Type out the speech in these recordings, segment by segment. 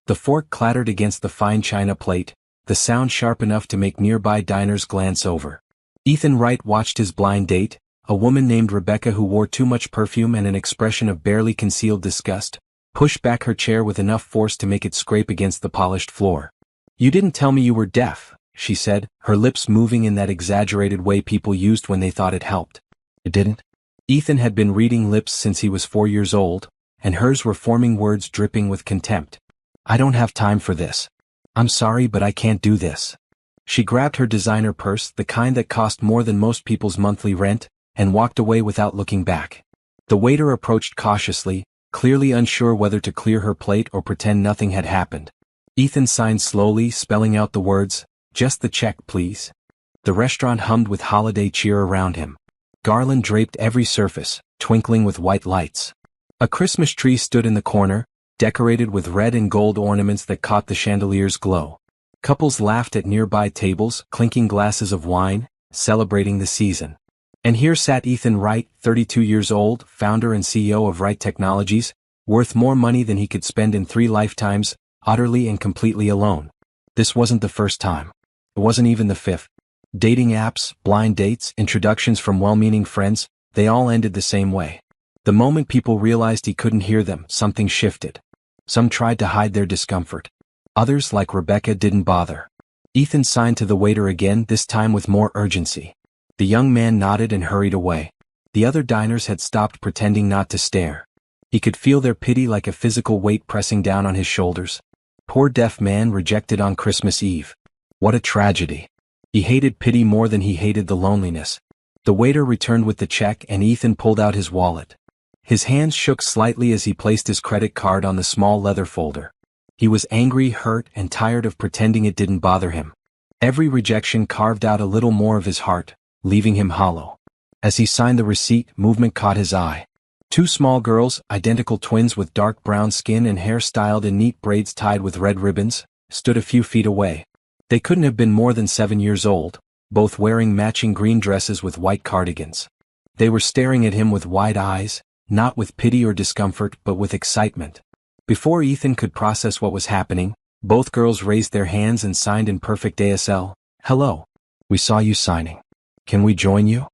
The fork clattered against the fine china plate, the sound sharp enough to make nearby diners glance over. Ethan Wright watched his blind date, a woman named Rebecca who wore too much perfume and an expression of barely concealed disgust, push back her chair with enough force to make it scrape against the polished floor. "You didn't tell me you were deaf," she said, her lips moving in that exaggerated way people used when they thought it helped. "It didn't?" Ethan had been reading lips since he was 4 years old, and hers were forming words dripping with contempt. "I don't have time for this. I'm sorry, but I can't do this." She grabbed her designer purse, the kind that cost more than most people's monthly rent, and walked away without looking back. The waiter approached cautiously, clearly unsure whether to clear her plate or pretend nothing had happened. Ethan signed slowly, spelling out the words, "Just the check, please." The restaurant hummed with holiday cheer around him. Garland draped every surface, twinkling with white lights. A Christmas tree stood in the corner, decorated with red and gold ornaments that caught the chandelier's glow. Couples laughed at nearby tables, clinking glasses of wine, celebrating the season. And here sat Ethan Wright, 32 years old, founder and CEO of Wright Technologies, worth more money than he could spend in 3 lifetimes, utterly and completely alone. This wasn't the first time. It wasn't even the 5th. Dating apps, blind dates, introductions from well-meaning friends, they all ended the same way. The moment people realized he couldn't hear them, something shifted. Some tried to hide their discomfort. Others, like Rebecca, didn't bother. Ethan signed to the waiter again, this time with more urgency. The young man nodded and hurried away. The other diners had stopped pretending not to stare. He could feel their pity like a physical weight pressing down on his shoulders. Poor deaf man rejected on Christmas Eve. What a tragedy. He hated pity more than he hated the loneliness. The waiter returned with the check and Ethan pulled out his wallet. His hands shook slightly as he placed his credit card on the small leather folder. He was angry, hurt, and tired of pretending it didn't bother him. Every rejection carved out a little more of his heart, leaving him hollow. As he signed the receipt, movement caught his eye. 2 small girls, identical twins with dark brown skin and hair styled in neat braids tied with red ribbons, stood a few feet away. They couldn't have been more than 7 years old, both wearing matching green dresses with white cardigans. They were staring at him with wide eyes, not with pity or discomfort but with excitement. Before Ethan could process what was happening, both girls raised their hands and signed in perfect ASL. "Hello. We saw you signing. Can we join you?"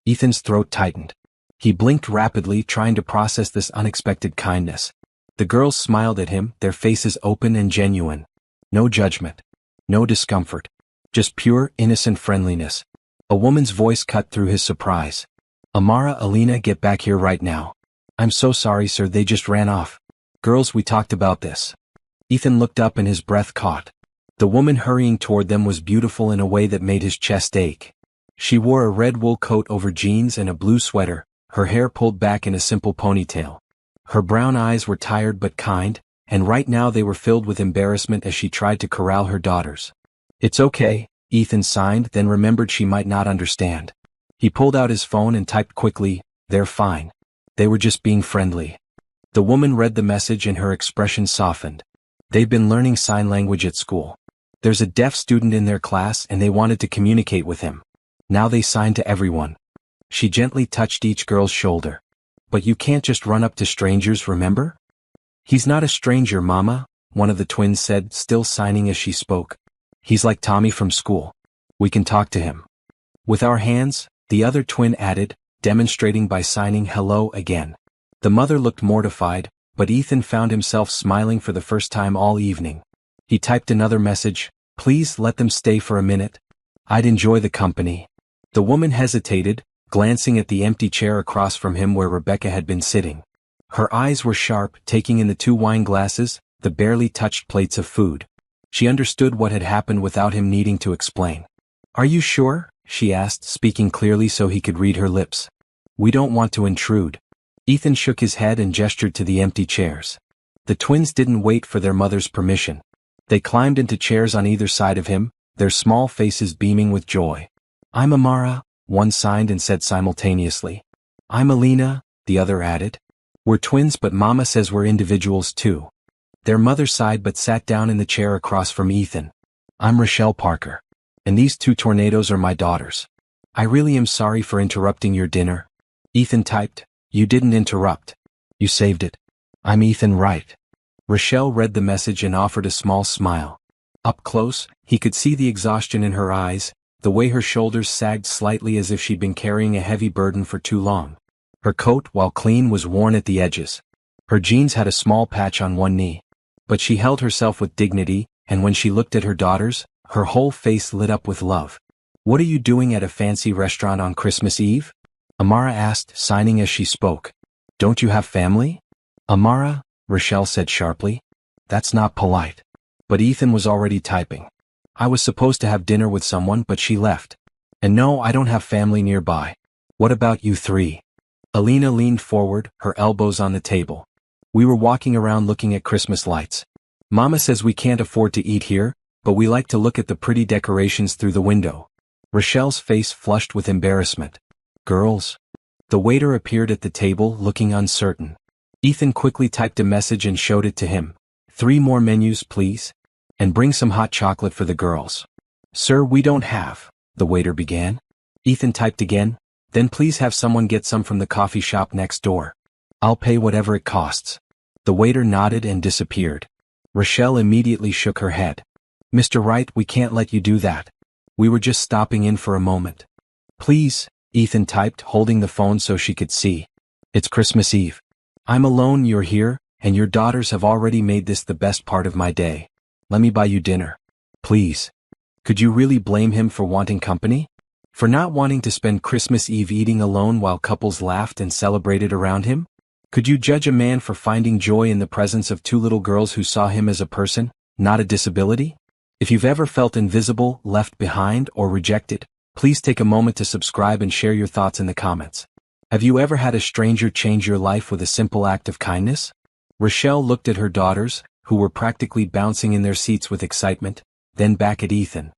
Ethan's throat tightened. He blinked rapidly, trying to process this unexpected kindness. The girls smiled at him, their faces open and genuine. No judgment. No discomfort. Just pure, innocent friendliness. A woman's voice cut through his surprise. "Amara, Alina, get back here right now." "I'm so sorry, sir, they just ran off." "Girls, we talked about this." Ethan looked up and his breath caught. The woman hurrying toward them was beautiful in a way that made his chest ache. She wore a red wool coat over jeans and a blue sweater, her hair pulled back in a simple ponytail. Her brown eyes were tired but kind, and right now they were filled with embarrassment as she tried to corral her daughters. "It's okay," Ethan signed, then remembered she might not understand. He pulled out his phone and typed quickly, "They're fine. They were just being friendly." The woman read the message and her expression softened. "They've been learning sign language at school. There's a deaf student in their class and they wanted to communicate with him. Now they sign to everyone." She gently touched each girl's shoulder. "But you can't just run up to strangers, remember?" "He's not a stranger, Mama," one of the twins said, still signing as she spoke. "He's like Tommy from school. We can talk to him." "With our hands," the other twin added, demonstrating by signing hello again. The mother looked mortified, but Ethan found himself smiling for the first time all evening. He typed another message, "Please let them stay for a minute. I'd enjoy the company." The woman hesitated, glancing at the empty chair across from him where Rebecca had been sitting. Her eyes were sharp, taking in the 2 wine glasses, the barely touched plates of food. She understood what had happened without him needing to explain. "Are you sure?" she asked, speaking clearly so he could read her lips. "We don't want to intrude." Ethan shook his head and gestured to the empty chairs. The twins didn't wait for their mother's permission. They climbed into chairs on either side of him, their small faces beaming with joy. "I'm Amara," one signed and said simultaneously. "I'm Alina," the other added. "We're twins but Mama says we're individuals too." Their mother sighed but sat down in the chair across from Ethan. "I'm Rochelle Parker. And these 2 tornadoes are my daughters. I really am sorry for interrupting your dinner." Ethan typed, "You didn't interrupt. You saved it. I'm Ethan Wright." Rochelle read the message and offered a small smile. Up close, he could see the exhaustion in her eyes, the way her shoulders sagged slightly as if she'd been carrying a heavy burden for too long. Her coat, while clean, was worn at the edges. Her jeans had a small patch on one knee. But she held herself with dignity, and when she looked at her daughters, her whole face lit up with love. "What are you doing at a fancy restaurant on Christmas Eve?" Amara asked, signing as she spoke. "Don't you have family?" "Amara," Rochelle said sharply. "That's not polite." But Ethan was already typing. "I was supposed to have dinner with someone, but she left. And no, I don't have family nearby. What about you three?" Alina leaned forward, her elbows on the table. "We were walking around looking at Christmas lights. Mama says we can't afford to eat here, but we like to look at the pretty decorations through the window." Rochelle's face flushed with embarrassment. "Girls?" The waiter appeared at the table, looking uncertain. Ethan quickly typed a message and showed it to him. "3 more menus, please. And bring some hot chocolate for the girls." "Sir, we don't have," the waiter began. Ethan typed again. "Then please have someone get some from the coffee shop next door. I'll pay whatever it costs." The waiter nodded and disappeared. Rochelle immediately shook her head. "Mr. Wright, we can't let you do that. We were just stopping in for a moment." "Please," Ethan typed, holding the phone so she could see. "It's Christmas Eve. I'm alone, you're here, and your daughters have already made this the best part of my day. Let me buy you dinner. Please." Could you really blame him for wanting company? For not wanting to spend Christmas Eve eating alone while couples laughed and celebrated around him? Could you judge a man for finding joy in the presence of 2 little girls who saw him as a person, not a disability? If you've ever felt invisible, left behind, or rejected, please take a moment to subscribe and share your thoughts in the comments. Have you ever had a stranger change your life with a simple act of kindness? Rochelle looked at her daughters, who were practically bouncing in their seats with excitement, then back at Ethan.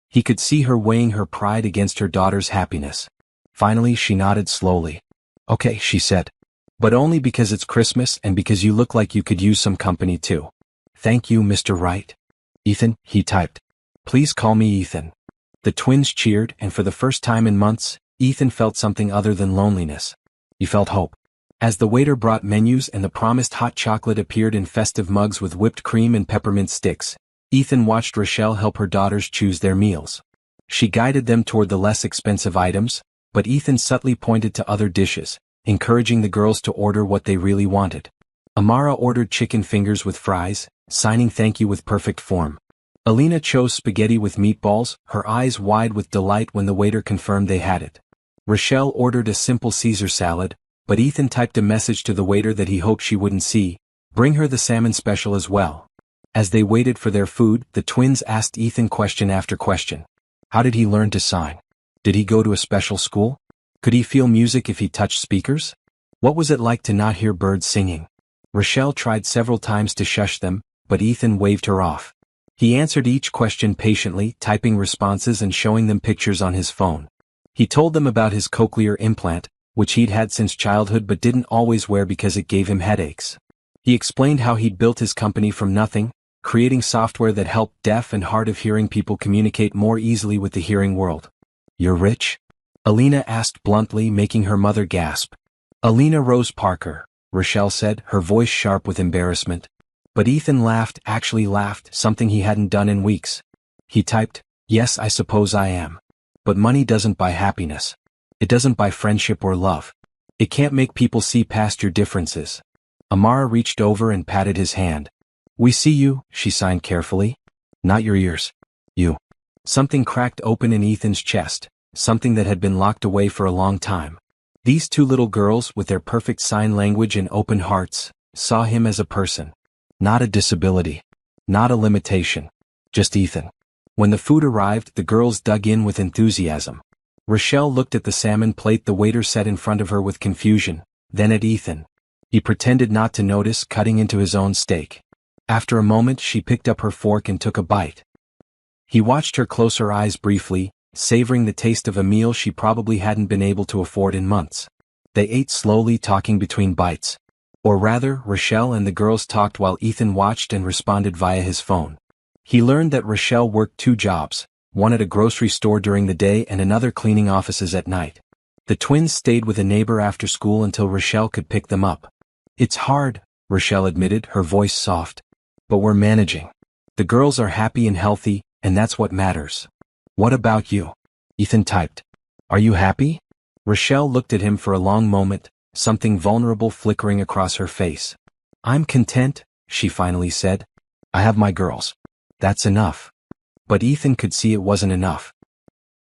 He could see her weighing her pride against her daughter's happiness. Finally, she nodded slowly. "Okay," she said. "But only because it's Christmas and because you look like you could use some company too." "Thank you, Mr. Wright." "Ethan," he typed. "Please call me Ethan." The twins cheered, and for the first time in months, Ethan felt something other than loneliness. He felt hope. As the waiter brought menus and the promised hot chocolate appeared in festive mugs with whipped cream and peppermint sticks, Ethan watched Rochelle help her daughters choose their meals. She guided them toward the less expensive items, but Ethan subtly pointed to other dishes, encouraging the girls to order what they really wanted. Amara ordered chicken fingers with fries, signing "thank you" with perfect form. Alina chose spaghetti with meatballs, her eyes wide with delight when the waiter confirmed they had it. Rochelle ordered a simple Caesar salad, but Ethan typed a message to the waiter that he hoped she wouldn't see. Bring her the salmon special as well. As they waited for their food, the twins asked Ethan question after question. How did he learn to sign? Did he go to a special school? Could he feel music if he touched speakers? What was it like to not hear birds singing? Rochelle tried several times to shush them, but Ethan waved her off. He answered each question patiently, typing responses and showing them pictures on his phone. He told them about his cochlear implant, which he'd had since childhood but didn't always wear because it gave him headaches. He explained how he'd built his company from nothing, creating software that helped deaf and hard of hearing people communicate more easily with the hearing world. "You're rich?" Alina asked bluntly, making her mother gasp. "Alina Rose Parker," Rochelle said, her voice sharp with embarrassment. But Ethan laughed, actually laughed, something he hadn't done in weeks. He typed, "Yes, I suppose I am. But money doesn't buy happiness. It doesn't buy friendship or love. It can't make people see past your differences." Amara reached over and patted his hand. "We see you," she signed carefully. "Not your ears. You." Something cracked open in Ethan's chest, something that had been locked away for a long time. These 2 little girls, with their perfect sign language and open hearts, saw him as a person. Not a disability. Not a limitation. Just Ethan. When the food arrived, the girls dug in with enthusiasm. Rochelle looked at the salmon plate the waiter set in front of her with confusion, then at Ethan. He pretended not to notice, cutting into his own steak. After a moment, she picked up her fork and took a bite. He watched her close her eyes briefly, savoring the taste of a meal she probably hadn't been able to afford in months. They ate slowly, talking between bites. Or rather, Rochelle and the girls talked while Ethan watched and responded via his phone. He learned that Rochelle worked 2 jobs, one at a grocery store during the day and another cleaning offices at night. The twins stayed with a neighbor after school until Rochelle could pick them up. "It's hard," Rochelle admitted, her voice soft. But we're managing. The girls are happy and healthy, and that's what matters. What about you? Ethan typed. Are you happy? Rochelle looked at him for a long moment, something vulnerable flickering across her face. I'm content, she finally said. I have my girls. That's enough. But Ethan could see it wasn't enough.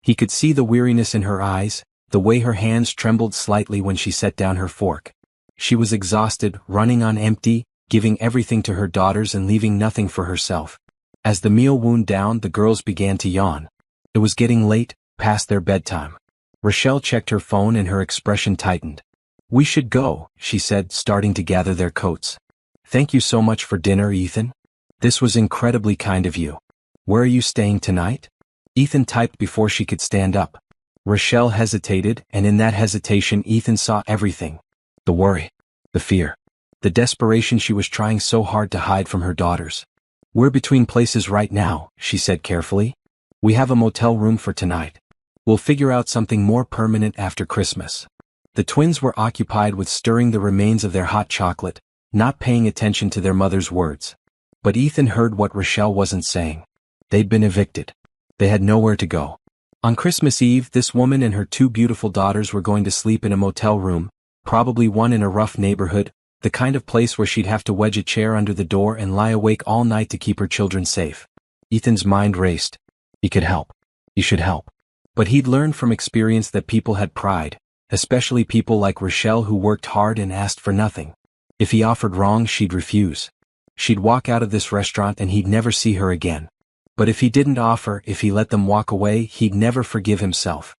He could see the weariness in her eyes, the way her hands trembled slightly when she set down her fork. She was exhausted, running on empty, giving everything to her daughters and leaving nothing for herself. As the meal wound down, the girls began to yawn. It was getting late, past their bedtime. Rochelle checked her phone and her expression tightened. We should go, she said, starting to gather their coats. Thank you so much for dinner, Ethan. This was incredibly kind of you. Where are you staying tonight? Ethan typed before she could stand up. Rochelle hesitated, and in that hesitation Ethan saw everything. The worry. The fear. The desperation she was trying so hard to hide from her daughters. We're between places right now, she said carefully. We have a motel room for tonight. We'll figure out something more permanent after Christmas. The twins were occupied with stirring the remains of their hot chocolate, not paying attention to their mother's words. But Ethan heard what Rochelle wasn't saying. They'd been evicted. They had nowhere to go. On Christmas Eve, this woman and her two beautiful daughters were going to sleep in a motel room, probably one in a rough neighborhood, the kind of place where she'd have to wedge a chair under the door and lie awake all night to keep her children safe. Ethan's mind raced. He could help. He should help. But he'd learned from experience that people had pride, especially people like Rochelle who worked hard and asked for nothing. If he offered wrong, she'd refuse. She'd walk out of this restaurant and he'd never see her again. But if he didn't offer, if he let them walk away, he'd never forgive himself.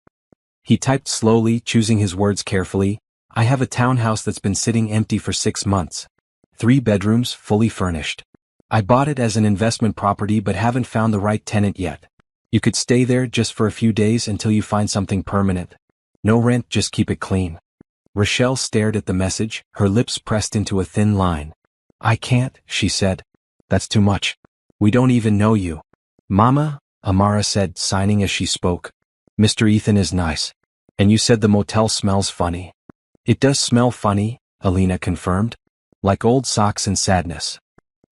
He typed slowly, choosing his words carefully. I have a townhouse that's been sitting empty for 6 months. 3 bedrooms, fully furnished. I bought it as an investment property but haven't found the right tenant yet. You could stay there just for a few days until you find something permanent. No rent, just keep it clean. Rochelle stared at the message, her lips pressed into a thin line. I can't, she said. That's too much. We don't even know you. Mama, Amara said, signing as she spoke. Mr. Ethan is nice. And you said the motel smells funny. It does smell funny, Alina confirmed. Like old socks and sadness.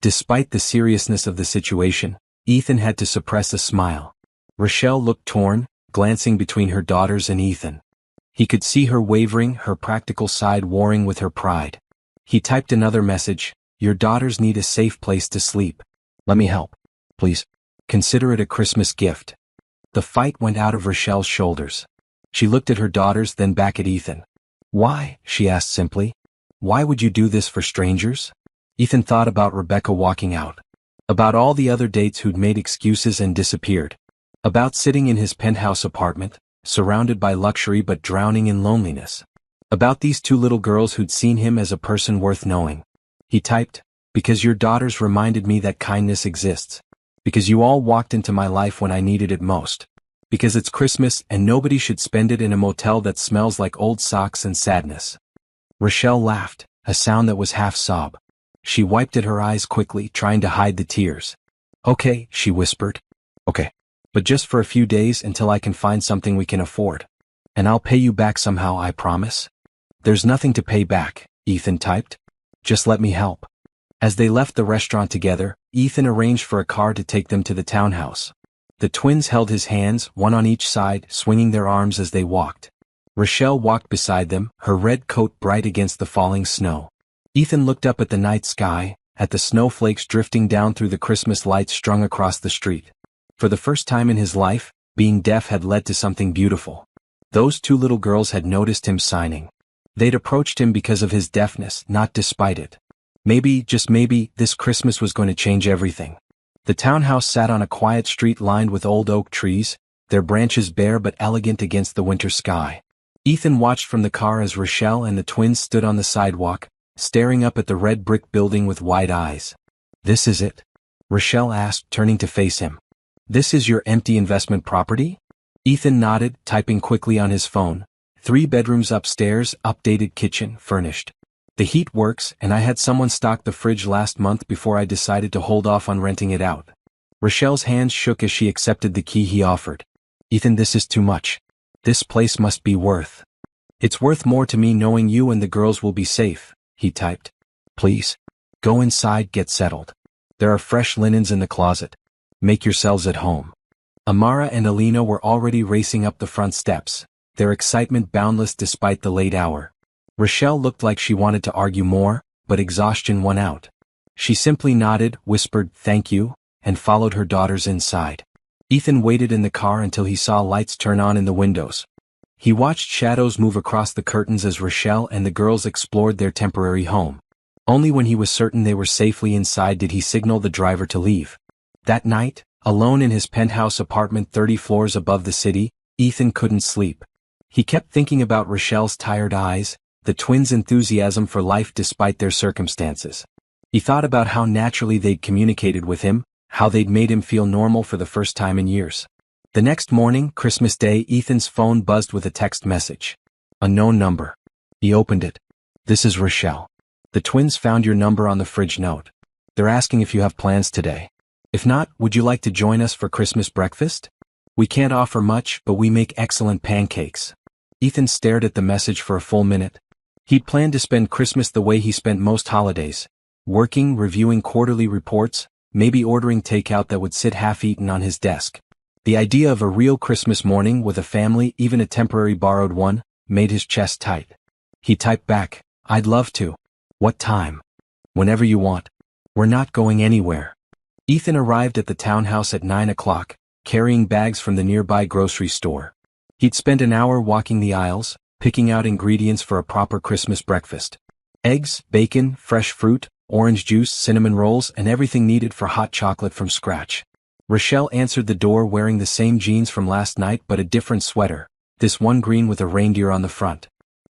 Despite the seriousness of the situation, Ethan had to suppress a smile. Rochelle looked torn, glancing between her daughters and Ethan. He could see her wavering, her practical side warring with her pride. He typed another message. Your daughters need a safe place to sleep. Let me help. Please. Consider it a Christmas gift. The fight went out of Rochelle's shoulders. She looked at her daughters, then back at Ethan. Why? She asked simply. Why would you do this for strangers? Ethan thought about Rebecca walking out. About all the other dates who'd made excuses and disappeared. About sitting in his penthouse apartment, surrounded by luxury but drowning in loneliness. About these 2 little girls who'd seen him as a person worth knowing. He typed, because your daughters reminded me that kindness exists. Because you all walked into my life when I needed it most. Because it's Christmas and nobody should spend it in a motel that smells like old socks and sadness. Rochelle laughed, a sound that was half sob. She wiped at her eyes quickly, trying to hide the tears. Okay, she whispered. Okay. But just for a few days until I can find something we can afford. And I'll pay you back somehow, I promise. There's nothing to pay back, Ethan typed. Just let me help. As they left the restaurant together, Ethan arranged for a car to take them to the townhouse. The twins held his hands, one on each side, swinging their arms as they walked. Rochelle walked beside them, her red coat bright against the falling snow. Ethan looked up at the night sky, at the snowflakes drifting down through the Christmas lights strung across the street. For the first time in his life, being deaf had led to something beautiful. Those 2 little girls had noticed him signing. They'd approached him because of his deafness, not despite it. Maybe, just maybe, this Christmas was going to change everything. The townhouse sat on a quiet street lined with old oak trees, their branches bare but elegant against the winter sky. Ethan watched from the car as Rochelle and the twins stood on the sidewalk, staring up at the red brick building with wide eyes. This is it? Rochelle asked, turning to face him. This is your empty investment property? Ethan nodded, typing quickly on his phone. 3 bedrooms upstairs, updated kitchen, furnished. The heat works, and I had someone stock the fridge last month before I decided to hold off on renting it out. Rochelle's hands shook as she accepted the key he offered. Ethan, this is too much. This place must be worth. It's worth more to me knowing you and the girls will be safe, he typed. Please. Go inside, get settled. There are fresh linens in the closet. Make yourselves at home. Amara and Alina were already racing up the front steps, their excitement boundless despite the late hour. Rochelle looked like she wanted to argue more, but exhaustion won out. She simply nodded, whispered, "Thank you," and followed her daughters inside. Ethan waited in the car until he saw lights turn on in the windows. He watched shadows move across the curtains as Rochelle and the girls explored their temporary home. Only when he was certain they were safely inside did he signal the driver to leave. That night, alone in his penthouse apartment 30 floors above the city, Ethan couldn't sleep. He kept thinking about Rochelle's tired eyes, the twins' enthusiasm for life despite their circumstances. He thought about how naturally they'd communicated with him, how they'd made him feel normal for the first time in years. The next morning, Christmas Day, Ethan's phone buzzed with a text message. Unknown number. He opened it. "This is Rochelle. The twins found your number on the fridge note. They're asking if you have plans today. If not, would you like to join us for Christmas breakfast? We can't offer much, but we make excellent pancakes." Ethan stared at the message for a full minute. He'd planned to spend Christmas the way he spent most holidays, working, reviewing quarterly reports, maybe ordering takeout that would sit half-eaten on his desk. The idea of a real Christmas morning with a family, even a temporary borrowed one, made his chest tight. He typed back, "I'd love to. What time?" "Whenever you want. We're not going anywhere." Ethan arrived at the townhouse at 9 o'clock, carrying bags from the nearby grocery store. He'd spent an hour walking the aisles, picking out ingredients for a proper Christmas breakfast. Eggs, bacon, fresh fruit, orange juice, cinnamon rolls, and everything needed for hot chocolate from scratch. Rochelle answered the door wearing the same jeans from last night but a different sweater, this one green with a reindeer on the front.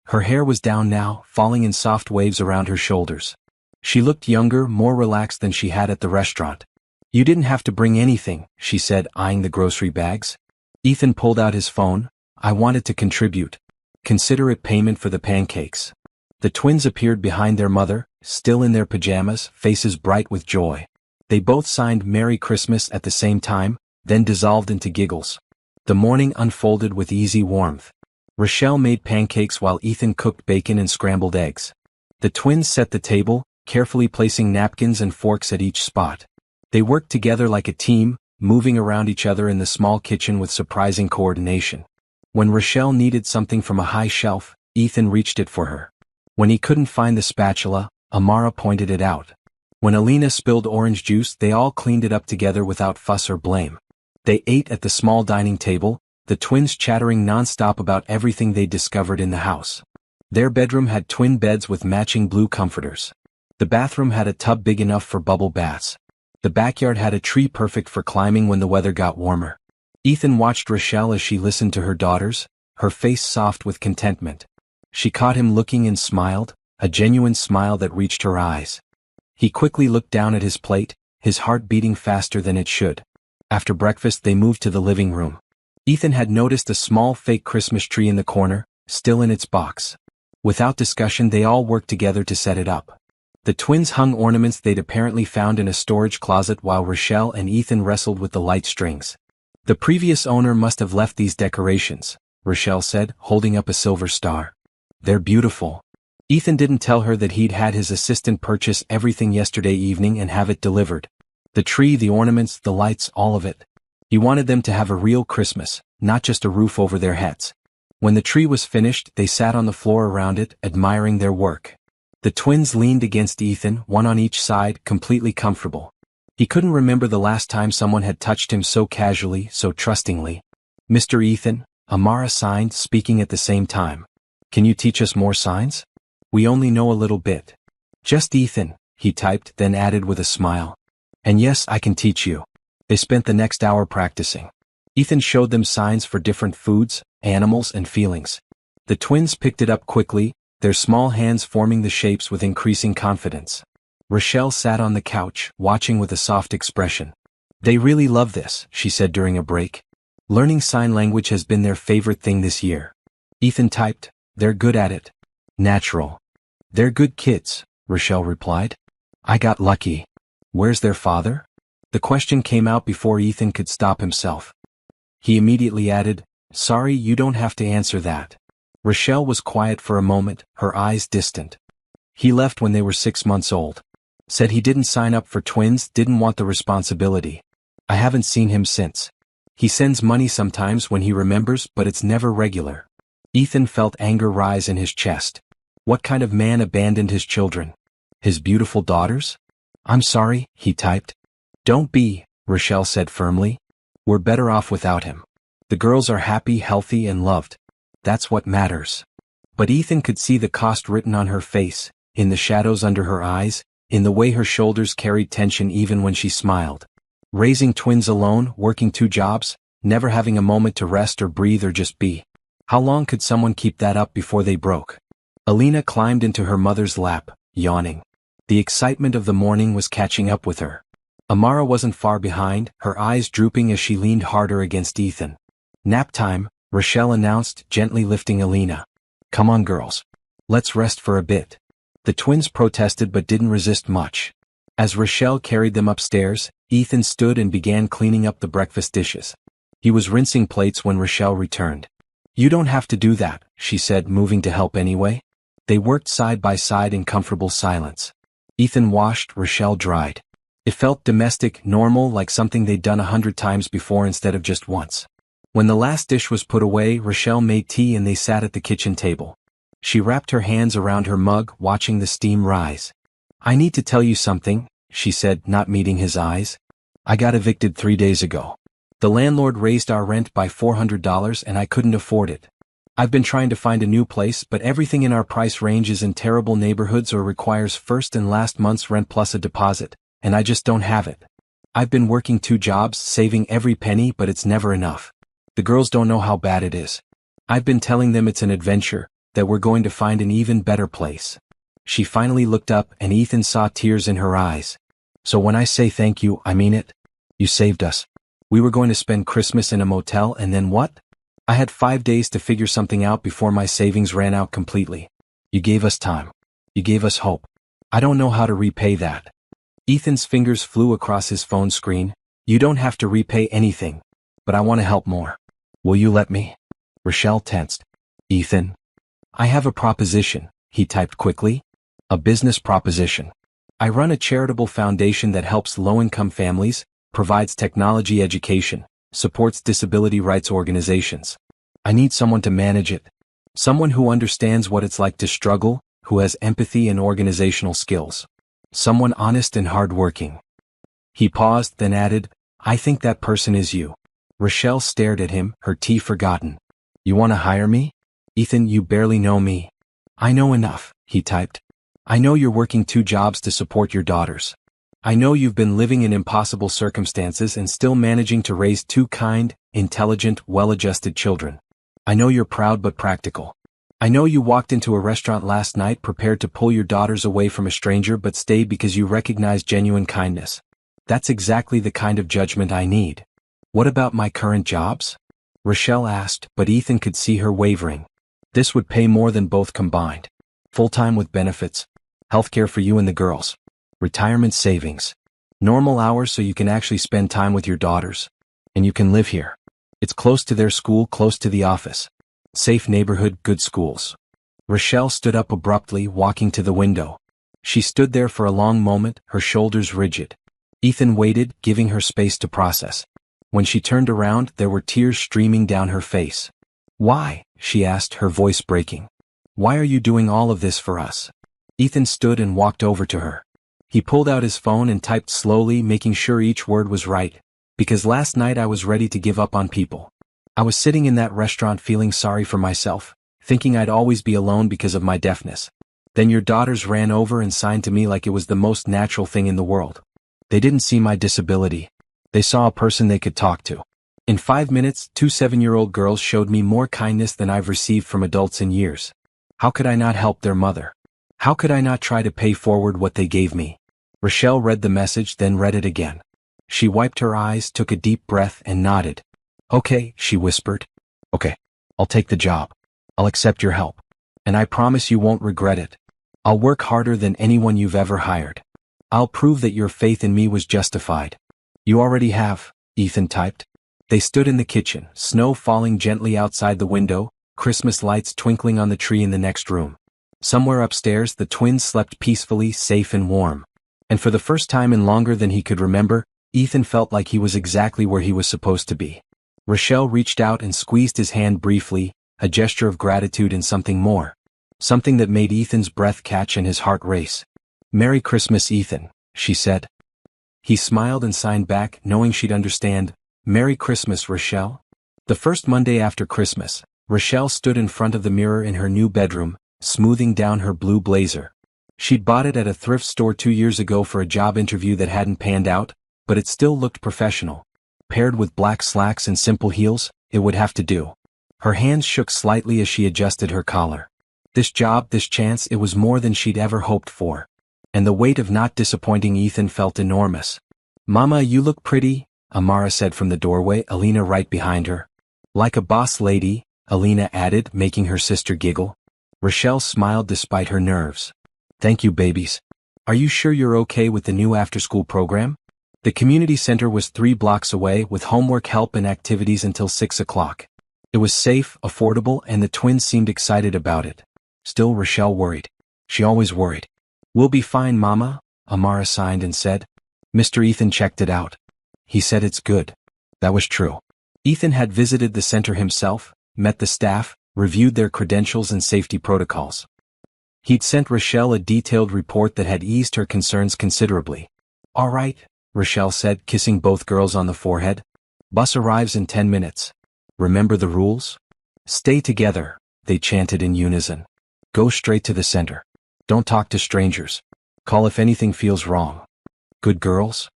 Her hair was down now, falling in soft waves around her shoulders. She looked younger, more relaxed than she had at the restaurant. "You didn't have to bring anything," she said, eyeing the grocery bags. Ethan pulled out his phone. "I wanted to contribute. Consider it payment for the pancakes." The twins appeared behind their mother, still in their pajamas, faces bright with joy. They both signed "Merry Christmas" at the same time, then dissolved into giggles. The morning unfolded with easy warmth. Rochelle made pancakes while Ethan cooked bacon and scrambled eggs. The twins set the table, carefully placing napkins and forks at each spot. They worked together like a team, moving around each other in the small kitchen with surprising coordination. When Rochelle needed something from a high shelf, Ethan reached it for her. When he couldn't find the spatula, Amara pointed it out. When Alina spilled orange juice, they all cleaned it up together without fuss or blame. They ate at the small dining table, the twins chattering non-stop about everything they discovered in the house. Their bedroom had twin beds with matching blue comforters. The bathroom had a tub big enough for bubble baths. The backyard had a tree perfect for climbing when the weather got warmer. Ethan watched Rochelle as she listened to her daughters, her face soft with contentment. She caught him looking and smiled, a genuine smile that reached her eyes. He quickly looked down at his plate, his heart beating faster than it should. After breakfast they moved to the living room. Ethan had noticed a small fake Christmas tree in the corner, still in its box. Without discussion they all worked together to set it up. The twins hung ornaments they'd apparently found in a storage closet while Rochelle and Ethan wrestled with the light strings. "The previous owner must have left these decorations," Rochelle said, holding up a silver star. "They're beautiful." Ethan didn't tell her that he'd had his assistant purchase everything yesterday evening and have it delivered. The tree, the ornaments, the lights, all of it. He wanted them to have a real Christmas, not just a roof over their heads. When the tree was finished, they sat on the floor around it, admiring their work. The twins leaned against Ethan, one on each side, completely comfortable. He couldn't remember the last time someone had touched him so casually, so trustingly. "Mr. Ethan," Amara signed, speaking at the same time. "Can you teach us more signs? We only know a little bit." "Just Ethan," he typed, then added with a smile. "And yes, I can teach you." They spent the next hour practicing. Ethan showed them signs for different foods, animals, and feelings. The twins picked it up quickly, their small hands forming the shapes with increasing confidence. Rochelle sat on the couch, watching with a soft expression. "They really love this," she said during a break. "Learning sign language has been their favorite thing this year." Ethan typed, "They're good at it. Natural." "They're good kids," Rochelle replied. "I got lucky." "Where's their father?" The question came out before Ethan could stop himself. He immediately added, "Sorry, you don't have to answer that." Rochelle was quiet for a moment, her eyes distant. "He left when they were 6 months old." Said he didn't sign up for twins, didn't want the responsibility. I haven't seen him since. He sends money sometimes when he remembers, but it's never regular. Ethan felt anger rise in his chest. What kind of man abandoned his children? His beautiful daughters? I'm sorry, he typed. Don't be, Rochelle said firmly. We're better off without him. The girls are happy, healthy, and loved. That's what matters. But Ethan could see the cost written on her face, in the shadows under her eyes, in the way her shoulders carried tension even when she smiled. Raising twins alone, working 2 jobs, never having a moment to rest or breathe or just be. How long could someone keep that up before they broke? Alina climbed into her mother's lap, yawning. The excitement of the morning was catching up with her. Amara wasn't far behind, her eyes drooping as she leaned harder against Ethan. Nap time, Rochelle announced, gently lifting Alina. Come on girls. Let's rest for a bit. The twins protested but didn't resist much. As Rochelle carried them upstairs, Ethan stood and began cleaning up the breakfast dishes. He was rinsing plates when Rochelle returned. You don't have to do that, she said, moving to help anyway. They worked side by side in comfortable silence. Ethan washed, Rochelle dried. It felt domestic, normal, like something they'd done 100 times before instead of just once. When the last dish was put away, Rochelle made tea and they sat at the kitchen table. She wrapped her hands around her mug, watching the steam rise. I need to tell you something, she said, not meeting his eyes. I got evicted 3 days ago. The landlord raised our rent by $400 and I couldn't afford it. I've been trying to find a new place, but everything in our price range is in terrible neighborhoods or requires first and last month's rent plus a deposit, and I just don't have it. I've been working 2 jobs, saving every penny, but it's never enough. The girls don't know how bad it is. I've been telling them it's an adventure, that we're going to find an even better place. She finally looked up and Ethan saw tears in her eyes. So when I say thank you, I mean it. You saved us. We were going to spend Christmas in a motel and then what? I had 5 days to figure something out before my savings ran out completely. You gave us time. You gave us hope. I don't know how to repay that. Ethan's fingers flew across his phone screen. You don't have to repay anything. But I want to help more. Will you let me? Rochelle tensed. Ethan. I have a proposition, he typed quickly. A business proposition. I run a charitable foundation that helps low-income families, provides technology education, supports disability rights organizations. I need someone to manage it. Someone who understands what it's like to struggle, who has empathy and organizational skills. Someone honest and hardworking. He paused, then added, I think that person is you. Rochelle stared at him, her tea forgotten. You want to hire me? Ethan, you barely know me. I know enough, he typed. I know you're working 2 jobs to support your daughters. I know you've been living in impossible circumstances and still managing to raise 2 kind, intelligent, well-adjusted children. I know you're proud but practical. I know you walked into a restaurant last night prepared to pull your daughters away from a stranger but stayed because you recognize genuine kindness. That's exactly the kind of judgment I need. What about my current jobs? Rochelle asked, but Ethan could see her wavering. This would pay more than both combined. Full-time with benefits. Healthcare for you and the girls. Retirement savings. Normal hours so you can actually spend time with your daughters. And you can live here. It's close to their school, close to the office. Safe neighborhood, good schools. Rochelle stood up abruptly, walking to the window. She stood there for a long moment, her shoulders rigid. Ethan waited, giving her space to process. When she turned around, there were tears streaming down her face. Why? She asked, her voice breaking. Why are you doing all of this for us? Ethan stood and walked over to her. He pulled out his phone and typed slowly, making sure each word was right. Because last night I was ready to give up on people. I was sitting in that restaurant feeling sorry for myself, thinking I'd always be alone because of my deafness. Then your daughters ran over and signed to me like it was the most natural thing in the world. They didn't see my disability. They saw a person they could talk to. In 5 minutes, 2 7-year-old girls showed me more kindness than I've received from adults in years. How could I not help their mother? How could I not try to pay forward what they gave me? Rochelle read the message, then read it again. She wiped her eyes, took a deep breath, and nodded. Okay, she whispered. Okay, I'll take the job. I'll accept your help. And I promise you won't regret it. I'll work harder than anyone you've ever hired. I'll prove that your faith in me was justified. You already have, Ethan typed. They stood in the kitchen, snow falling gently outside the window, Christmas lights twinkling on the tree in the next room. Somewhere upstairs, the twins slept peacefully, safe and warm. And for the first time in longer than he could remember, Ethan felt like he was exactly where he was supposed to be. Rochelle reached out and squeezed his hand briefly, a gesture of gratitude and something more. Something that made Ethan's breath catch and his heart race. "Merry Christmas, Ethan," she said. He smiled and signed back, knowing she'd understand. "Merry Christmas, Rochelle." The first Monday after Christmas, Rochelle stood in front of the mirror in her new bedroom, smoothing down her blue blazer. She'd bought it at a thrift store 2 years ago for a job interview that hadn't panned out, but it still looked professional. Paired with black slacks and simple heels, it would have to do. Her hands shook slightly as she adjusted her collar. This job, this chance, it was more than she'd ever hoped for. And the weight of not disappointing Ethan felt enormous. "Mama, you look pretty," Amara said from the doorway, Alina right behind her. "Like a boss lady," Alina added, making her sister giggle. Rochelle smiled despite her nerves. "Thank you, babies. Are you sure you're okay with the new after-school program?" The community center was 3 blocks away, with homework help and activities until 6 o'clock. It was safe, affordable, and the twins seemed excited about it. Still, Rochelle worried. She always worried. "We'll be fine, Mama," Amara signed and said. Mr. Ethan checked it out. He said it's good. That was true. Ethan had visited the center himself, met the staff, reviewed their credentials and safety protocols. He'd sent Rochelle a detailed report that had eased her concerns considerably. "All right," Rochelle said, kissing both girls on the forehead. "Bus arrives in 10 minutes. Remember the rules? Stay together," they chanted in unison. "Go straight to the center. Don't talk to strangers. Call if anything feels wrong. Good girls?"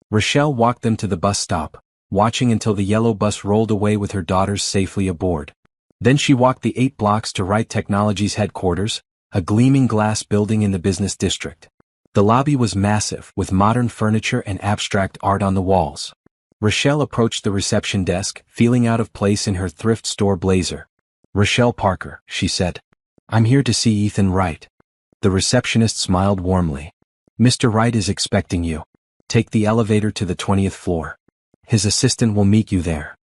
Rochelle walked them to the bus stop, watching until the yellow bus rolled away with her daughters safely aboard. Then she walked the 8 blocks to Wright Technologies headquarters, a gleaming glass building in the business district. The lobby was massive, with modern furniture and abstract art on the walls. Rochelle approached the reception desk, feeling out of place in her thrift store blazer. "Rochelle Parker," she said. "I'm here to see Ethan Wright." The receptionist smiled warmly. "Mr. Wright is expecting you. Take the elevator to the 20th floor. His assistant will meet you there."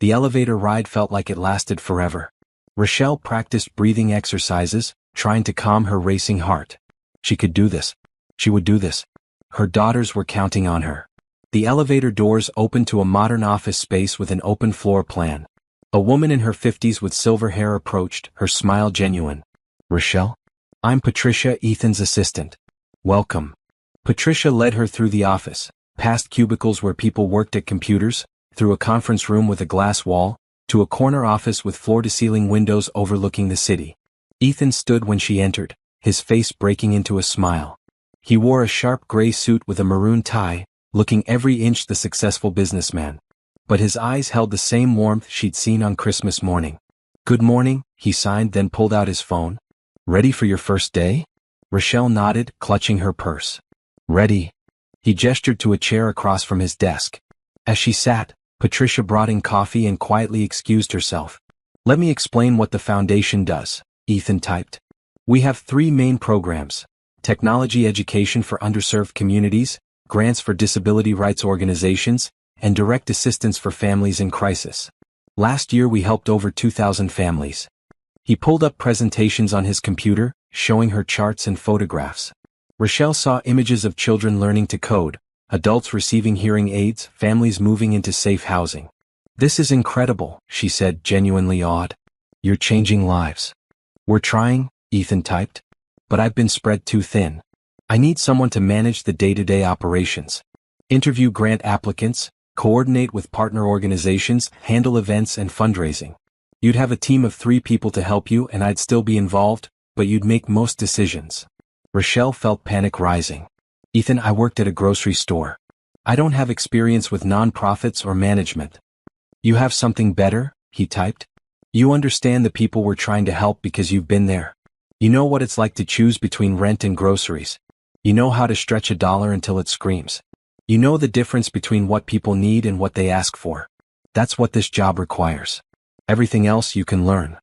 The elevator ride felt like it lasted forever. Rochelle practiced breathing exercises, trying to calm her racing heart. She could do this. She would do this. Her daughters were counting on her. The elevator doors opened to a modern office space with an open floor plan. A woman in her 50s with silver hair approached, her smile genuine. "Rochelle? I'm Patricia, Ethan's assistant. Welcome." Patricia led her through the office, past cubicles where people worked at computers, through a conference room with a glass wall, to a corner office with floor-to-ceiling windows overlooking the city. Ethan stood when she entered, his face breaking into a smile. He wore a sharp gray suit with a maroon tie, looking every inch the successful businessman. But his eyes held the same warmth she'd seen on Christmas morning. "Good morning," he signed, then pulled out his phone. "Ready for your first day?" Rochelle nodded, clutching her purse. "Ready." He gestured to a chair across from his desk. As she sat, Patricia brought in coffee and quietly excused herself. "Let me explain what the foundation does," Ethan typed. "We have 3 main programs: technology education for underserved communities, grants for disability rights organizations, and direct assistance for families in crisis. Last year we helped over 2,000 families." He pulled up presentations on his computer, showing her charts and photographs. Rochelle saw images of children learning to code, adults receiving hearing aids, families moving into safe housing. "This is incredible," she said, genuinely awed. "You're changing lives." "We're trying," Ethan typed. "But I've been spread too thin. I need someone to manage the day-to-day operations. Interview grant applicants, coordinate with partner organizations, handle events and fundraising. You'd have a team of 3 people to help you and I'd still be involved, but you'd make most decisions." Rochelle felt panic rising. "Ethan, I worked at a grocery store. I don't have experience with nonprofits or management." "You have something better," he typed. "You understand the people we're trying to help because you've been there. You know what it's like to choose between rent and groceries. You know how to stretch a dollar until it screams. You know the difference between what people need and what they ask for. That's what this job requires. Everything else you can learn."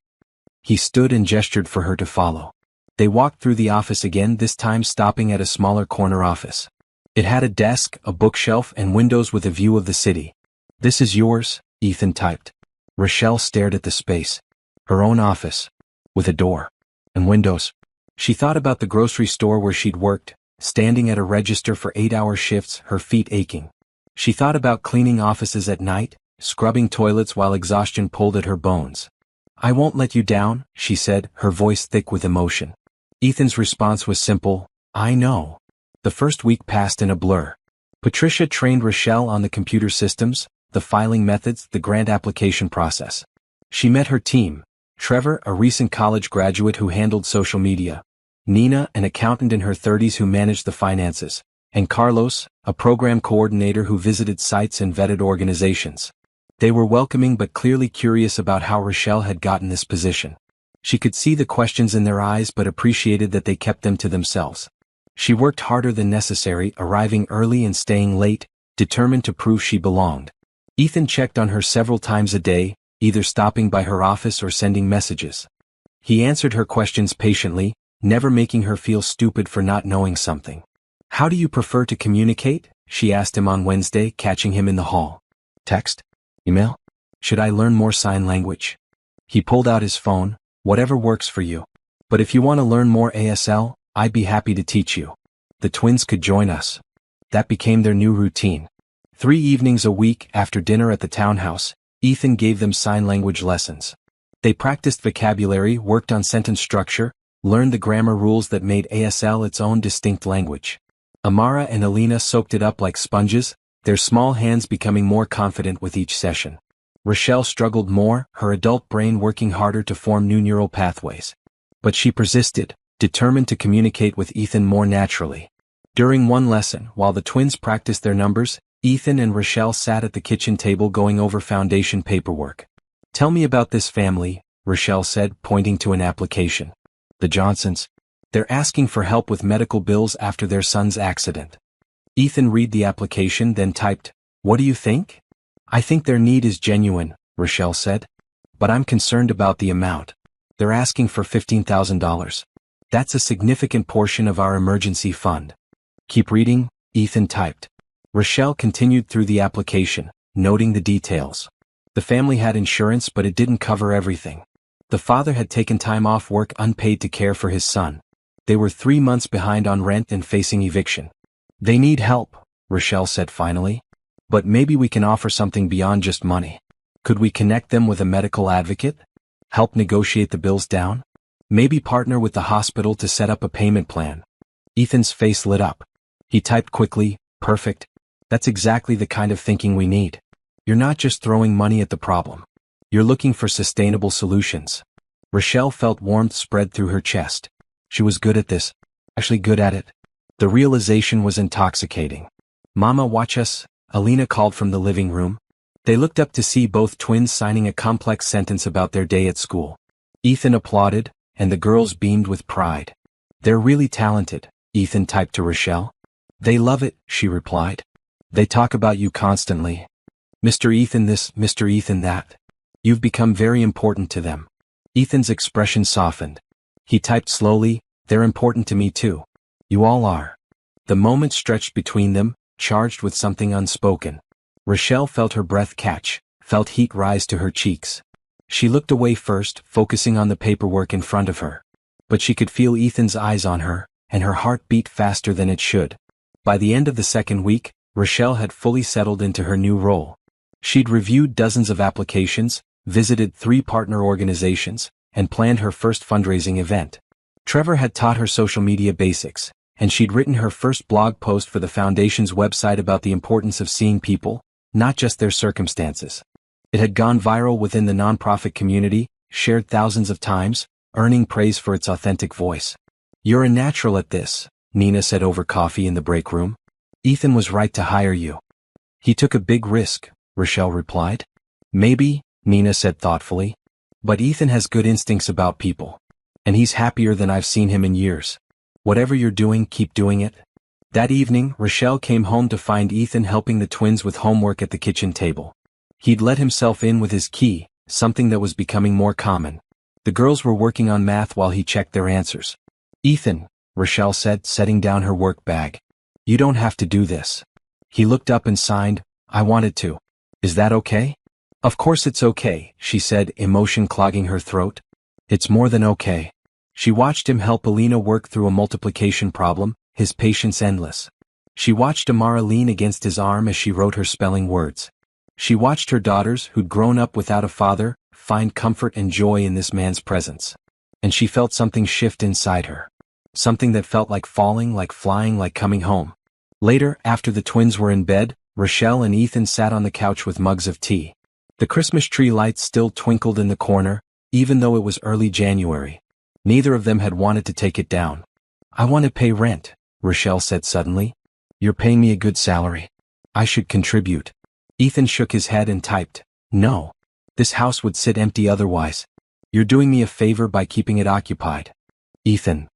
He stood and gestured for her to follow. They walked through the office again, this time stopping at a smaller corner office. It had a desk, a bookshelf, and windows with a view of the city. "This is yours," Ethan typed. Rochelle stared at the space. Her own office. With a door. And windows. She thought about the grocery store where she'd worked, standing at a register for 8-hour shifts, her feet aching. She thought about cleaning offices at night, scrubbing toilets while exhaustion pulled at her bones. "I won't let you down," she said, her voice thick with emotion. Ethan's response was simple, "I know." The first week passed in a blur. Patricia trained Rochelle on the computer systems, the filing methods, the grant application process. She met her team: Trevor, a recent college graduate who handled social media; Nina, an accountant in her 30s who managed the finances; and Carlos, a program coordinator who visited sites and vetted organizations. They were welcoming but clearly curious about how Rochelle had gotten this position. She could see the questions in their eyes but appreciated that they kept them to themselves. She worked harder than necessary, arriving early and staying late, determined to prove she belonged. Ethan checked on her several times a day, either stopping by her office or sending messages. He answered her questions patiently, never making her feel stupid for not knowing something. "How do you prefer to communicate?" she asked him on Wednesday, catching him in the hall. "Text? Email? Should I learn more sign language?" He pulled out his phone. "Whatever works for you. But if you want to learn more ASL, I'd be happy to teach you." The twins could join us. That became their new routine. 3 evenings a week after dinner at the townhouse, Ethan gave them sign language lessons. They practiced vocabulary, worked on sentence structure, learned the grammar rules that made ASL its own distinct language. Amara and Alina soaked it up like sponges, their small hands becoming more confident with each session. Rochelle struggled more, her adult brain working harder to form new neural pathways. But she persisted, determined to communicate with Ethan more naturally. During one lesson, while the twins practiced their numbers, Ethan and Rochelle sat at the kitchen table going over foundation paperwork. "Tell me about this family," Rochelle said, pointing to an application. "The Johnsons. They're asking for help with medical bills after their son's accident." Ethan read the application, then typed, "What do you think?" "I think their need is genuine," Rochelle said. "But I'm concerned about the amount. They're asking for $15,000. That's a significant portion of our emergency fund." "Keep reading," Ethan typed. Rochelle continued through the application, noting the details. The family had insurance, but it didn't cover everything. The father had taken time off work unpaid to care for his son. They were 3 months behind on rent and facing eviction. "They need help," Rochelle said finally. "But maybe we can offer something beyond just money. Could we connect them with a medical advocate? Help negotiate the bills down? Maybe partner with the hospital to set up a payment plan?" Ethan's face lit up. He typed quickly, "Perfect. That's exactly the kind of thinking we need. You're not just throwing money at the problem. You're looking for sustainable solutions." Rochelle felt warmth spread through her chest. She was good at this. Actually good at it. The realization was intoxicating. "Mama, watch us," Alina called from the living room. They looked up to see both twins signing a complex sentence about their day at school. Ethan applauded, and the girls beamed with pride. "They're really talented," Ethan typed to Rochelle. "They love it," she replied. "They talk about you constantly. Mr. Ethan this, Mr. Ethan that. You've become very important to them." Ethan's expression softened. He typed slowly, "They're important to me too. You all are." The moment stretched between them, charged with something unspoken. Rochelle felt her breath catch, felt heat rise to her cheeks. She looked away first, focusing on the paperwork in front of her. But she could feel Ethan's eyes on her, and her heart beat faster than it should. By the end of the second week, Rochelle had fully settled into her new role. She'd reviewed dozens of applications, visited 3 partner organizations, and planned her first fundraising event. Trevor had taught her social media basics, and she'd written her first blog post for the foundation's website about the importance of seeing people, not just their circumstances. It had gone viral within the nonprofit community, shared thousands of times, earning praise for its authentic voice. "You're a natural at this," Nina said over coffee in the break room. "Ethan was right to hire you." "He took a big risk," Rochelle replied. "Maybe," Nina said thoughtfully. "But Ethan has good instincts about people. And he's happier than I've seen him in years. Whatever you're doing, keep doing it." That evening, Rochelle came home to find Ethan helping the twins with homework at the kitchen table. He'd let himself in with his key, something that was becoming more common. The girls were working on math while he checked their answers. "Ethan," Rochelle said, setting down her work bag. "You don't have to do this." He looked up and signed, "I wanted to. Is that okay?" "Of course it's okay," she said, emotion clogging her throat. "It's more than okay." She watched him help Alina work through a multiplication problem, his patience endless. She watched Amara lean against his arm as she wrote her spelling words. She watched her daughters, who'd grown up without a father, find comfort and joy in this man's presence. And she felt something shift inside her. Something that felt like falling, like flying, like coming home. Later, after the twins were in bed, Rochelle and Ethan sat on the couch with mugs of tea. The Christmas tree lights still twinkled in the corner, even though it was early January. Neither of them had wanted to take it down. "I want to pay rent," Rochelle said suddenly. "You're paying me a good salary. I should contribute." Ethan shook his head and typed, "No. This house would sit empty otherwise. You're doing me a favor by keeping it occupied." "Ethan."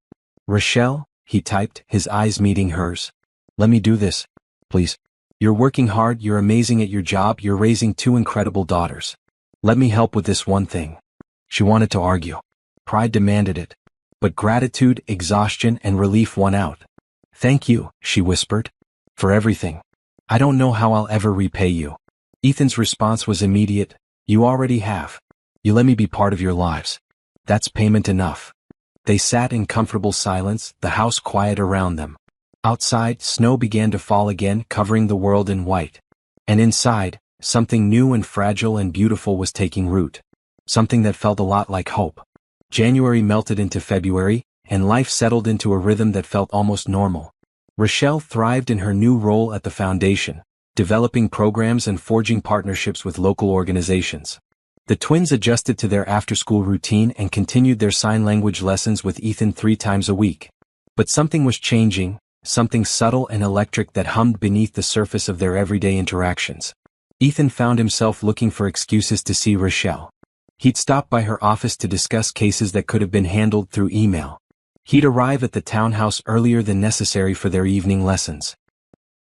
"Rochelle," he typed, his eyes meeting hers. "Let me do this, please. You're working hard, you're amazing at your job, you're raising two incredible daughters. Let me help with this one thing." She wanted to argue. Pride demanded it. But gratitude, exhaustion, and relief won out. "Thank you," she whispered. "For everything. I don't know how I'll ever repay you." Ethan's response was immediate. "You already have. You let me be part of your lives. That's payment enough." They sat in comfortable silence, the house quiet around them. Outside, snow began to fall again, covering the world in white. And inside, something new and fragile and beautiful was taking root. Something that felt a lot like hope. January melted into February, and life settled into a rhythm that felt almost normal. Rochelle thrived in her new role at the foundation, developing programs and forging partnerships with local organizations. The twins adjusted to their after-school routine and continued their sign language lessons with Ethan 3 times a week. But something was changing, something subtle and electric that hummed beneath the surface of their everyday interactions. Ethan found himself looking for excuses to see Rochelle. He'd stop by her office to discuss cases that could have been handled through email. He'd arrive at the townhouse earlier than necessary for their evening lessons.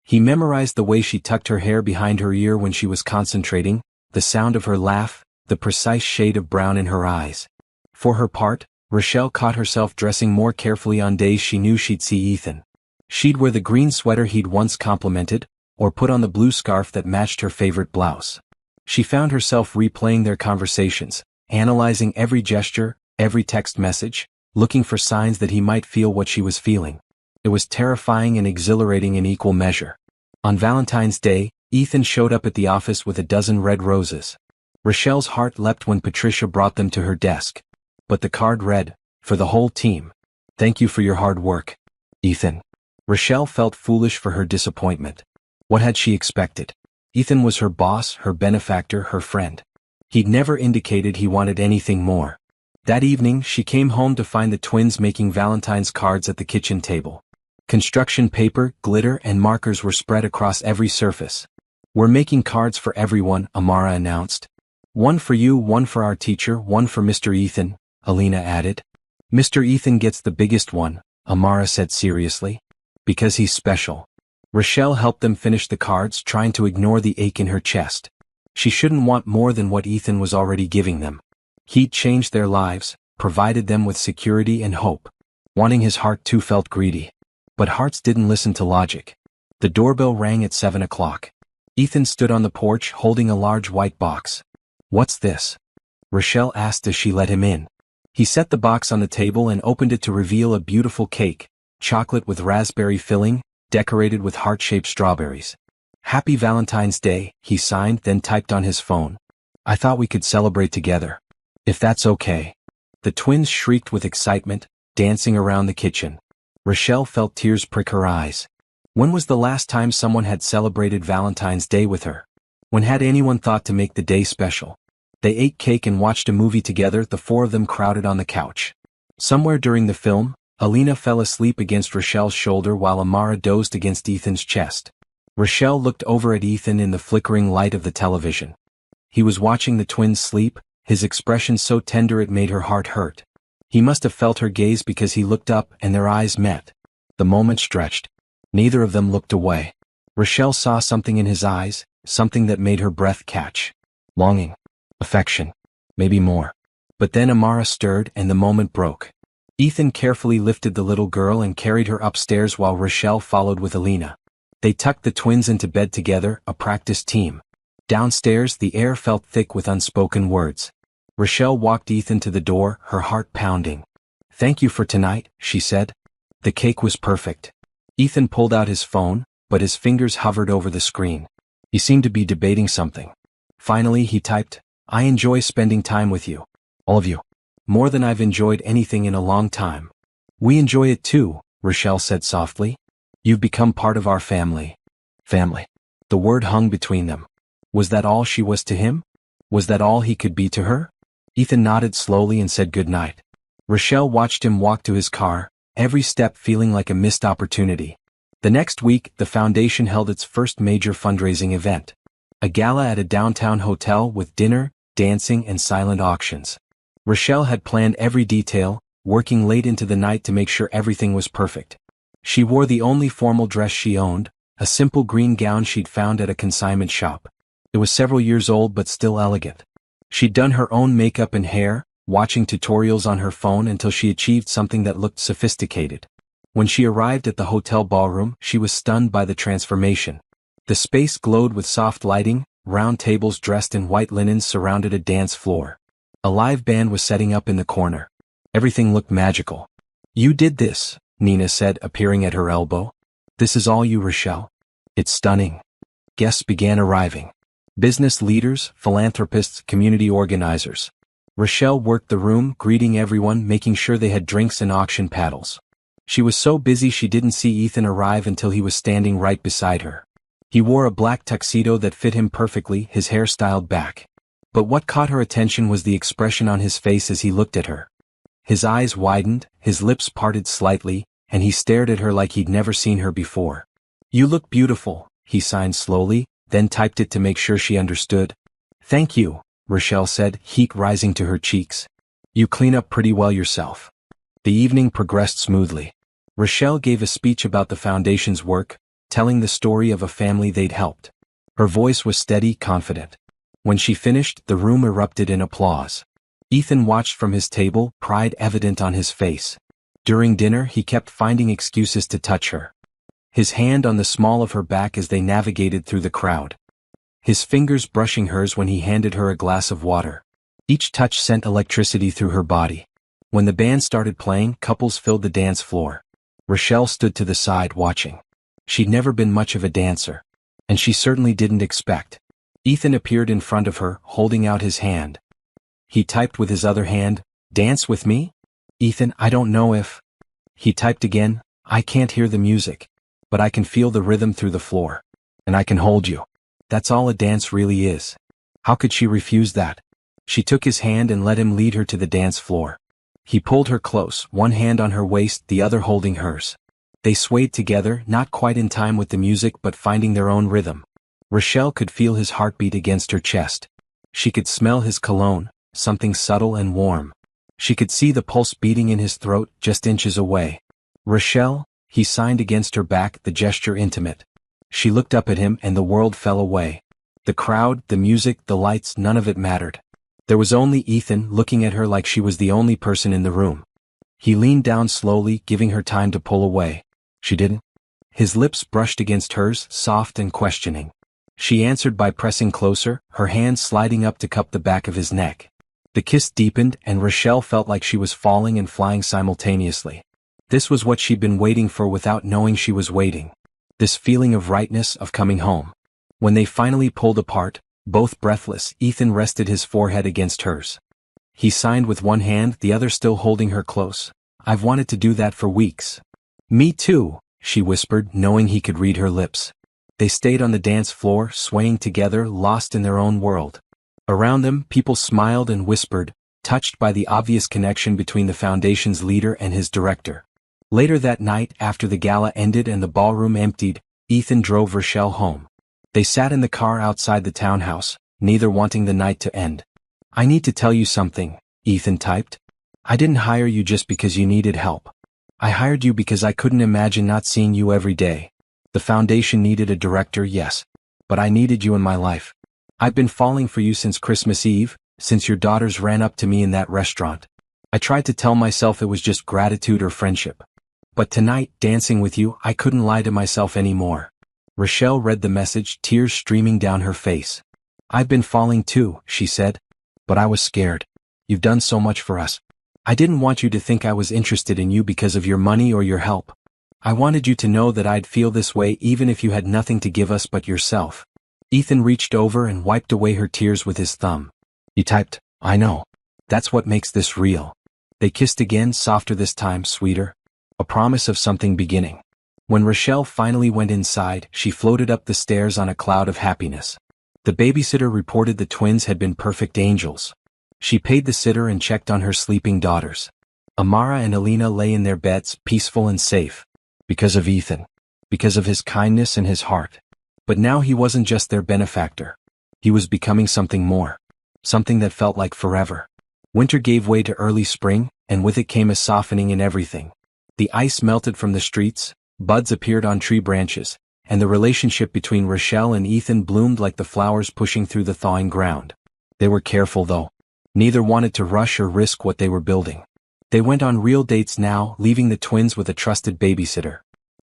He memorized the way she tucked her hair behind her ear when she was concentrating, the sound of her laugh, the precise shade of brown in her eyes. For her part, Rochelle caught herself dressing more carefully on days she knew she'd see Ethan. She'd wear the green sweater he'd once complimented, or put on the blue scarf that matched her favorite blouse. She found herself replaying their conversations, analyzing every gesture, every text message, looking for signs that he might feel what she was feeling. It was terrifying and exhilarating in equal measure. On Valentine's Day, Ethan showed up at the office with a dozen red roses. Rochelle's heart leapt when Patricia brought them to her desk. But the card read, "For the whole team. Thank you for your hard work, Ethan." Rochelle felt foolish for her disappointment. What had she expected? Ethan was her boss, her benefactor, her friend. He'd never indicated he wanted anything more. That evening, she came home to find the twins making Valentine's cards at the kitchen table. Construction paper, glitter, and markers were spread across every surface. "We're making cards for everyone," Amara announced. "One for you, one for our teacher, one for Mr. Ethan," Alina added. "Mr. Ethan gets the biggest one," Amara said seriously. "Because he's special." Rochelle helped them finish the cards, trying to ignore the ache in her chest. She shouldn't want more than what Ethan was already giving them. He'd changed their lives, provided them with security and hope. Wanting his heart too felt greedy. But hearts didn't listen to logic. The doorbell rang at 7 o'clock. Ethan stood on the porch holding a large white box. "What's this?" Rochelle asked as she let him in. He set the box on the table and opened it to reveal a beautiful cake, chocolate with raspberry filling, decorated with heart-shaped strawberries. "Happy Valentine's Day," he signed, then typed on his phone. "I thought we could celebrate together. If that's okay." The twins shrieked with excitement, dancing around the kitchen. Rochelle felt tears prick her eyes. When was the last time someone had celebrated Valentine's Day with her? When had anyone thought to make the day special? They ate cake and watched a movie together, the four of them crowded on the couch. Somewhere during the film, Alina fell asleep against Rochelle's shoulder while Amara dozed against Ethan's chest. Rochelle looked over at Ethan in the flickering light of the television. He was watching the twins sleep, his expression so tender it made her heart hurt. He must have felt her gaze because he looked up and their eyes met. The moment stretched. Neither of them looked away. Rochelle saw something in his eyes, something that made her breath catch. Longing. Affection. Maybe more. But then Amara stirred and the moment broke. Ethan carefully lifted the little girl and carried her upstairs while Rochelle followed with Alina. They tucked the twins into bed together, a practice team. Downstairs, the air felt thick with unspoken words. Rochelle walked Ethan to the door, her heart pounding. "Thank you for tonight," she said. "The cake was perfect. Ethan pulled out his phone, but his fingers hovered over the screen. He seemed to be debating something. Finally he typed, "I enjoy spending time with you. All of you. More than I've enjoyed anything in a long time." "We enjoy it too," Rochelle said softly. "You've become part of our family." Family. The word hung between them. Was that all she was to him? Was that all he could be to her? Ethan nodded slowly and said good night. Rochelle watched him walk to his car, every step feeling like a missed opportunity. The next week, the foundation held its first major fundraising event. A gala at a downtown hotel with dinner, dancing, and silent auctions. Rochelle had planned every detail, working late into the night to make sure everything was perfect. She wore the only formal dress she owned, a simple green gown she'd found at a consignment shop. It was several years old but still elegant. She'd done her own makeup and hair, watching tutorials on her phone until she achieved something that looked sophisticated. When she arrived at the hotel ballroom, she was stunned by the transformation. The space glowed with soft lighting, round tables dressed in white linens surrounded a dance floor. A live band was setting up in the corner. Everything looked magical. "You did this," Nina said, appearing at her elbow. "This is all you, Rochelle." "It's stunning." Guests began arriving. Business leaders, philanthropists, community organizers. Rochelle worked the room, greeting everyone, making sure they had drinks and auction paddles. She was so busy she didn't see Ethan arrive until he was standing right beside her. He wore a black tuxedo that fit him perfectly, his hair styled back. But what caught her attention was the expression on his face as he looked at her. His eyes widened, his lips parted slightly, and he stared at her like he'd never seen her before. "You look beautiful," he signed slowly, then typed it to make sure she understood. "Thank you," Rochelle said, heat rising to her cheeks. "You clean up pretty well yourself." The evening progressed smoothly. Rochelle gave a speech about the foundation's work, telling the story of a family they'd helped. Her voice was steady, confident. When she finished, the room erupted in applause. Ethan watched from his table, pride evident on his face. During dinner, he kept finding excuses to touch her. His hand on the small of her back as they navigated through the crowd. His fingers brushing hers when he handed her a glass of water. Each touch sent electricity through her body. When the band started playing, couples filled the dance floor. Rochelle stood to the side watching. She'd never been much of a dancer. And she certainly didn't expect. Ethan appeared in front of her, holding out his hand. He typed with his other hand, "Dance with me?" "Ethan, I don't know if..." He typed again, "I can't hear the music. But I can feel the rhythm through the floor. And I can hold you. That's all a dance really is." How could she refuse that? She took his hand and let him lead her to the dance floor. He pulled her close, one hand on her waist, the other holding hers. They swayed together, not quite in time with the music but finding their own rhythm. Rochelle could feel his heartbeat against her chest. She could smell his cologne, something subtle and warm. She could see the pulse beating in his throat, just inches away. "Rochelle," he signed against her back, the gesture intimate. She looked up at him and the world fell away. The crowd, the music, the lights, none of it mattered. There was only Ethan looking at her like she was the only person in the room. He leaned down slowly, giving her time to pull away. She didn't. His lips brushed against hers, soft and questioning. She answered by pressing closer, her hand sliding up to cup the back of his neck. The kiss deepened and Rochelle felt like she was falling and flying simultaneously. This was what she'd been waiting for without knowing she was waiting. This feeling of rightness, of coming home. When they finally pulled apart, both breathless, Ethan rested his forehead against hers. He signed with one hand, the other still holding her close. "I've wanted to do that for weeks." "Me too," she whispered, knowing he could read her lips. They stayed on the dance floor, swaying together, lost in their own world. Around them, people smiled and whispered, touched by the obvious connection between the foundation's leader and his director. Later that night, after the gala ended and the ballroom emptied, Ethan drove Rochelle home. They sat in the car outside the townhouse, neither wanting the night to end. "I need to tell you something," Ethan typed. "I didn't hire you just because you needed help. I hired you because I couldn't imagine not seeing you every day. The foundation needed a director, yes. But I needed you in my life. I've been falling for you since Christmas Eve, since your daughters ran up to me in that restaurant. I tried to tell myself it was just gratitude or friendship. But tonight, dancing with you, I couldn't lie to myself anymore." Rochelle read the message, tears streaming down her face. "I've been falling too," she said. "But I was scared. You've done so much for us. I didn't want you to think I was interested in you because of your money or your help. I wanted you to know that I'd feel this way even if you had nothing to give us but yourself. Ethan reached over and wiped away her tears with his thumb. He typed, I know. That's what makes this real. They kissed again, softer this time, sweeter. A promise of something beginning. When Rochelle finally went inside, she floated up the stairs on a cloud of happiness. The babysitter reported the twins had been perfect angels. She paid the sitter and checked on her sleeping daughters. Amara and Alina lay in their beds, peaceful and safe. Because of Ethan. Because of his kindness and his heart. But now he wasn't just their benefactor. He was becoming something more. Something that felt like forever. Winter gave way to early spring, and with it came a softening in everything. The ice melted from the streets, buds appeared on tree branches, and the relationship between Rochelle and Ethan bloomed like the flowers pushing through the thawing ground. They were careful though. Neither wanted to rush or risk what they were building. They went on real dates now, leaving the twins with a trusted babysitter.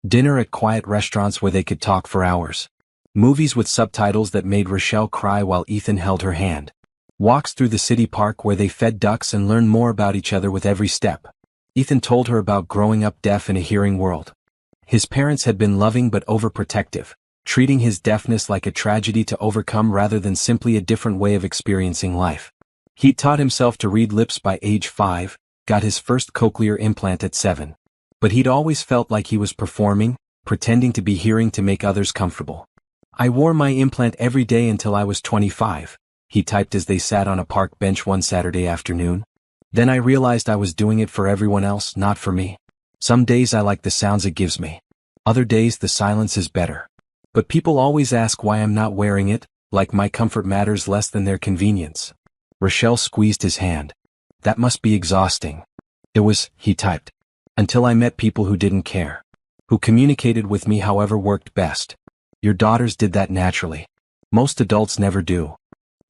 Dinner at quiet restaurants where they could talk for hours. Movies with subtitles that made Rochelle cry while Ethan held her hand. Walks through the city park where they fed ducks and learned more about each other with every step. Ethan told her about growing up deaf in a hearing world. His parents had been loving but overprotective, treating his deafness like a tragedy to overcome rather than simply a different way of experiencing life. He'd taught himself to read lips by age 5, got his first cochlear implant at 7. But he'd always felt like he was performing, pretending to be hearing to make others comfortable. I wore my implant every day until I was 25. He typed as they sat on a park bench one Saturday afternoon. Then I realized I was doing it for everyone else, not for me. Some days I like the sounds it gives me. Other days the silence is better. But people always ask why I'm not wearing it, like my comfort matters less than their convenience. Rochelle squeezed his hand. That must be exhausting. It was, he typed. Until I met people who didn't care. Who communicated with me however worked best. Your daughters did that naturally. Most adults never do.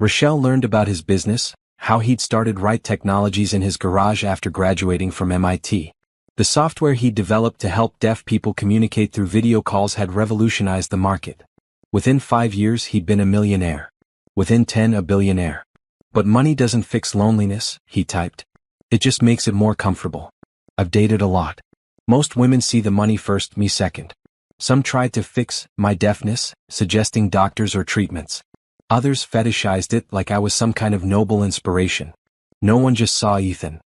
Rochelle learned about his business, how he'd started Right Technologies in his garage after graduating from MIT. The software he'd developed to help deaf people communicate through video calls had revolutionized the market. Within 5 years he'd been a millionaire. Within 10 a billionaire. But money doesn't fix loneliness, he typed. It just makes it more comfortable. I've dated a lot. Most women see the money first, me second. Some tried to fix my deafness, suggesting doctors or treatments. Others fetishized it like I was some kind of noble inspiration. No one just saw Ethan.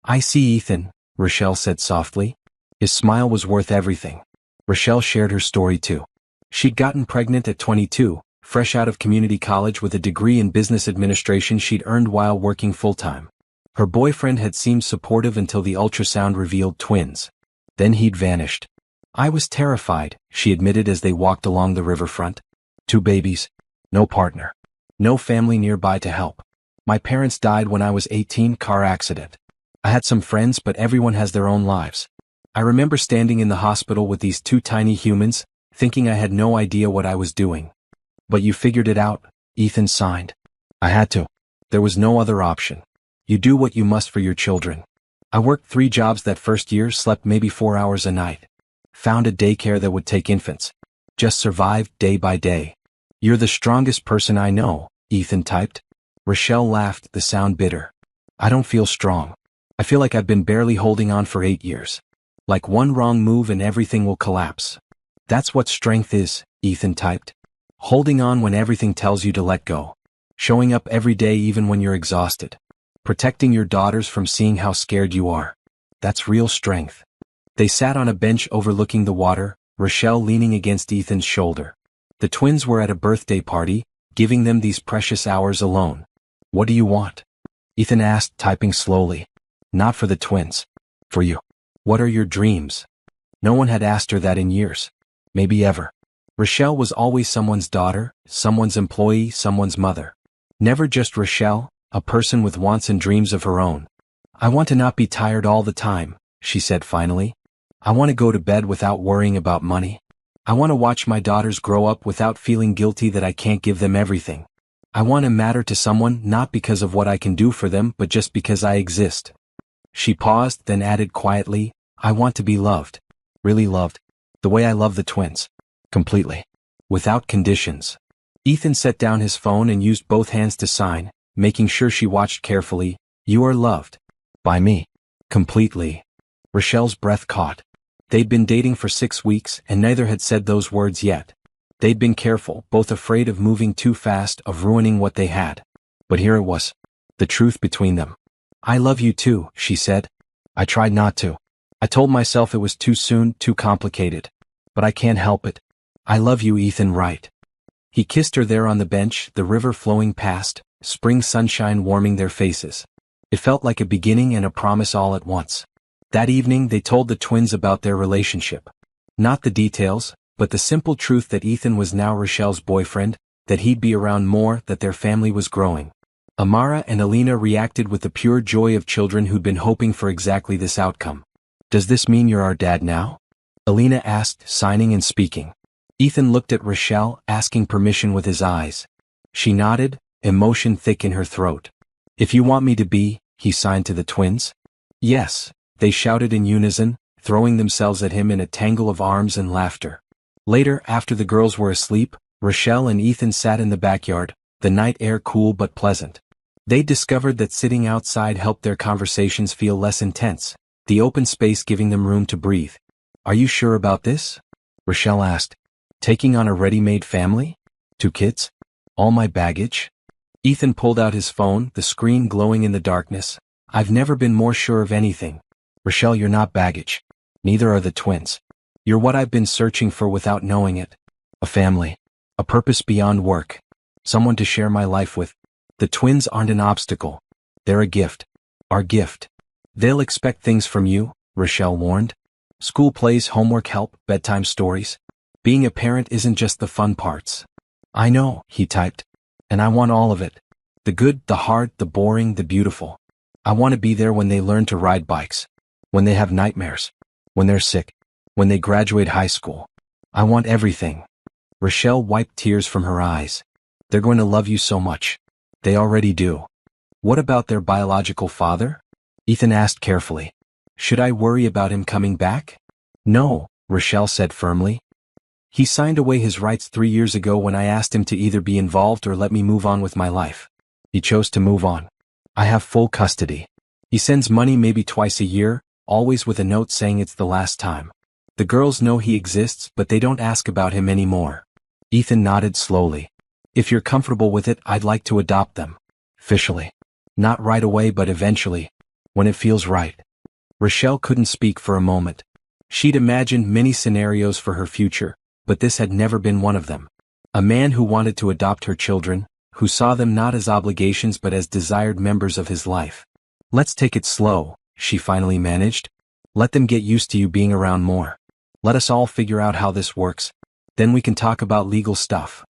I see Ethan, Rochelle said softly. His smile was worth everything. Rochelle shared her story too. She'd gotten pregnant at 22, fresh out of community college with a degree in business administration she'd earned while working full-time. Her boyfriend had seemed supportive until the ultrasound revealed twins. Then he'd vanished. I was terrified, she admitted as they walked along the riverfront. 2 babies. No partner. No family nearby to help. My parents died when I was 18, car accident. I had some friends but everyone has their own lives. I remember standing in the hospital with these 2 tiny humans, thinking I had no idea what I was doing. But you figured it out, Ethan signed. I had to. There was no other option. You do what you must for your children. I worked 3 jobs that first year, slept maybe 4 hours a night. Found a daycare that would take infants. Just survived day by day. You're the strongest person I know, Ethan typed. Rochelle laughed, the sound bitter. I don't feel strong. I feel like I've been barely holding on for 8 years. Like one wrong move and everything will collapse. That's what strength is, Ethan typed. Holding on when everything tells you to let go. Showing up every day even when you're exhausted. Protecting your daughters from seeing how scared you are. That's real strength. They sat on a bench overlooking the water, Rochelle leaning against Ethan's shoulder. The twins were at a birthday party, giving them these precious hours alone. What do you want? Ethan asked, typing slowly. Not for the twins. For you. What are your dreams? No one had asked her that in years. Maybe ever. Rochelle was always someone's daughter, someone's employee, someone's mother. Never just Rochelle, a person with wants and dreams of her own. I want to not be tired all the time, she said finally. I want to go to bed without worrying about money. I want to watch my daughters grow up without feeling guilty that I can't give them everything. I want to matter to someone not because of what I can do for them but just because I exist. She paused, then added quietly, I want to be loved. Really loved. The way I love the twins. Completely. Without conditions. Ethan set down his phone and used both hands to sign, making sure she watched carefully. You are loved. By me. Completely. Rochelle's breath caught. They'd been dating for 6 weeks and neither had said those words yet. They'd been careful, both afraid of moving too fast, of ruining what they had. But here it was. The truth between them. "I love you too," she said. "I tried not to. I told myself it was too soon, too complicated. But I can't help it. I love you, Ethan Wright." He kissed her there on the bench, the river flowing past, spring sunshine warming their faces. It felt like a beginning and a promise all at once. That evening they told the twins about their relationship. Not the details, but the simple truth that Ethan was now Rochelle's boyfriend, that he'd be around more, that their family was growing. Amara and Alina reacted with the pure joy of children who'd been hoping for exactly this outcome. "Does this mean you're our dad now?" Alina asked, signing and speaking. Ethan looked at Rochelle, asking permission with his eyes. She nodded, emotion thick in her throat. "If you want me to be," he signed to the twins. "Yes," they shouted in unison, throwing themselves at him in a tangle of arms and laughter. Later, after the girls were asleep, Rochelle and Ethan sat in the backyard, the night air cool but pleasant. They discovered that sitting outside helped their conversations feel less intense, the open space giving them room to breathe. "Are you sure about this?" Rochelle asked. "Taking on a ready-made family? 2 kids? All my baggage?" Ethan pulled out his phone, the screen glowing in the darkness. "I've never been more sure of anything. Rochelle, you're not baggage. Neither are the twins. You're what I've been searching for without knowing it. A family. A purpose beyond work. Someone to share my life with. The twins aren't an obstacle. They're a gift. Our gift. They'll expect things from you," Rochelle warned. "School plays, homework help, bedtime stories. Being a parent isn't just the fun parts." "I know," he typed. "And I want all of it. The good, the hard, the boring, the beautiful. I want to be there when they learn to ride bikes. When they have nightmares. When they're sick. When they graduate high school. I want everything." Rochelle wiped tears from her eyes. "They're going to love you so much. They already do." "What about their biological father?" Ethan asked carefully. "Should I worry about him coming back?" "No," Rochelle said firmly. "He signed away his rights 3 years ago when I asked him to either be involved or let me move on with my life. He chose to move on. I have full custody. He sends money maybe twice a year, always with a note saying it's the last time. The girls know he exists, but they don't ask about him anymore." Ethan nodded slowly. "If you're comfortable with it, I'd like to adopt them. Officially. Not right away, but eventually. When it feels right." Rochelle couldn't speak for a moment. She'd imagined many scenarios for her future, but this had never been one of them. A man who wanted to adopt her children, who saw them not as obligations but as desired members of his life. "Let's take it slow," she finally managed. "Let them get used to you being around more. Let us all figure out how this works. Then we can talk about legal stuff."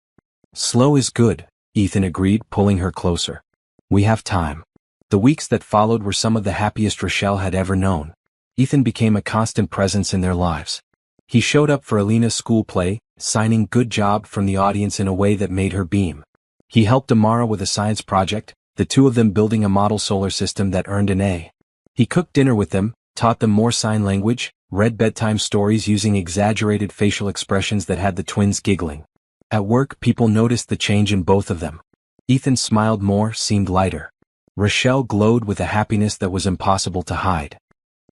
"Slow is good," Ethan agreed, pulling her closer. "We have time." The weeks that followed were some of the happiest Rochelle had ever known. Ethan became a constant presence in their lives. He showed up for Alina's school play, signing "good job" from the audience in a way that made her beam. He helped Amara with a science project, the two of them building a model solar system that earned an A. He cooked dinner with them, taught them more sign language, read bedtime stories using exaggerated facial expressions that had the twins giggling. At work, people noticed the change in both of them. Ethan smiled more, seemed lighter. Rochelle glowed with a happiness that was impossible to hide.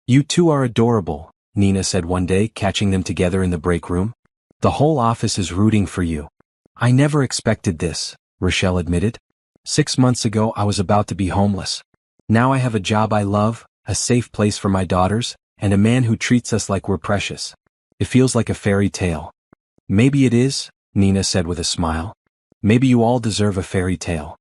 "You two are adorable," Nina said one day, catching them together in the break room. "The whole office is rooting for you." "I never expected this," Rochelle admitted. 6 months ago I was about to be homeless. Now I have a job I love, a safe place for my daughters, and a man who treats us like we're precious. It feels like a fairy tale." "Maybe it is," Nina said with a smile. "Maybe you all deserve a fairy tale."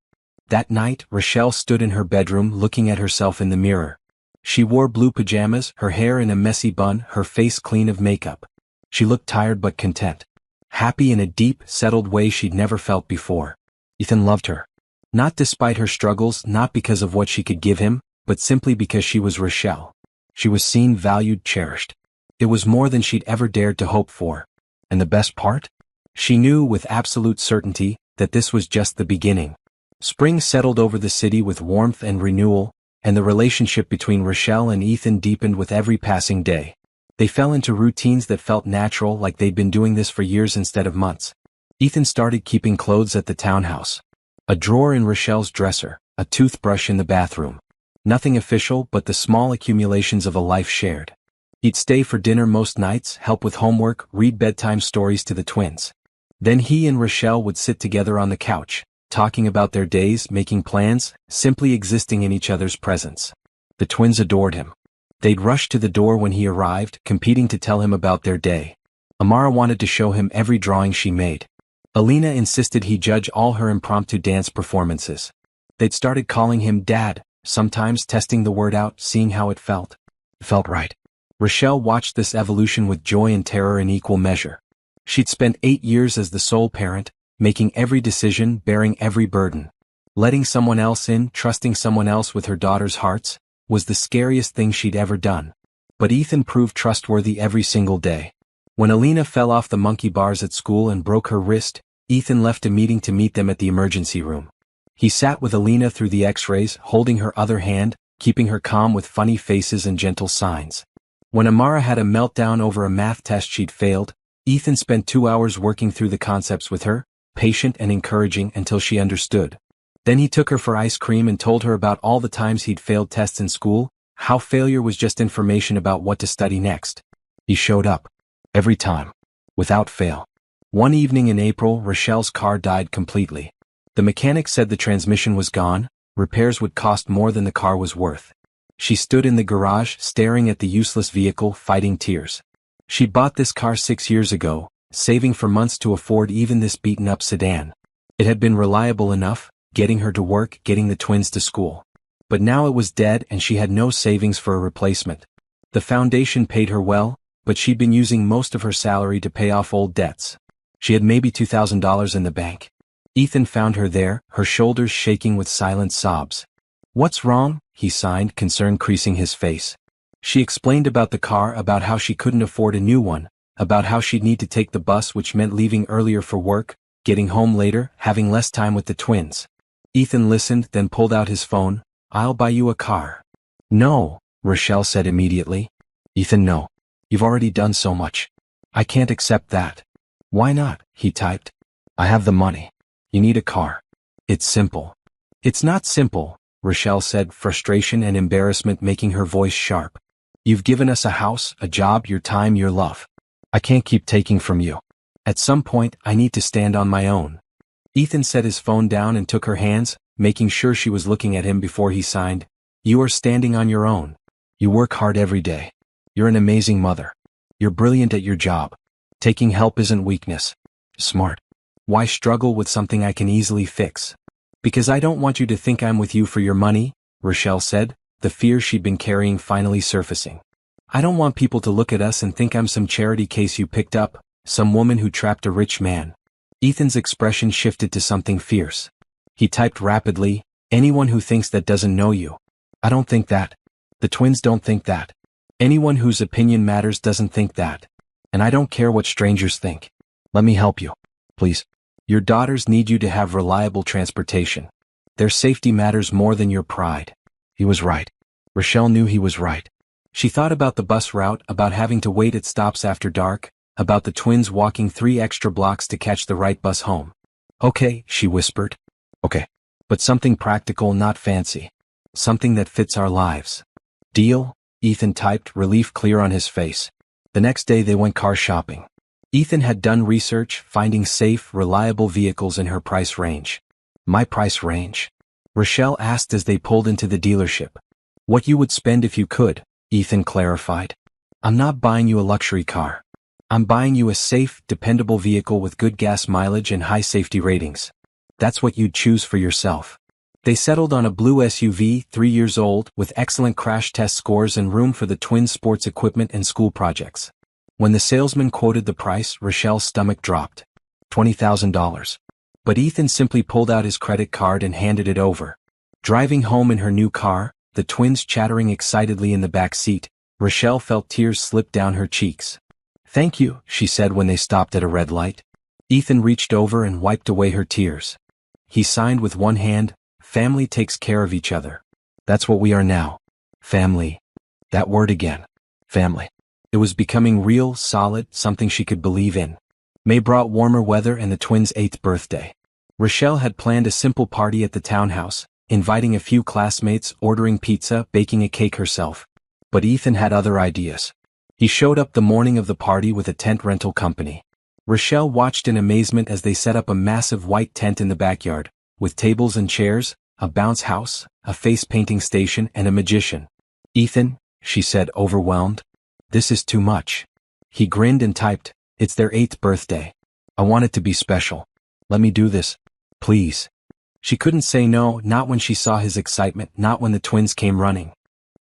That night, Rochelle stood in her bedroom looking at herself in the mirror. She wore blue pajamas, her hair in a messy bun, her face clean of makeup. She looked tired but content. Happy in a deep, settled way she'd never felt before. Ethan loved her. Not despite her struggles, not because of what she could give him, but simply because she was Rochelle. She was seen, valued, cherished. It was more than she'd ever dared to hope for. And the best part? She knew with absolute certainty that this was just the beginning. Spring settled over the city with warmth and renewal, and the relationship between Rochelle and Ethan deepened with every passing day. They fell into routines that felt natural, like they'd been doing this for years instead of months. Ethan started keeping clothes at the townhouse. A drawer in Rochelle's dresser, a toothbrush in the bathroom. Nothing official but the small accumulations of a life shared. He'd stay for dinner most nights, help with homework, read bedtime stories to the twins. Then he and Rochelle would sit together on the couch, talking about their days, making plans, simply existing in each other's presence. The twins adored him. They'd rush to the door when he arrived, competing to tell him about their day. Amara wanted to show him every drawing she made. Alina insisted he judge all her impromptu dance performances. They'd started calling him Dad, sometimes testing the word out, seeing how it felt. It felt right. Rochelle watched this evolution with joy and terror in equal measure. She'd spent 8 years as the sole parent, making every decision, bearing every burden. Letting someone else in, trusting someone else with her daughter's hearts, was the scariest thing she'd ever done. But Ethan proved trustworthy every single day. When Alina fell off the monkey bars at school and broke her wrist, Ethan left a meeting to meet them at the emergency room. He sat with Alina through the x-rays, holding her other hand, keeping her calm with funny faces and gentle signs. When Amara had a meltdown over a math test she'd failed, Ethan spent 2 hours working through the concepts with her, patient and encouraging until she understood. Then he took her for ice cream and told her about all the times he'd failed tests in school, how failure was just information about what to study next. He showed up. Every time. Without fail. One evening in April, Rochelle's car died completely. The mechanic said the transmission was gone, repairs would cost more than the car was worth. She stood in the garage, staring at the useless vehicle, fighting tears. She'd bought this car 6 years ago, saving for months to afford even this beaten-up sedan. It had been reliable enough, getting her to work, getting the twins to school. But now it was dead and she had no savings for a replacement. The foundation paid her well, but she'd been using most of her salary to pay off old debts. She had maybe $2,000 in the bank. Ethan found her there, her shoulders shaking with silent sobs. "What's wrong?" he signed, concern creasing his face. She explained about the car, about how she couldn't afford a new one, about how she'd need to take the bus, which meant leaving earlier for work, getting home later, having less time with the twins. Ethan listened, then pulled out his phone. "I'll buy you a car." "No," Rochelle said immediately. "Ethan, no. You've already done so much. I can't accept that." "Why not?" he typed. "I have the money. You need a car. It's simple." "It's not simple," Rochelle said, frustration and embarrassment making her voice sharp. "You've given us a house, a job, your time, your love. I can't keep taking from you. At some point, I need to stand on my own." Ethan set his phone down and took her hands, making sure she was looking at him before he signed. "You are standing on your own. You work hard every day. You're an amazing mother. You're brilliant at your job. Taking help isn't weakness. Smart. Why struggle with something I can easily fix?" "Because I don't want you to think I'm with you for your money," Rochelle said, the fear she'd been carrying finally surfacing. "I don't want people to look at us and think I'm some charity case you picked up, some woman who trapped a rich man." Ethan's expression shifted to something fierce. He typed rapidly, "Anyone who thinks that doesn't know you. I don't think that. The twins don't think that. Anyone whose opinion matters doesn't think that. And I don't care what strangers think. Let me help you. Please. Your daughters need you to have reliable transportation. Their safety matters more than your pride." He was right. Rochelle knew he was right. She thought about the bus route, about having to wait at stops after dark, about the twins walking 3 extra blocks to catch the right bus home. "Okay," she whispered. "Okay. But something practical, not fancy. Something that fits our lives." "Deal?" Ethan typed, relief clear on his face. The next day they went car shopping. Ethan had done research, finding safe, reliable vehicles in her price range. "My price range?" Rochelle asked as they pulled into the dealership. "What you would spend if you could," Ethan clarified. "I'm not buying you a luxury car. I'm buying you a safe, dependable vehicle with good gas mileage and high safety ratings. That's what you'd choose for yourself." They settled on a blue SUV, 3 years old, with excellent crash test scores and room for the twins' sports equipment and school projects. When the salesman quoted the price, Rochelle's stomach dropped. $20,000. But Ethan simply pulled out his credit card and handed it over. Driving home in her new car, the twins chattering excitedly in the back seat, Rochelle felt tears slip down her cheeks. "Thank you," she said when they stopped at a red light. Ethan reached over and wiped away her tears. He signed with one hand, "Family takes care of each other. That's what we are now. Family." That word again. Family. It was becoming real, solid, something she could believe in. May brought warmer weather and the twins' 8th birthday. Rochelle had planned a simple party at the townhouse, inviting a few classmates, ordering pizza, baking a cake herself. But Ethan had other ideas. He showed up the morning of the party with a tent rental company. Rochelle watched in amazement as they set up a massive white tent in the backyard, with tables and chairs, a bounce house, a face painting station and a magician. "Ethan," she said, overwhelmed. "This is too much." He grinned and typed, "It's their 8th birthday. I want it to be special. Let me do this. Please." She couldn't say no, not when she saw his excitement, not when the twins came running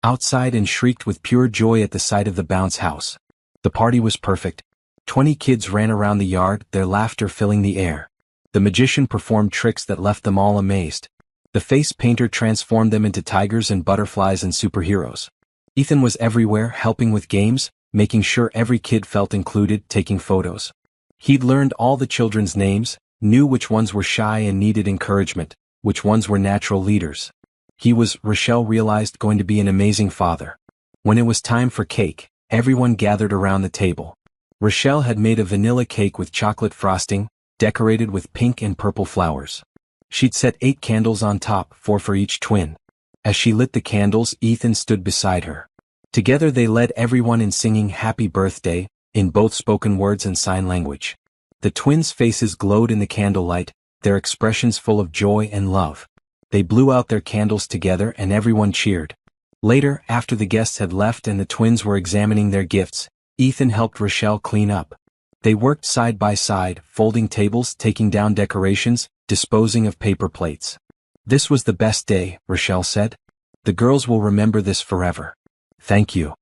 outside and shrieked with pure joy at the sight of the bounce house. The party was perfect. 20 kids ran around the yard, their laughter filling the air. The magician performed tricks that left them all amazed. The face painter transformed them into tigers and butterflies and superheroes. Ethan was everywhere, helping with games, making sure every kid felt included, taking photos. He'd learned all the children's names, knew which ones were shy and needed encouragement, which ones were natural leaders. He was, Rochelle realized, going to be an amazing father. When it was time for cake, everyone gathered around the table. Rochelle had made a vanilla cake with chocolate frosting, decorated with pink and purple flowers. She'd set 8 candles on top, 4 for each twin. As she lit the candles, Ethan stood beside her. Together they led everyone in singing Happy Birthday, in both spoken words and sign language. The twins' faces glowed in the candlelight, their expressions full of joy and love. They blew out their candles together and everyone cheered. Later, after the guests had left and the twins were examining their gifts, Ethan helped Rochelle clean up. They worked side by side, folding tables, taking down decorations, disposing of paper plates. "This was the best day," Rochelle said. "The girls will remember this forever." "Thank you."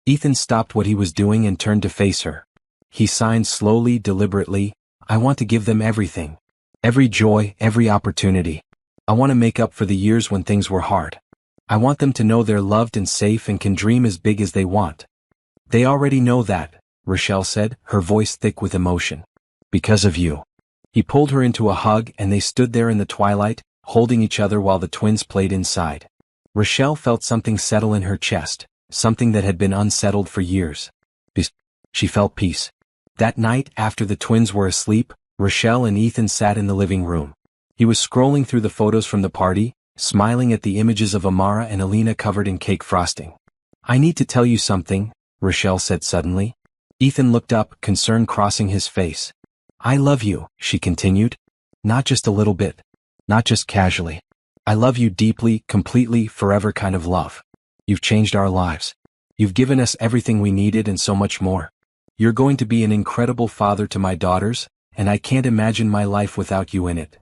Ethan stopped what he was doing and turned to face her. He signed slowly, deliberately, "I want to give them everything. Every joy, every opportunity. I want to make up for the years when things were hard. I want them to know they're loved and safe and can dream as big as they want." "They already know that," Rochelle said, her voice thick with emotion. "Because of you." He pulled her into a hug and they stood there in the twilight, holding each other while the twins played inside. Rochelle felt something settle in her chest, something that had been unsettled for years. She felt peace. That night, after the twins were asleep, Rochelle and Ethan sat in the living room. He was scrolling through the photos from the party, smiling at the images of Amara and Alina covered in cake frosting. "I need to tell you something," Rochelle said suddenly. Ethan looked up, concern crossing his face. "I love you," she continued. "Not just a little bit. Not just casually. I love you deeply, completely, forever kind of love. You've changed our lives. You've given us everything we needed and so much more. You're going to be an incredible father to my daughters, and I can't imagine my life without you in it."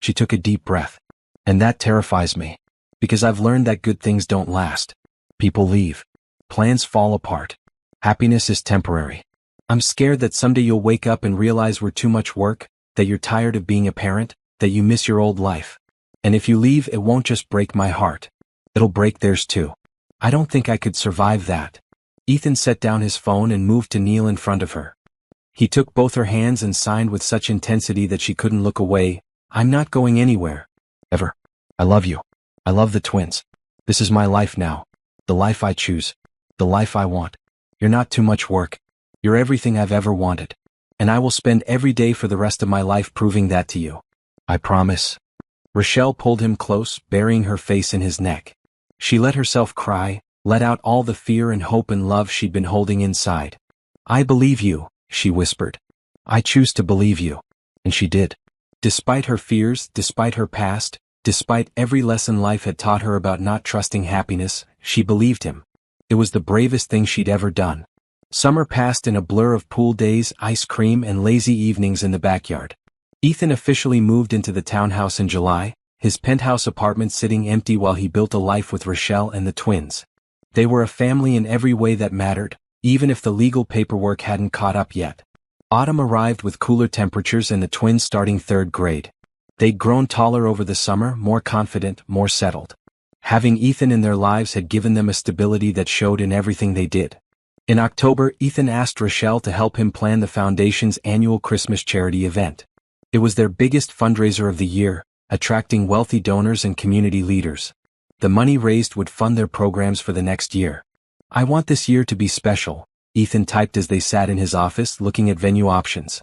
She took a deep breath. "And that terrifies me. Because I've learned that good things don't last. People leave. Plans fall apart. Happiness is temporary. I'm scared that someday you'll wake up and realize we're too much work, that you're tired of being a parent, that you miss your old life. And if you leave, it won't just break my heart. It'll break theirs too. I don't think I could survive that." Ethan set down his phone and moved to kneel in front of her. He took both her hands and signed with such intensity that she couldn't look away. "I'm not going anywhere. Ever. I love you. I love the twins. This is my life now. The life I choose. The life I want. You're not too much work. You're everything I've ever wanted. And I will spend every day for the rest of my life proving that to you. I promise." Rochelle pulled him close, burying her face in his neck. She let herself cry, let out all the fear and hope and love she'd been holding inside. "I believe you," she whispered. "I choose to believe you." And she did. Despite her fears, despite her past, despite every lesson life had taught her about not trusting happiness, she believed him. It was the bravest thing she'd ever done. Summer passed in a blur of pool days, ice cream, and lazy evenings in the backyard. Ethan officially moved into the townhouse in July, his penthouse apartment sitting empty while he built a life with Rochelle and the twins. They were a family in every way that mattered, even if the legal paperwork hadn't caught up yet. Autumn arrived with cooler temperatures and the twins starting 3rd grade. They'd grown taller over the summer, more confident, more settled. Having Ethan in their lives had given them a stability that showed in everything they did. In October, Ethan asked Rochelle to help him plan the foundation's annual Christmas charity event. It was their biggest fundraiser of the year, attracting wealthy donors and community leaders. The money raised would fund their programs for the next year. "I want this year to be special," Ethan typed as they sat in his office looking at venue options.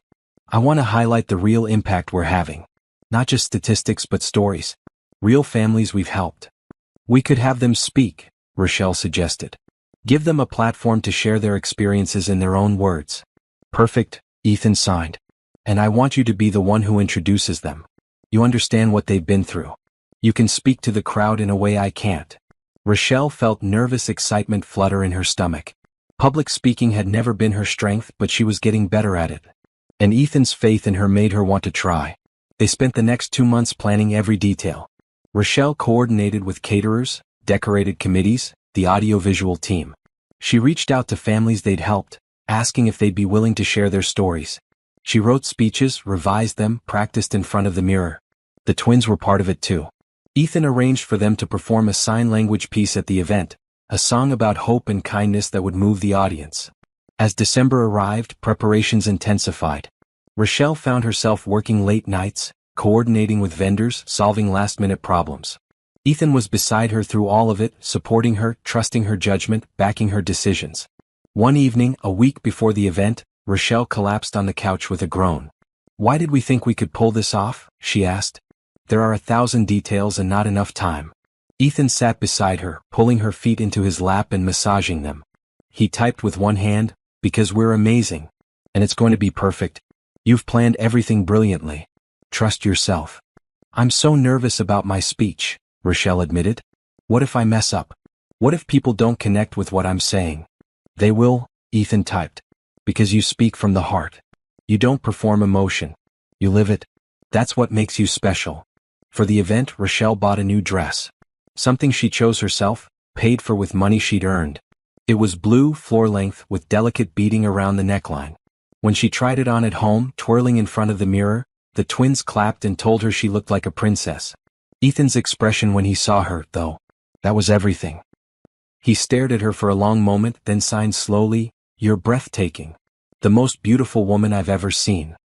"I want to highlight the real impact we're having. Not just statistics but stories. Real families we've helped." "We could have them speak," Rochelle suggested. Give them a platform to share their experiences in their own words. Perfect, Ethan signed. And I want you to be the one who introduces them. You understand what they've been through. You can speak to the crowd in a way I can't. Rochelle felt nervous excitement flutter in her stomach. Public speaking had never been her strength, but she was getting better at it. And Ethan's faith in her made her want to try. They spent the next 2 months planning every detail. Rochelle coordinated with caterers, decorated committees, the audiovisual team. She reached out to families they'd helped, asking if they'd be willing to share their stories. She wrote speeches, revised them, practiced in front of the mirror. The twins were part of it too. Ethan arranged for them to perform a sign language piece at the event, a song about hope and kindness that would move the audience. As December arrived, preparations intensified. Rochelle found herself working late nights, coordinating with vendors, solving last-minute problems. Ethan was beside her through all of it, supporting her, trusting her judgment, backing her decisions. One evening, a week before the event, Rochelle collapsed on the couch with a groan. "Why did we think we could pull this off?" she asked. "There are 1,000 details and not enough time." Ethan sat beside her, pulling her feet into his lap and massaging them. He typed with one hand, "Because we're amazing. And it's going to be perfect. You've planned everything brilliantly. Trust yourself." "I'm so nervous about my speech," Rochelle admitted. "What if I mess up? What if people don't connect with what I'm saying?" "They will," Ethan typed. "Because you speak from the heart. You don't perform emotion. You live it. That's what makes you special." For the event, Rochelle bought a new dress. Something she chose herself, paid for with money she'd earned. It was blue, floor-length, with delicate beading around the neckline. When she tried it on at home, twirling in front of the mirror, the twins clapped and told her she looked like a princess. Ethan's expression when he saw her, though, that was everything. He stared at her for a long moment, then signed slowly, "You're breathtaking. The most beautiful woman I've ever seen."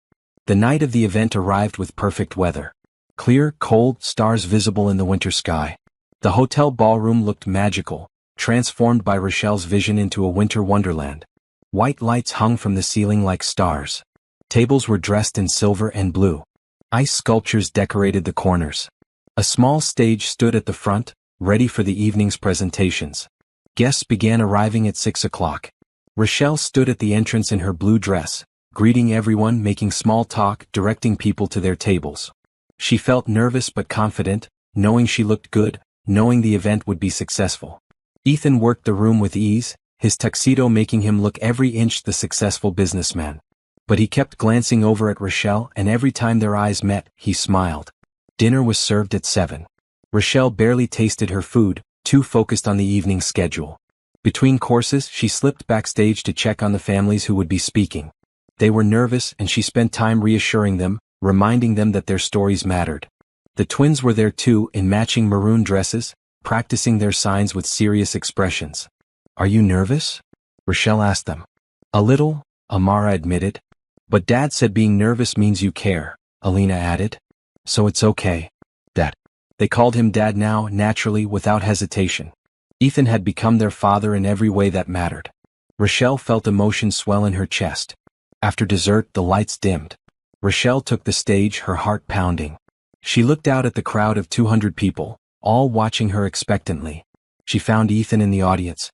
The night of the event arrived with perfect weather. Clear, cold, stars visible in the winter sky. The hotel ballroom looked magical, transformed by Rochelle's vision into a winter wonderland. White lights hung from the ceiling like stars. Tables were dressed in silver and blue. Ice sculptures decorated the corners. A small stage stood at the front, ready for the evening's presentations. Guests began arriving at 6 o'clock. Rochelle stood at the entrance in her blue dress, greeting everyone, making small talk, directing people to their tables. She felt nervous but confident, knowing she looked good, knowing the event would be successful. Ethan worked the room with ease, his tuxedo making him look every inch the successful businessman. But he kept glancing over at Rochelle, and every time their eyes met, he smiled. Dinner was served at 7. Rochelle barely tasted her food, too focused on the evening schedule. Between courses, she slipped backstage to check on the families who would be speaking. They were nervous, and she spent time reassuring them, reminding them that their stories mattered. The twins were there too, in matching maroon dresses, practicing their signs with serious expressions. "Are you nervous?" Rochelle asked them. "A little," Amara admitted. "But Dad said being nervous means you care," Alina added. "So it's okay, Dad." They called him Dad now, naturally, without hesitation. Ethan had become their father in every way that mattered. Rochelle felt emotion swell in her chest. After dessert, the lights dimmed. Rochelle took the stage, her heart pounding. She looked out at the crowd of 200 people, all watching her expectantly. She found Ethan in the audience.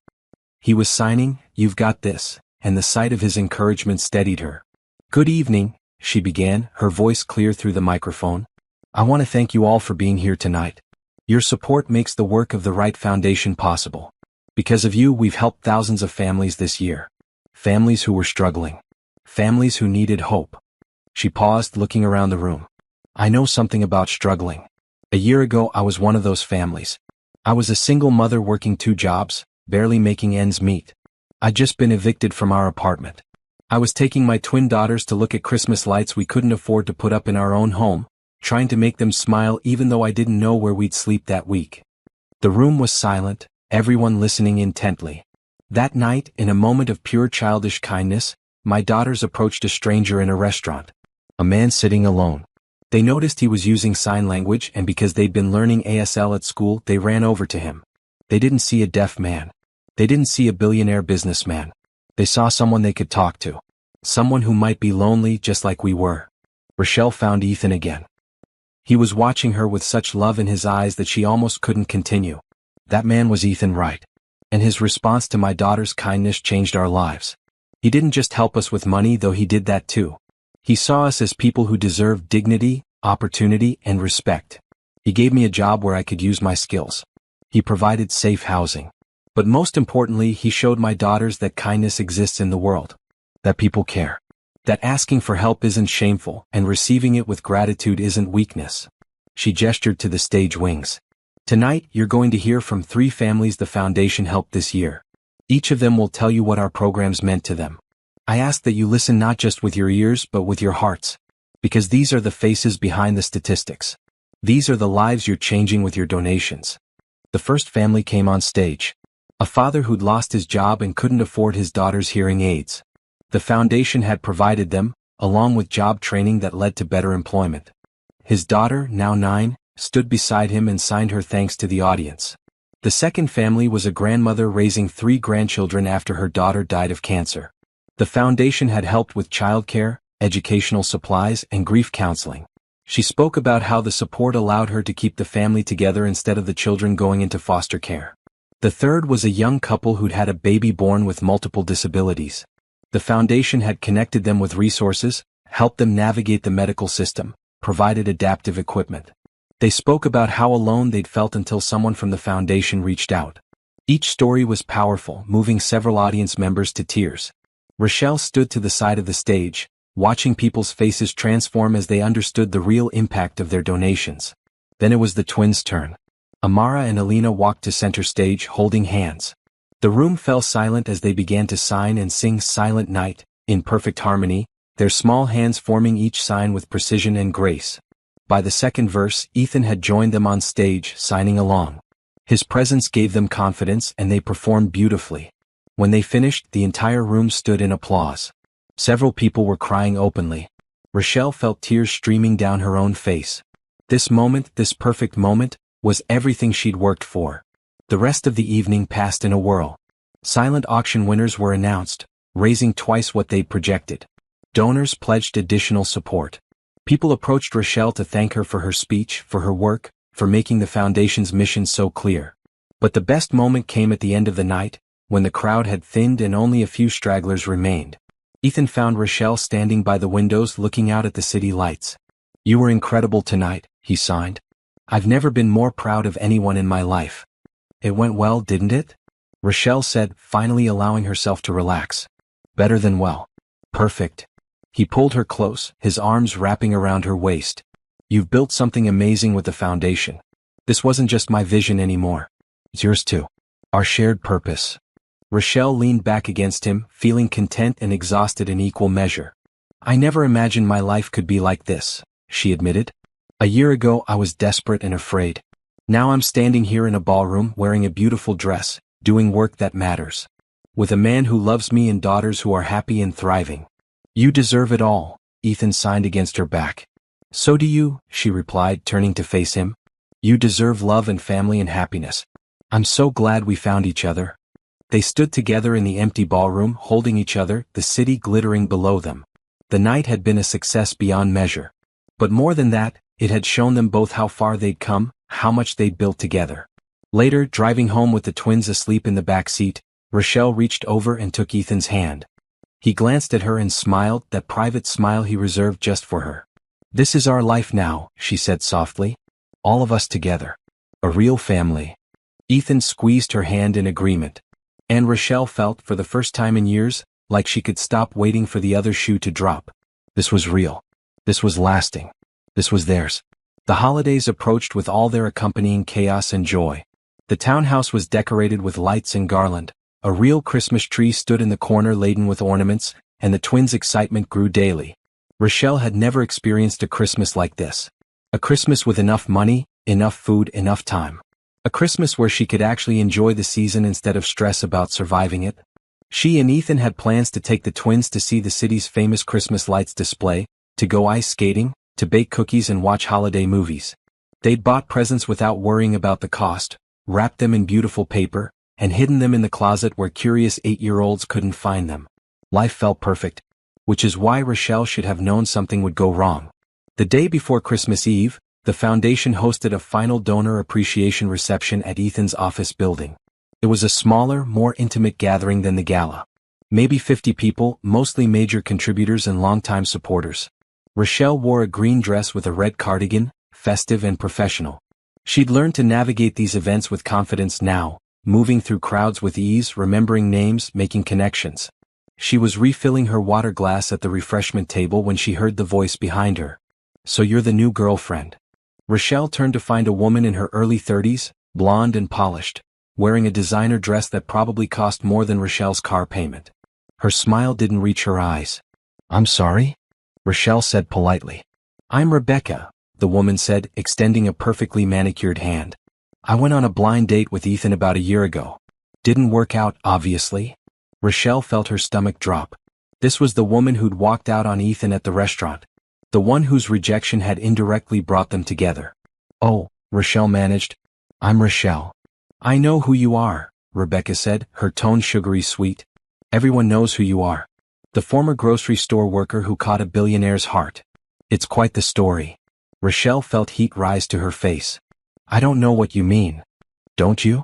He was signing, "You've got this," and the sight of his encouragement steadied her. "Good evening," she began, her voice clear through the microphone. "I want to thank you all for being here tonight. Your support makes the work of the Right Foundation possible. Because of you, we've helped thousands of families this year. Families who were struggling. Families who needed hope." She paused, looking around the room. "I know something about struggling. A year ago, I was one of those families. I was a single mother working 2 jobs, barely making ends meet. I'd just been evicted from our apartment. I was taking my twin daughters to look at Christmas lights we couldn't afford to put up in our own home, trying to make them smile even though I didn't know where we'd sleep that week." The room was silent, everyone listening intently. That night, in a moment of pure childish kindness, my daughters approached a stranger in a restaurant. A man sitting alone. They noticed he was using sign language, and because they'd been learning ASL at school, they ran over to him. They didn't see a deaf man. They didn't see a billionaire businessman. They saw someone they could talk to. Someone who might be lonely just like we were. Rochelle found Ethan again. He was watching her with such love in his eyes that she almost couldn't continue. That man was Ethan Wright. And his response to my daughter's kindness changed our lives. He didn't just help us with money, though he did that too. He saw us as people who deserve dignity, opportunity, and respect. He gave me a job where I could use my skills. He provided safe housing. But most importantly, he showed my daughters that kindness exists in the world. That people care. That asking for help isn't shameful, and receiving it with gratitude isn't weakness. She gestured to the stage wings. Tonight, you're going to hear from 3 families the foundation helped this year. Each of them will tell you what our programs meant to them. I ask that you listen not just with your ears but with your hearts. Because these are the faces behind the statistics. These are the lives you're changing with your donations. The first family came on stage. A father who'd lost his job and couldn't afford his daughter's hearing aids. The foundation had provided them, along with job training that led to better employment. His daughter, now 9, stood beside him and signed her thanks to the audience. The second family was a grandmother raising 3 grandchildren after her daughter died of cancer. The foundation had helped with childcare, educational supplies, and grief counseling. She spoke about how the support allowed her to keep the family together instead of the children going into foster care. The third was a young couple who'd had a baby born with multiple disabilities. The foundation had connected them with resources, helped them navigate the medical system, provided adaptive equipment. They spoke about how alone they'd felt until someone from the foundation reached out. Each story was powerful, moving several audience members to tears. Rochelle stood to the side of the stage, watching people's faces transform as they understood the real impact of their donations. Then it was the twins' turn. Amara and Alina walked to center stage holding hands. The room fell silent as they began to sign and sing Silent Night, in perfect harmony, their small hands forming each sign with precision and grace. By the second verse, Ethan had joined them on stage, signing along. His presence gave them confidence and they performed beautifully. When they finished, the entire room stood in applause. Several people were crying openly. Rochelle felt tears streaming down her own face. This moment, this perfect moment, was everything she'd worked for. The rest of the evening passed in a whirl. Silent auction winners were announced, raising twice what they'd projected. Donors pledged additional support. People approached Rochelle to thank her for her speech, for her work, for making the foundation's mission so clear. But the best moment came at the end of the night, when the crowd had thinned and only a few stragglers remained. Ethan found Rochelle standing by the windows looking out at the city lights. "You were incredible tonight," he signed. "I've never been more proud of anyone in my life." "It went well, didn't it?" Rochelle said, finally allowing herself to relax. "Better than well. Perfect." He pulled her close, his arms wrapping around her waist. "You've built something amazing with the foundation. This wasn't just my vision anymore. It's yours too. Our shared purpose." Rochelle leaned back against him, feeling content and exhausted in equal measure. "I never imagined my life could be like this," she admitted. "A year ago I was desperate and afraid. Now I'm standing here in a ballroom wearing a beautiful dress, doing work that matters. With a man who loves me and daughters who are happy and thriving." "You deserve it all," Ethan signed against her back. "So do you," she replied, turning to face him. "You deserve love and family and happiness. I'm so glad we found each other." They stood together in the empty ballroom, holding each other, the city glittering below them. The night had been a success beyond measure. But more than that, it had shown them both how far they'd come, how much they'd built together. Later, driving home with the twins asleep in the back seat, Rochelle reached over and took Ethan's hand. He glanced at her and smiled, that private smile he reserved just for her. "This is our life now," she said softly. "All of us together. A real family." Ethan squeezed her hand in agreement. And Rochelle felt, for the first time in years, like she could stop waiting for the other shoe to drop. This was real. This was lasting. This was theirs. The holidays approached with all their accompanying chaos and joy. The townhouse was decorated with lights and garland. A real Christmas tree stood in the corner laden with ornaments, and the twins' excitement grew daily. Rochelle had never experienced a Christmas like this. A Christmas with enough money, enough food, enough time. A Christmas where she could actually enjoy the season instead of stress about surviving it. She and Ethan had plans to take the twins to see the city's famous Christmas lights display, to go ice skating, to bake cookies and watch holiday movies. They'd bought presents without worrying about the cost, wrapped them in beautiful paper, and hidden them in the closet where curious 8-year-olds couldn't find them. Life felt perfect. Which is why Rochelle should have known something would go wrong. The day before Christmas Eve, the foundation hosted a final donor appreciation reception at Ethan's office building. It was a smaller, more intimate gathering than the gala. Maybe 50 people, mostly major contributors and longtime supporters. Rochelle wore a green dress with a red cardigan, festive and professional. She'd learned to navigate these events with confidence now, moving through crowds with ease, remembering names, making connections. She was refilling her water glass at the refreshment table when she heard the voice behind her. "So you're the new girlfriend." Rochelle turned to find a woman in her early 30s, blonde and polished, wearing a designer dress that probably cost more than Rochelle's car payment. Her smile didn't reach her eyes. "I'm sorry?" Rochelle said politely. "I'm Rebecca," the woman said, extending a perfectly manicured hand. "I went on a blind date with Ethan about a year ago. Didn't work out, obviously." Rochelle felt her stomach drop. This was the woman who'd walked out on Ethan at the restaurant. The one whose rejection had indirectly brought them together. "Oh," Rochelle managed. "I'm Rochelle." "I know who you are," Rebecca said, her tone sugary sweet. "Everyone knows who you are. The former grocery store worker who caught a billionaire's heart. It's quite the story." Rochelle felt heat rise to her face. "I don't know what you mean." "Don't you?"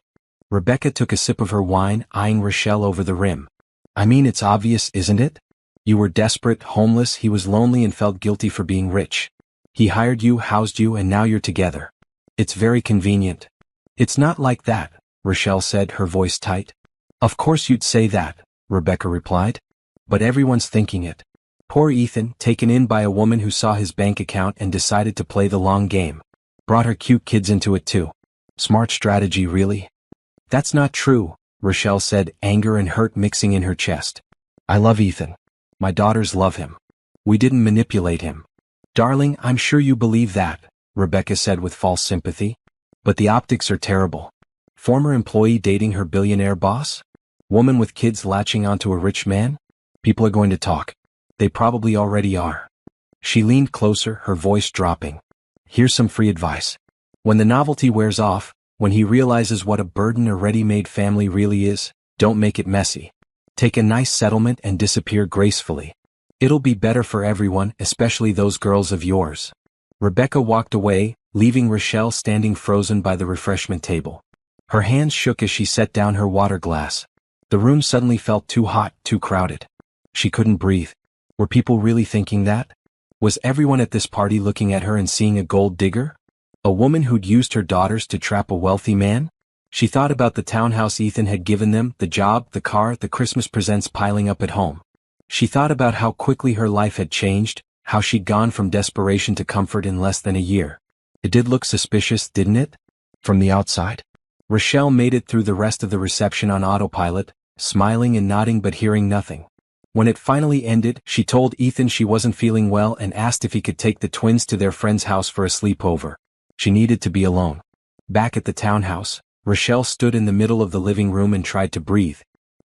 Rebecca took a sip of her wine, eyeing Rochelle over the rim. "I mean, it's obvious, isn't it? You were desperate, homeless, he was lonely and felt guilty for being rich. He hired you, housed you, and now you're together. It's very convenient." "It's not like that," Rochelle said, her voice tight. "Of course you'd say that," Rebecca replied. "But everyone's thinking it. Poor Ethan, taken in by a woman who saw his bank account and decided to play the long game. Brought her cute kids into it too. Smart strategy, really." "That's not true," Rochelle said, anger and hurt mixing in her chest. "I love Ethan. My daughters love him. We didn't manipulate him." "Darling, I'm sure you believe that," Rebecca said with false sympathy. "But the optics are terrible. Former employee dating her billionaire boss? Woman with kids latching onto a rich man? People are going to talk. They probably already are." She leaned closer, her voice dropping. "Here's some free advice. When the novelty wears off, when he realizes what a burden a ready-made family really is, don't make it messy. Take a nice settlement and disappear gracefully. It'll be better for everyone, especially those girls of yours." Rebecca walked away, leaving Rochelle standing frozen by the refreshment table. Her hands shook as she set down her water glass. The room suddenly felt too hot, too crowded. She couldn't breathe. Were people really thinking that? Was everyone at this party looking at her and seeing a gold digger? A woman who'd used her daughters to trap a wealthy man? She thought about the townhouse Ethan had given them, the job, the car, the Christmas presents piling up at home. She thought about how quickly her life had changed, how she'd gone from desperation to comfort in less than a year. It did look suspicious, didn't it? From the outside. Rochelle made it through the rest of the reception on autopilot, smiling and nodding but hearing nothing. When it finally ended, she told Ethan she wasn't feeling well and asked if he could take the twins to their friend's house for a sleepover. She needed to be alone. Back at the townhouse, Rochelle stood in the middle of the living room and tried to breathe.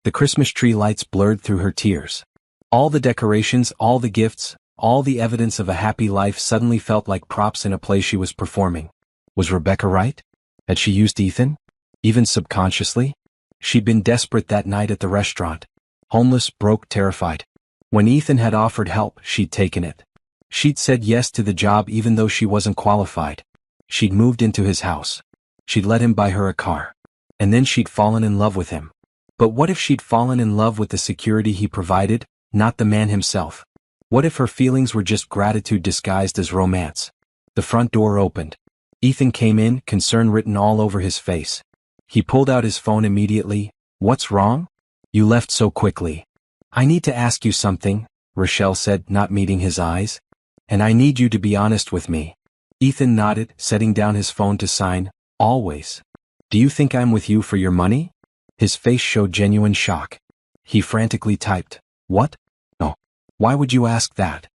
The Christmas tree lights blurred through her tears. All the decorations, all the gifts, all the evidence of a happy life suddenly felt like props in a play she was performing. Was Rebecca right? Had she used Ethan? Even subconsciously? She'd been desperate that night at the restaurant. Homeless, broke, terrified. When Ethan had offered help, she'd taken it. She'd said yes to the job even though she wasn't qualified. She'd moved into his house. She'd let him buy her a car. And then she'd fallen in love with him. But what if she'd fallen in love with the security he provided, not the man himself? What if her feelings were just gratitude disguised as romance? The front door opened. Ethan came in, concern written all over his face. He pulled out his phone immediately. "What's wrong? You left so quickly." "I need to ask you something," Rochelle said, not meeting his eyes. "And I need you to be honest with me." Ethan nodded, setting down his phone to sign, "Always." "Do you think I'm with you for your money?" His face showed genuine shock. He frantically typed, "What? No. Why would you ask that?"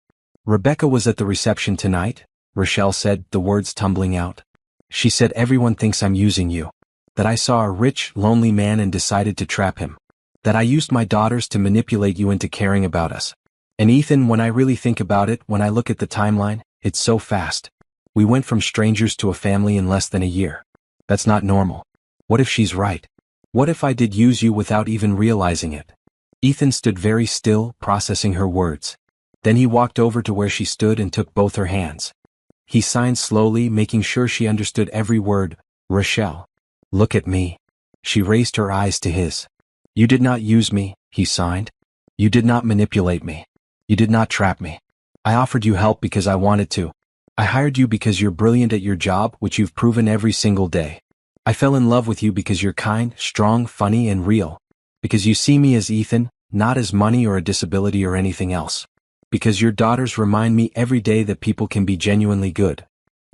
"Rebecca was at the reception tonight," Rochelle said, the words tumbling out. "She said everyone thinks I'm using you. That I saw a rich, lonely man and decided to trap him. That I used my daughters to manipulate you into caring about us. And Ethan, when I really think about it, when I look at the timeline, it's so fast. We went from strangers to a family in less than a year. That's not normal. What if she's right? What if I did use you without even realizing it?" Ethan stood very still, processing her words. Then he walked over to where she stood and took both her hands. He signed slowly, making sure she understood every word. "Rochelle. Look at me." She raised her eyes to his. You did not use me, he signed. You did not manipulate me. You did not trap me. I offered you help because I wanted to. I hired you because you're brilliant at your job, which you've proven every single day. I fell in love with you because you're kind, strong, funny, and real. Because you see me as Ethan, not as money or a disability or anything else. Because your daughters remind me every day that people can be genuinely good.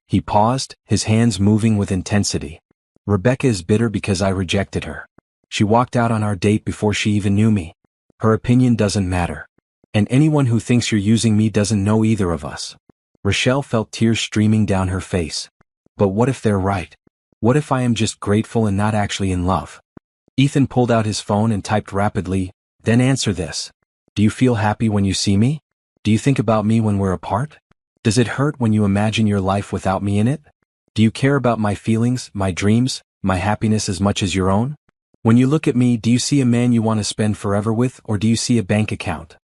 He paused, his hands moving with intensity. Rebecca is bitter because I rejected her. She walked out on our date before she even knew me. Her opinion doesn't matter. And anyone who thinks you're using me doesn't know either of us. Rochelle felt tears streaming down her face. But what if they're right? What if I am just grateful and not actually in love? Ethan pulled out his phone and typed rapidly, then answer this. Do you feel happy when you see me? Do you think about me when we're apart? Does it hurt when you imagine your life without me in it? Do you care about my feelings, my dreams, my happiness as much as your own? When you look at me, do you see a man you want to spend forever with, or do you see a bank account?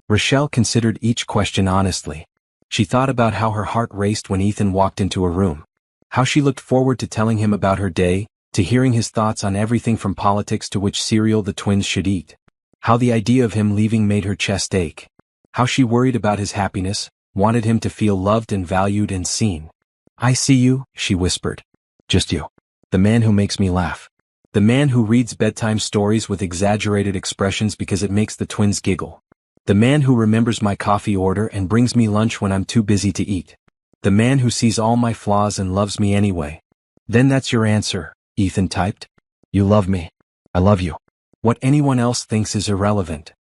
Rochelle considered each question honestly. She thought about how her heart raced when Ethan walked into her room. How she looked forward to telling him about her day, to hearing his thoughts on everything from politics to which cereal the twins should eat. How the idea of him leaving made her chest ache. How she worried about his happiness, wanted him to feel loved and valued and seen. I see you, she whispered. Just you. The man who makes me laugh. The man who reads bedtime stories with exaggerated expressions because it makes the twins giggle. The man who remembers my coffee order and brings me lunch when I'm too busy to eat. The man who sees all my flaws and loves me anyway. Then that's your answer, Ethan typed. You love me. I love you. What anyone else thinks is irrelevant.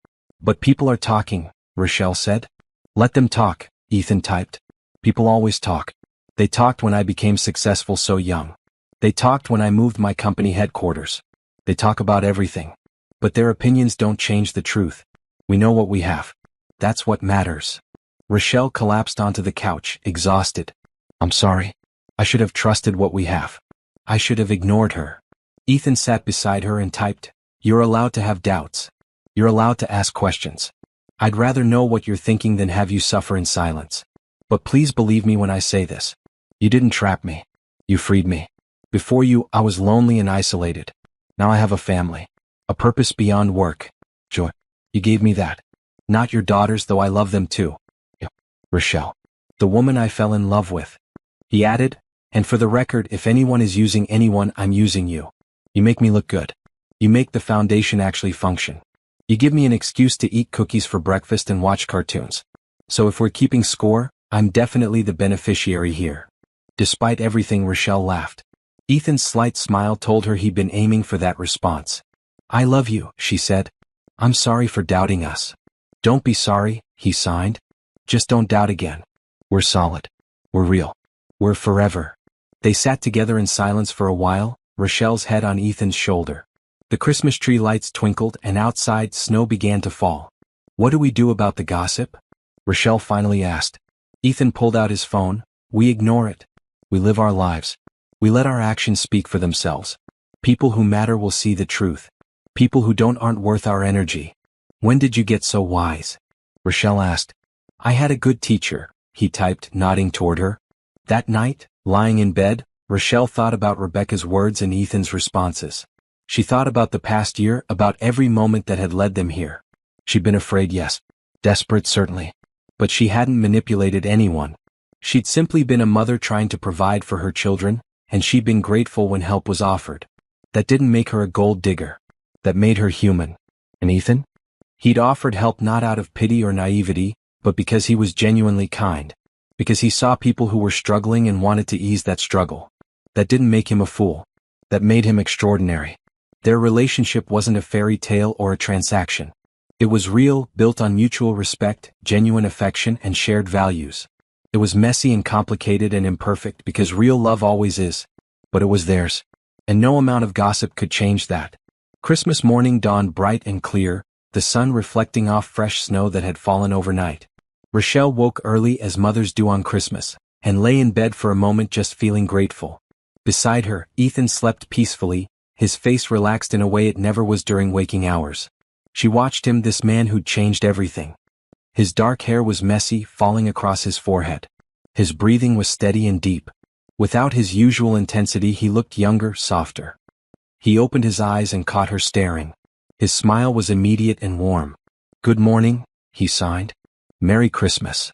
But people are talking, Rochelle said. Let them talk, Ethan typed. People always talk. They talked when I became successful so young. They talked when I moved my company headquarters. They talk about everything. But their opinions don't change the truth. We know what we have. That's what matters. Rochelle collapsed onto the couch, exhausted. I'm sorry. I should have trusted what we have. I should have ignored her. Ethan sat beside her and typed, You're allowed to have doubts. You're allowed to ask questions. I'd rather know what you're thinking than have you suffer in silence. But please believe me when I say this. You didn't trap me. You freed me. Before you, I was lonely and isolated. Now I have a family. A purpose beyond work. Joy. You gave me that. Not your daughters, though I love them too. Rochelle. The woman I fell in love with. He added, and for the record, if anyone is using anyone, I'm using you. You make me look good. You make the foundation actually function. You give me an excuse to eat cookies for breakfast and watch cartoons. So if we're keeping score, I'm definitely the beneficiary here. Despite everything, Rochelle laughed. Ethan's slight smile told her he'd been aiming for that response. I love you, she said. I'm sorry for doubting us. Don't be sorry, he signed. Just don't doubt again. We're solid. We're real. We're forever. They sat together in silence for a while, Rochelle's head on Ethan's shoulder. The Christmas tree lights twinkled and outside snow began to fall. What do we do about the gossip? Rochelle finally asked. Ethan pulled out his phone. We ignore it. We live our lives. We let our actions speak for themselves. People who matter will see the truth. People who don't aren't worth our energy. When did you get so wise? Rochelle asked. I had a good teacher, he typed, nodding toward her. That night, lying in bed, Rochelle thought about Rebecca's words and Ethan's responses. She thought about the past year, about every moment that had led them here. She'd been afraid, yes. Desperate, certainly. But she hadn't manipulated anyone. She'd simply been a mother trying to provide for her children, and she'd been grateful when help was offered. That didn't make her a gold digger. That made her human. And Ethan? He'd offered help not out of pity or naivety, but because he was genuinely kind. Because he saw people who were struggling and wanted to ease that struggle. That didn't make him a fool. That made him extraordinary. Their relationship wasn't a fairy tale or a transaction. It was real, built on mutual respect, genuine affection, and shared values. It was messy and complicated and imperfect because real love always is. But it was theirs. And no amount of gossip could change that. Christmas morning dawned bright and clear, the sun reflecting off fresh snow that had fallen overnight. Rochelle woke early as mothers do on Christmas, and lay in bed for a moment just feeling grateful. Beside her, Ethan slept peacefully, his face relaxed in a way it never was during waking hours. She watched him, this man who'd changed everything. His dark hair was messy, falling across his forehead. His breathing was steady and deep. Without his usual intensity, he looked younger, softer. He opened his eyes and caught her staring. His smile was immediate and warm. "Good morning," he signed. "Merry Christmas."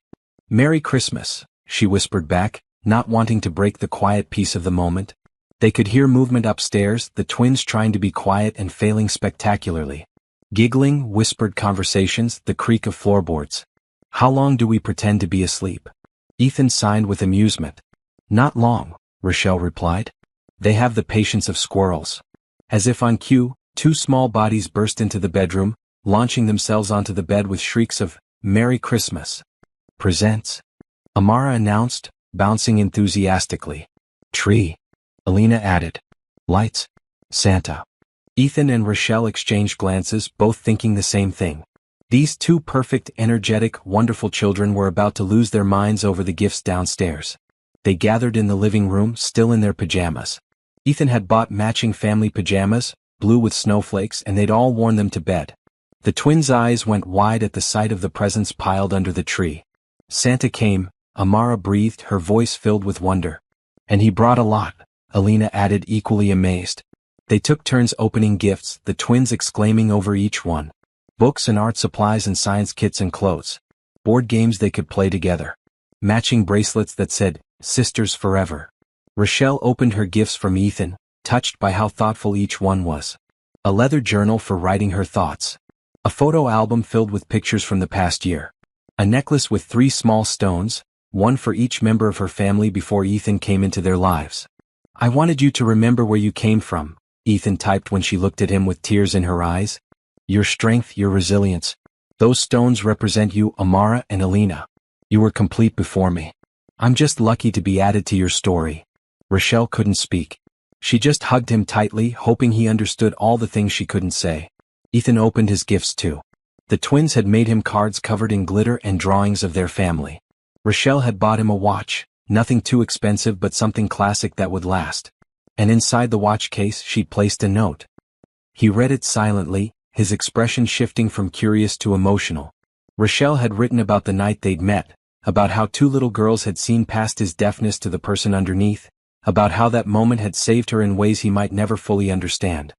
"Merry Christmas," she whispered back, not wanting to break the quiet peace of the moment. They could hear movement upstairs, the twins trying to be quiet and failing spectacularly. Giggling, whispered conversations, the creak of floorboards. "How long do we pretend to be asleep?" Ethan signed with amusement. "Not long," Rochelle replied. "They have the patience of squirrels." As if on cue, two small bodies burst into the bedroom, launching themselves onto the bed with shrieks of, "Merry Christmas." "Presents," Amara announced, bouncing enthusiastically. "Tree," Alina added. "Lights," Santa. Ethan and Rochelle exchanged glances, both thinking the same thing. These two perfect, energetic, wonderful children were about to lose their minds over the gifts downstairs. They gathered in the living room, still in their pajamas. Ethan had bought matching family pajamas, blue with snowflakes, and they'd all worn them to bed. The twins' eyes went wide at the sight of the presents piled under the tree. "Santa came," Amara breathed, her voice filled with wonder. "And he brought a lot," Alina added, equally amazed. They took turns opening gifts, the twins exclaiming over each one. Books and art supplies and science kits and clothes. Board games they could play together. Matching bracelets that said, "Sisters Forever." Rochelle opened her gifts from Ethan, touched by how thoughtful each one was. A leather journal for writing her thoughts. A photo album filled with pictures from the past year. A necklace with 3 small stones, one for each member of her family before Ethan came into their lives. "I wanted you to remember where you came from," Ethan typed when she looked at him with tears in her eyes. "Your strength, your resilience. Those stones represent you, Amara and Alina. You were complete before me. I'm just lucky to be added to your story." Rochelle couldn't speak. She just hugged him tightly, hoping he understood all the things she couldn't say. Ethan opened his gifts too. The twins had made him cards covered in glitter and drawings of their family. Rochelle had bought him a watch, nothing too expensive but something classic that would last. And inside the watch case she'd placed a note. He read it silently, his expression shifting from curious to emotional. Rochelle had written about the night they'd met, about how 2 little girls had seen past his deafness to the person underneath, about how that moment had saved her in ways he might never fully understand.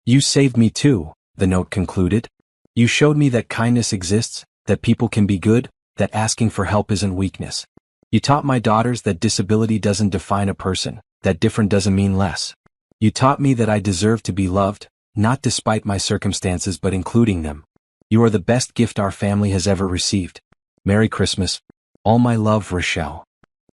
"You saved me too," the note concluded. "You showed me that kindness exists, that people can be good, that asking for help isn't weakness. You taught my daughters that disability doesn't define a person, that different doesn't mean less. You taught me that I deserve to be loved, not despite my circumstances but including them. You are the best gift our family has ever received. Merry Christmas. All my love, Rochelle."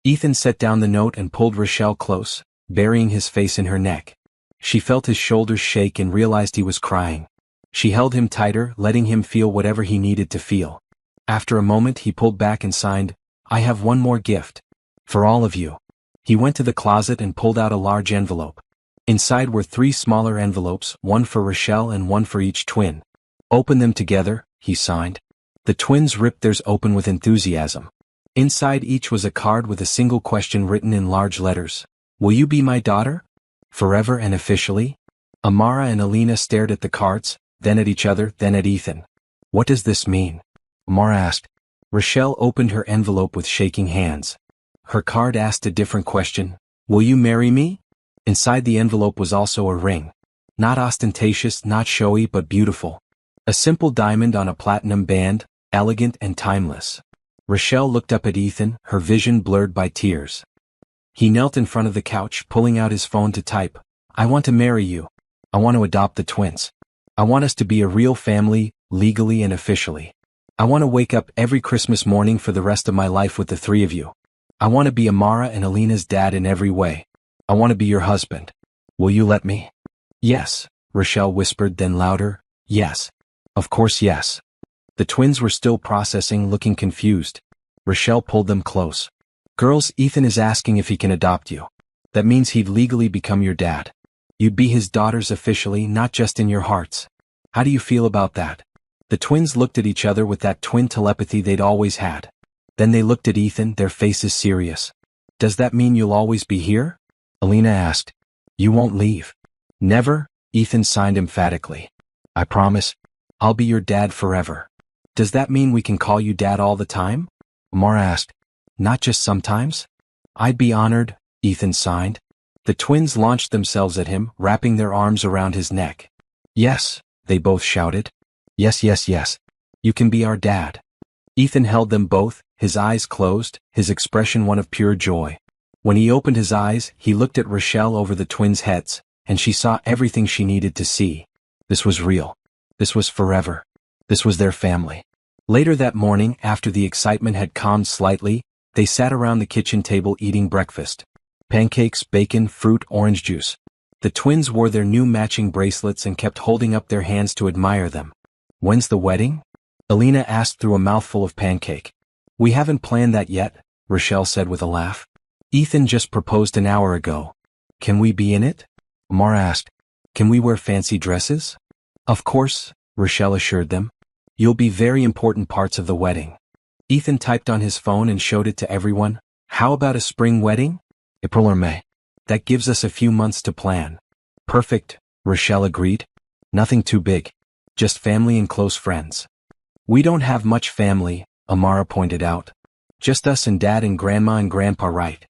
Ethan set down the note and pulled Rochelle close, burying his face in her neck. She felt his shoulders shake and realized he was crying. She held him tighter, letting him feel whatever he needed to feel. After a moment he pulled back and signed, "I have one more gift. For all of you." He went to the closet and pulled out a large envelope. Inside were 3 smaller envelopes, one for Rochelle and one for each twin. "Open them together," he signed. The twins ripped theirs open with enthusiasm. Inside each was a card with a single question written in large letters. "Will you be my daughter? Forever and officially?" Amara and Alina stared at the cards, then at each other, then at Ethan. "What does this mean?" Amara asked. Rochelle opened her envelope with shaking hands. Her card asked a different question. "Will you marry me?" Inside the envelope was also a ring. Not ostentatious, not showy, but beautiful. A simple diamond on a platinum band, elegant and timeless. Rochelle looked up at Ethan, her vision blurred by tears. He knelt in front of the couch, pulling out his phone to type, "I want to marry you. I want to adopt the twins. I want us to be a real family, legally and officially. I want to wake up every Christmas morning for the rest of my life with the 3 of you. I want to be Amara and Alina's dad in every way. I want to be your husband. Will you let me?" "Yes," Rochelle whispered, then louder, "Yes. Of course yes." The twins were still processing, looking confused. Rochelle pulled them close. "Girls, Ethan is asking if he can adopt you. That means he'd legally become your dad. You'd be his daughters officially, not just in your hearts. How do you feel about that?" The twins looked at each other with that twin telepathy they'd always had. Then they looked at Ethan, their faces serious. "Does that mean you'll always be here?" Alina asked. "You won't leave?" "Never," Ethan signed emphatically. "I promise. I'll be your dad forever." "Does that mean we can call you dad all the time?" Amara asked. "Not just sometimes?" "I'd be honored," Ethan signed. The twins launched themselves at him, wrapping their arms around his neck. "Yes," they both shouted. "Yes, yes, yes. You can be our dad." Ethan held them both, his eyes closed, his expression one of pure joy. When he opened his eyes, he looked at Rochelle over the twins' heads, and she saw everything she needed to see. This was real. This was forever. This was their family. Later that morning, after the excitement had calmed slightly, they sat around the kitchen table eating breakfast. Pancakes, bacon, fruit, orange juice. The twins wore their new matching bracelets and kept holding up their hands to admire them. "When's the wedding?" Alina asked through a mouthful of pancake. "We haven't planned that yet," Rochelle said with a laugh. "Ethan just proposed an hour ago." "Can we be in it?" Amara asked. "Can we wear fancy dresses?" "Of course," Rochelle assured them. "You'll be very important parts of the wedding." Ethan typed on his phone and showed it to everyone. "How about a spring wedding? April or May? That gives us a few months to plan." "Perfect," Rochelle agreed. "Nothing too big. Just family and close friends." "We don't have much family," Amara pointed out. "Just us and Dad and Grandma and Grandpa, right?"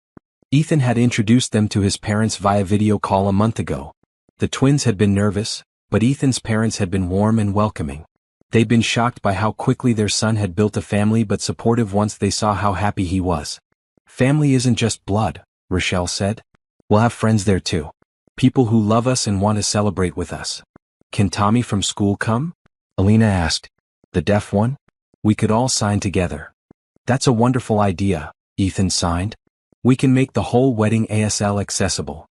Ethan had introduced them to his parents via video call a month ago. The twins had been nervous, but Ethan's parents had been warm and welcoming. They'd been shocked by how quickly their son had built a family, but supportive once they saw how happy he was. "Family isn't just blood," Rochelle said. "We'll have friends there too. People who love us and want to celebrate with us." "Can Tommy from school come?" Alina asked. "The deaf one? We could all sign together." "That's a wonderful idea," Ethan signed. "We can make the whole wedding ASL accessible."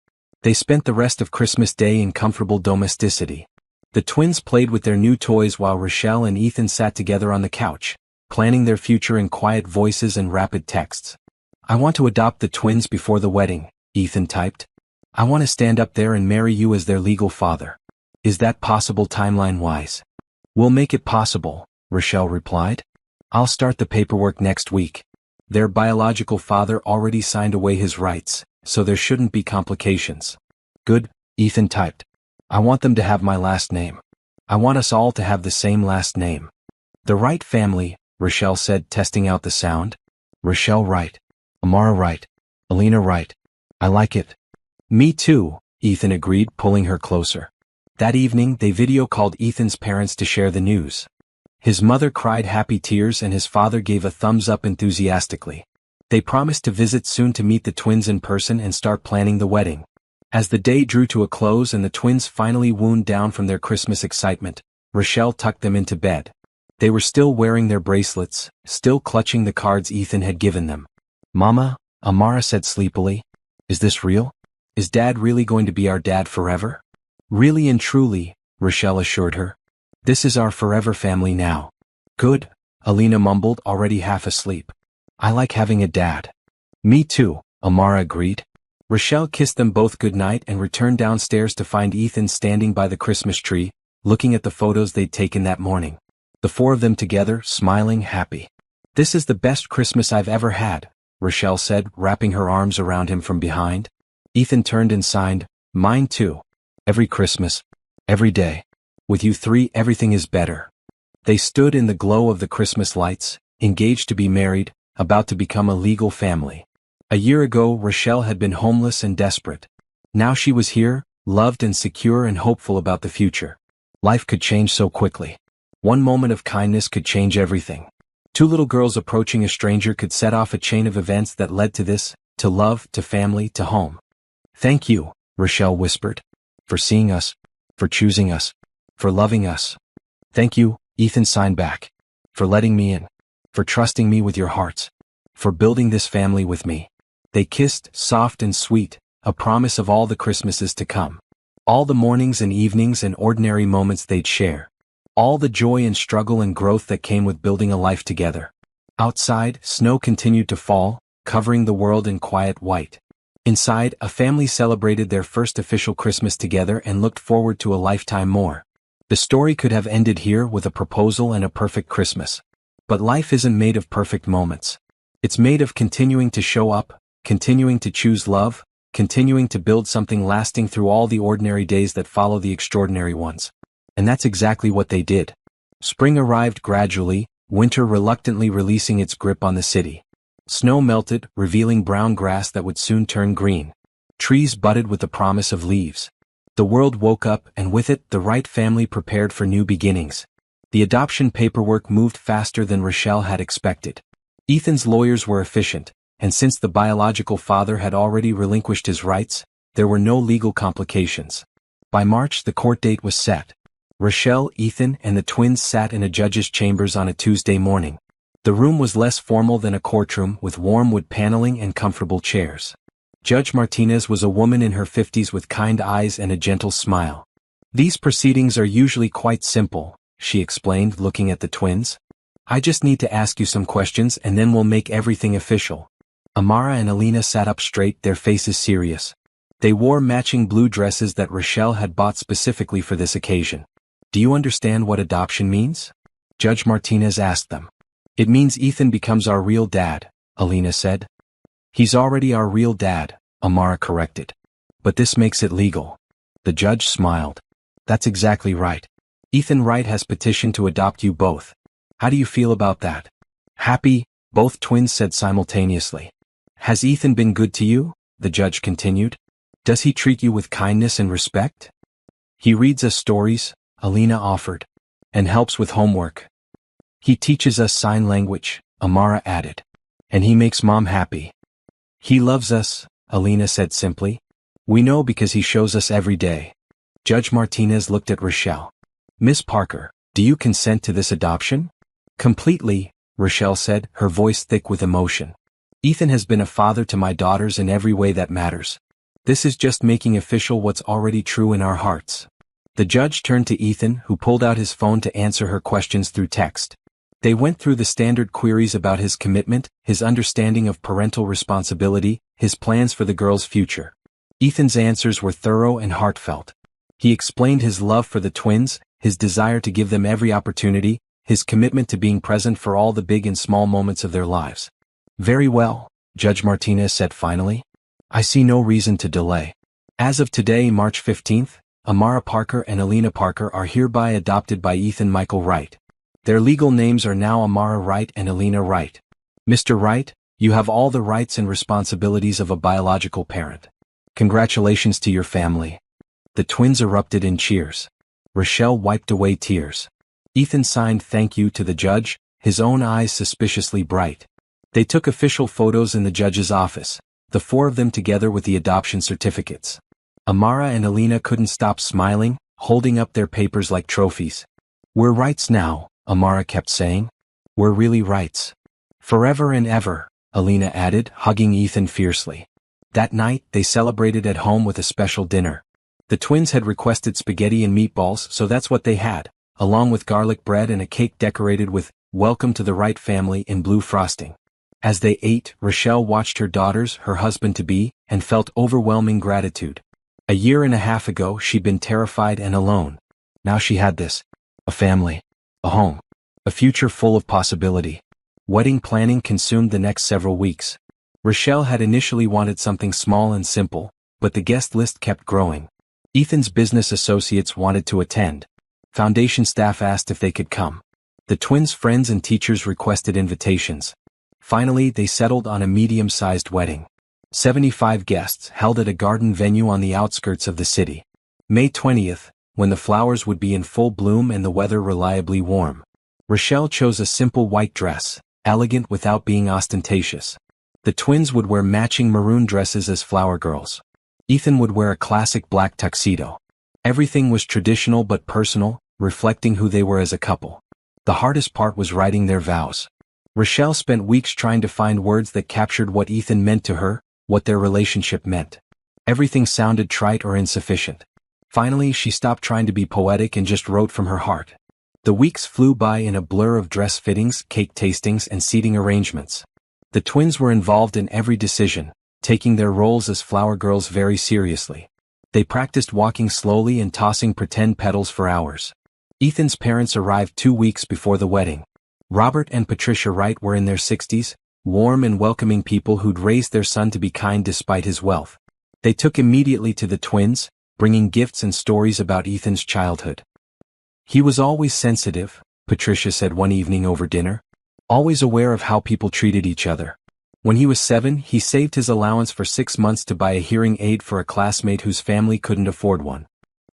They spent the rest of Christmas Day in comfortable domesticity. The twins played with their new toys while Rochelle and Ethan sat together on the couch, planning their future in quiet voices and rapid texts. "I want to adopt the twins before the wedding," Ethan typed. "I want to stand up there and marry you as their legal father. Is that possible timeline-wise?" "We'll make it possible," Rochelle replied. "I'll start the paperwork next week. Their biological father already signed away his rights, so there shouldn't be complications." "Good," Ethan typed. "I want them to have my last name. I want us all to have the same last name." "The Wright family," Rochelle said, testing out the sound. "Rochelle Wright. Amara Wright. Alina Wright. I like it." "Me too," Ethan agreed, pulling her closer. That evening, they video called Ethan's parents to share the news. His mother cried happy tears and his father gave a thumbs up enthusiastically. They promised to visit soon to meet the twins in person and start planning the wedding. As the day drew to a close and the twins finally wound down from their Christmas excitement, Rochelle tucked them into bed. They were still wearing their bracelets, still clutching the cards Ethan had given them. "Mama," Amara said sleepily, "is this real? Is Dad really going to be our dad forever?" "Really and truly," Rochelle assured her. "This is our forever family now." "Good," Alina mumbled, already half asleep. "I like having a dad." "Me too," Amara agreed. Rochelle kissed them both goodnight and returned downstairs to find Ethan standing by the Christmas tree, looking at the photos they'd taken that morning. The four of them together, smiling, happy. "This is the best Christmas I've ever had," Rochelle said, wrapping her arms around him from behind. Ethan turned and signed, "Mine too. Every Christmas. Every day. With you three, everything is better." They stood in the glow of the Christmas lights, engaged to be married, about to become a legal family. A year ago, Rochelle had been homeless and desperate. Now she was here, loved and secure and hopeful about the future. Life could change so quickly. One moment of kindness could change everything. Two little girls approaching a stranger could set off a chain of events that led to this, to love, to family, to home. "Thank you," Rochelle whispered, "for seeing us, for choosing us, for loving us." "Thank you," Ethan signed back, "for letting me in, for trusting me with your hearts, for building this family with me." They kissed, soft and sweet, a promise of all the Christmases to come. All the mornings and evenings and ordinary moments they'd share. All the joy and struggle and growth that came with building a life together. Outside, snow continued to fall, covering the world in quiet white. Inside, a family celebrated their first official Christmas together and looked forward to a lifetime more. The story could have ended here with a proposal and a perfect Christmas. But life isn't made of perfect moments. It's made of continuing to show up, continuing to choose love, continuing to build something lasting through all the ordinary days that follow the extraordinary ones. And that's exactly what they did. Spring arrived gradually, winter reluctantly releasing its grip on the city. Snow melted, revealing brown grass that would soon turn green. Trees budded with the promise of leaves. The world woke up, and with it, the Wright family prepared for new beginnings. The adoption paperwork moved faster than Rochelle had expected. Ethan's lawyers were efficient, and since the biological father had already relinquished his rights, there were no legal complications. By March, the court date was set. Rochelle, Ethan, and the twins sat in a judge's chambers on a Tuesday morning. The room was less formal than a courtroom, with warm wood paneling and comfortable chairs. Judge Martinez was a woman in her 50s with kind eyes and a gentle smile. "These proceedings are usually quite simple," she explained, looking at the twins. "I just need to ask you some questions and then we'll make everything official." Amara and Alina sat up straight, their faces serious. They wore matching blue dresses that Rochelle had bought specifically for this occasion. "Do you understand what adoption means?" Judge Martinez asked them. "It means Ethan becomes our real dad," Alina said. "He's already our real dad," Amara corrected. "But this makes it legal." The judge smiled. "That's exactly right. Ethan Wright has petitioned to adopt you both. How do you feel about that?" "Happy," both twins said simultaneously. "Has Ethan been good to you?" the judge continued. "Does he treat you with kindness and respect?" "He reads us stories," Alina offered, "and helps with homework." "He teaches us sign language," Amara added. "And he makes Mom happy." "He loves us," Alina said simply. "We know because he shows us every day." Judge Martinez looked at Rochelle. "Miss Parker, do you consent to this adoption?" "Completely," Rochelle said, her voice thick with emotion. "Ethan has been a father to my daughters in every way that matters. This is just making official what's already true in our hearts." The judge turned to Ethan, who pulled out his phone to answer her questions through text. They went through the standard queries about his commitment, his understanding of parental responsibility, his plans for the girl's future. Ethan's answers were thorough and heartfelt. He explained his love for the twins, his desire to give them every opportunity, his commitment to being present for all the big and small moments of their lives. "Very well," Judge Martinez said finally. "I see no reason to delay. As of today, March 15th, Amara Parker and Alina Parker are hereby adopted by Ethan Michael Wright. Their legal names are now Amara Wright and Alina Wright. Mr. Wright, you have all the rights and responsibilities of a biological parent. Congratulations to your family." The twins erupted in cheers. Rochelle wiped away tears. Ethan signed "thank you" to the judge, his own eyes suspiciously bright. They took official photos in the judge's office, the four of them together with the adoption certificates. Amara and Alina couldn't stop smiling, holding up their papers like trophies. "We're Wrights now," Amara kept saying. "We're really Wrights. Forever and ever," Alina added, hugging Ethan fiercely. That night, they celebrated at home with a special dinner. The twins had requested spaghetti and meatballs, so that's what they had, along with garlic bread and a cake decorated with "Welcome to the Wright family" in blue frosting. As they ate, Rochelle watched her daughters, her husband-to-be, and felt overwhelming gratitude. A year and a half ago, she'd been terrified and alone. Now she had this: a family, a home, a future full of possibility. Wedding planning consumed the next several weeks. Rochelle had initially wanted something small and simple, but the guest list kept growing. Ethan's business associates wanted to attend. Foundation staff asked if they could come. The twins' friends and teachers requested invitations. Finally, they settled on a medium-sized wedding. 75 guests held at a garden venue on the outskirts of the city. May 20th, when the flowers would be in full bloom and the weather reliably warm. Rochelle chose a simple white dress, elegant without being ostentatious. The twins would wear matching maroon dresses as flower girls. Ethan would wear a classic black tuxedo. Everything was traditional but personal, reflecting who they were as a couple. The hardest part was writing their vows. Rochelle spent weeks trying to find words that captured what Ethan meant to her, what their relationship meant. Everything sounded trite or insufficient. Finally, she stopped trying to be poetic and just wrote from her heart. The weeks flew by in a blur of dress fittings, cake tastings, and seating arrangements. The twins were involved in every decision, taking their roles as flower girls very seriously. They practiced walking slowly and tossing pretend petals for hours. Ethan's parents arrived 2 weeks before the wedding. Robert and Patricia Wright were in their 60s, warm and welcoming people who'd raised their son to be kind despite his wealth. They took immediately to the twins, bringing gifts and stories about Ethan's childhood. "He was always sensitive," Patricia said one evening over dinner. "Always aware of how people treated each other. When he was 7, he saved his allowance for 6 months to buy a hearing aid for a classmate whose family couldn't afford one.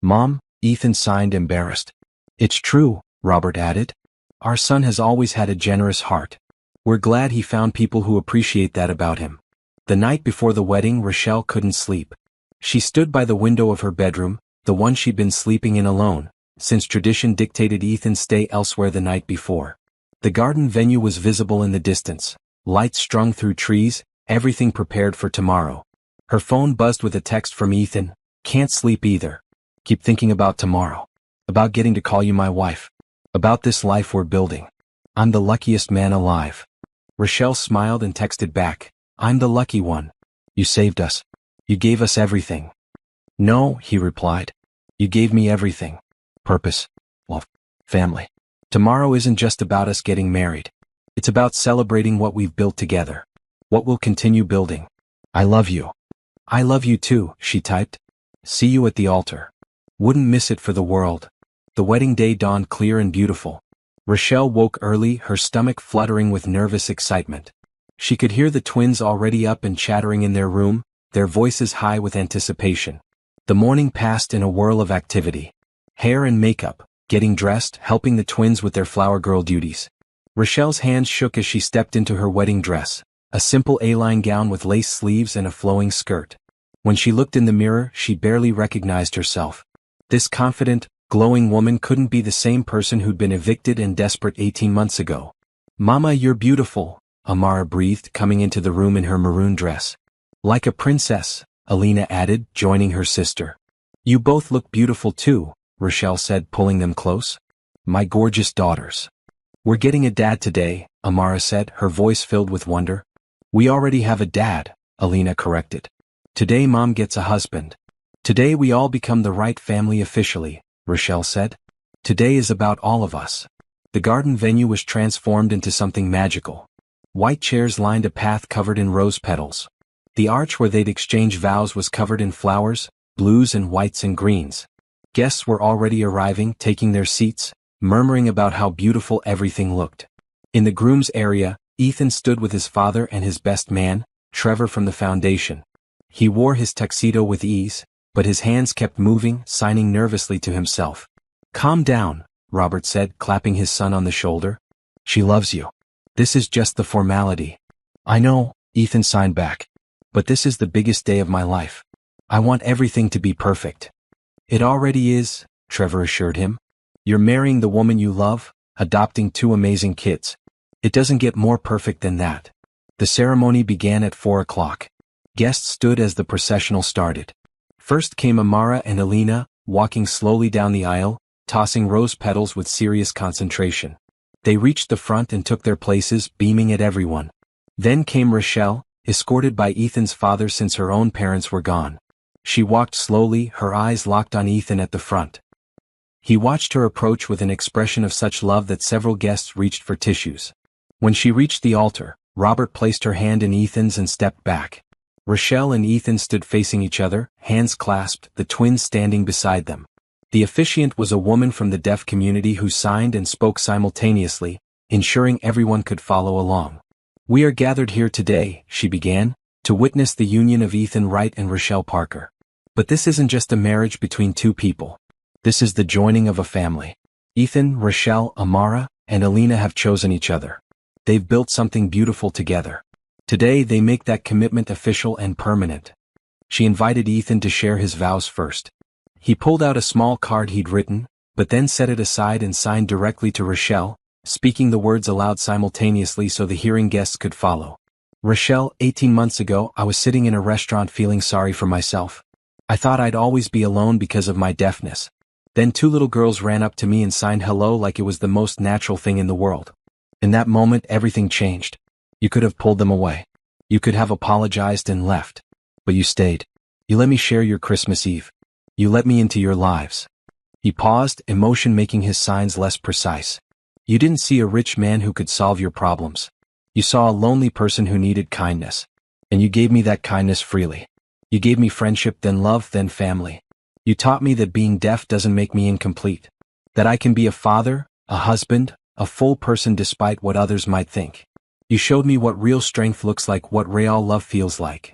"Mom," Ethan signed, embarrassed. "It's true," Robert added. "Our son has always had a generous heart. We're glad he found people who appreciate that about him." The night before the wedding, Rochelle couldn't sleep. She stood by the window of her bedroom, the one she'd been sleeping in alone, since tradition dictated Ethan stay elsewhere the night before. The garden venue was visible in the distance, lights strung through trees, everything prepared for tomorrow. Her phone buzzed with a text from Ethan. "Can't sleep either. Keep thinking about tomorrow. About getting to call you my wife. About this life we're building. I'm the luckiest man alive." Rochelle smiled and texted back, "I'm the lucky one. You saved us. You gave us everything." "No," he replied. "You gave me everything. Purpose. Love. Family. Tomorrow isn't just about us getting married. It's about celebrating what we've built together. What we'll continue building. I love you." "I love you too," she typed. "See you at the altar. Wouldn't miss it for the world." The wedding day dawned clear and beautiful. Rochelle woke early, her stomach fluttering with nervous excitement. She could hear the twins already up and chattering in their room, their voices high with anticipation. The morning passed in a whirl of activity. Hair and makeup, getting dressed, helping the twins with their flower girl duties. Rochelle's hands shook as she stepped into her wedding dress, a simple A-line gown with lace sleeves and a flowing skirt. When she looked in the mirror, she barely recognized herself. This confident, glowing woman couldn't be the same person who'd been evicted and desperate 18 months ago. "Mama, you're beautiful," Amara breathed, coming into the room in her maroon dress. "Like a princess," Alina added, joining her sister. "You both look beautiful too," Rochelle said, pulling them close. "My gorgeous daughters." "We're getting a dad today," Amara said, her voice filled with wonder. "We already have a dad," Alina corrected. "Today Mom gets a husband. Today we all become the right family officially," Rochelle said. "Today is about all of us." The garden venue was transformed into something magical. White chairs lined a path covered in rose petals. The arch where they'd exchange vows was covered in flowers, blues and whites and greens. Guests were already arriving, taking their seats, murmuring about how beautiful everything looked. In the groom's area, Ethan stood with his father and his best man, Trevor from the foundation. He wore his tuxedo with ease, but his hands kept moving, signing nervously to himself. "Calm down," Robert said, clapping his son on the shoulder. "She loves you. This is just the formality." "I know," Ethan signed back. "But this is the biggest day of my life. I want everything to be perfect." "It already is," Trevor assured him. "You're marrying the woman you love, adopting 2 amazing kids. It doesn't get more perfect than that." The ceremony began at 4 o'clock. Guests stood as the processional started. First came Amara and Alina, walking slowly down the aisle, tossing rose petals with serious concentration. They reached the front and took their places, beaming at everyone. Then came Rochelle, escorted by Ethan's father since her own parents were gone. She walked slowly, her eyes locked on Ethan at the front. He watched her approach with an expression of such love that several guests reached for tissues. When she reached the altar, Robert placed her hand in Ethan's and stepped back. Rochelle and Ethan stood facing each other, hands clasped, the twins standing beside them. The officiant was a woman from the deaf community who signed and spoke simultaneously, ensuring everyone could follow along. "We are gathered here today," she began, "to witness the union of Ethan Wright and Rochelle Parker. But this isn't just a marriage between 2 people. This is the joining of a family. Ethan, Rochelle, Amara, and Alina have chosen each other. They've built something beautiful together. Today they make that commitment official and permanent." She invited Ethan to share his vows first. He pulled out a small card he'd written, but then set it aside and signed directly to Rochelle, speaking the words aloud simultaneously so the hearing guests could follow. "Rochelle, 18 months ago I was sitting in a restaurant feeling sorry for myself. I thought I'd always be alone because of my deafness. Then 2 little girls ran up to me and signed hello like it was the most natural thing in the world. In that moment everything changed. You could have pulled them away. You could have apologized and left. But you stayed. You let me share your Christmas Eve. You let me into your lives." He paused, emotion making his signs less precise. "You didn't see a rich man who could solve your problems. You saw a lonely person who needed kindness. And you gave me that kindness freely. You gave me friendship, then love, then family. You taught me that being deaf doesn't make me incomplete. That I can be a father, a husband, a full person despite what others might think. You showed me what real strength looks like, what real love feels like.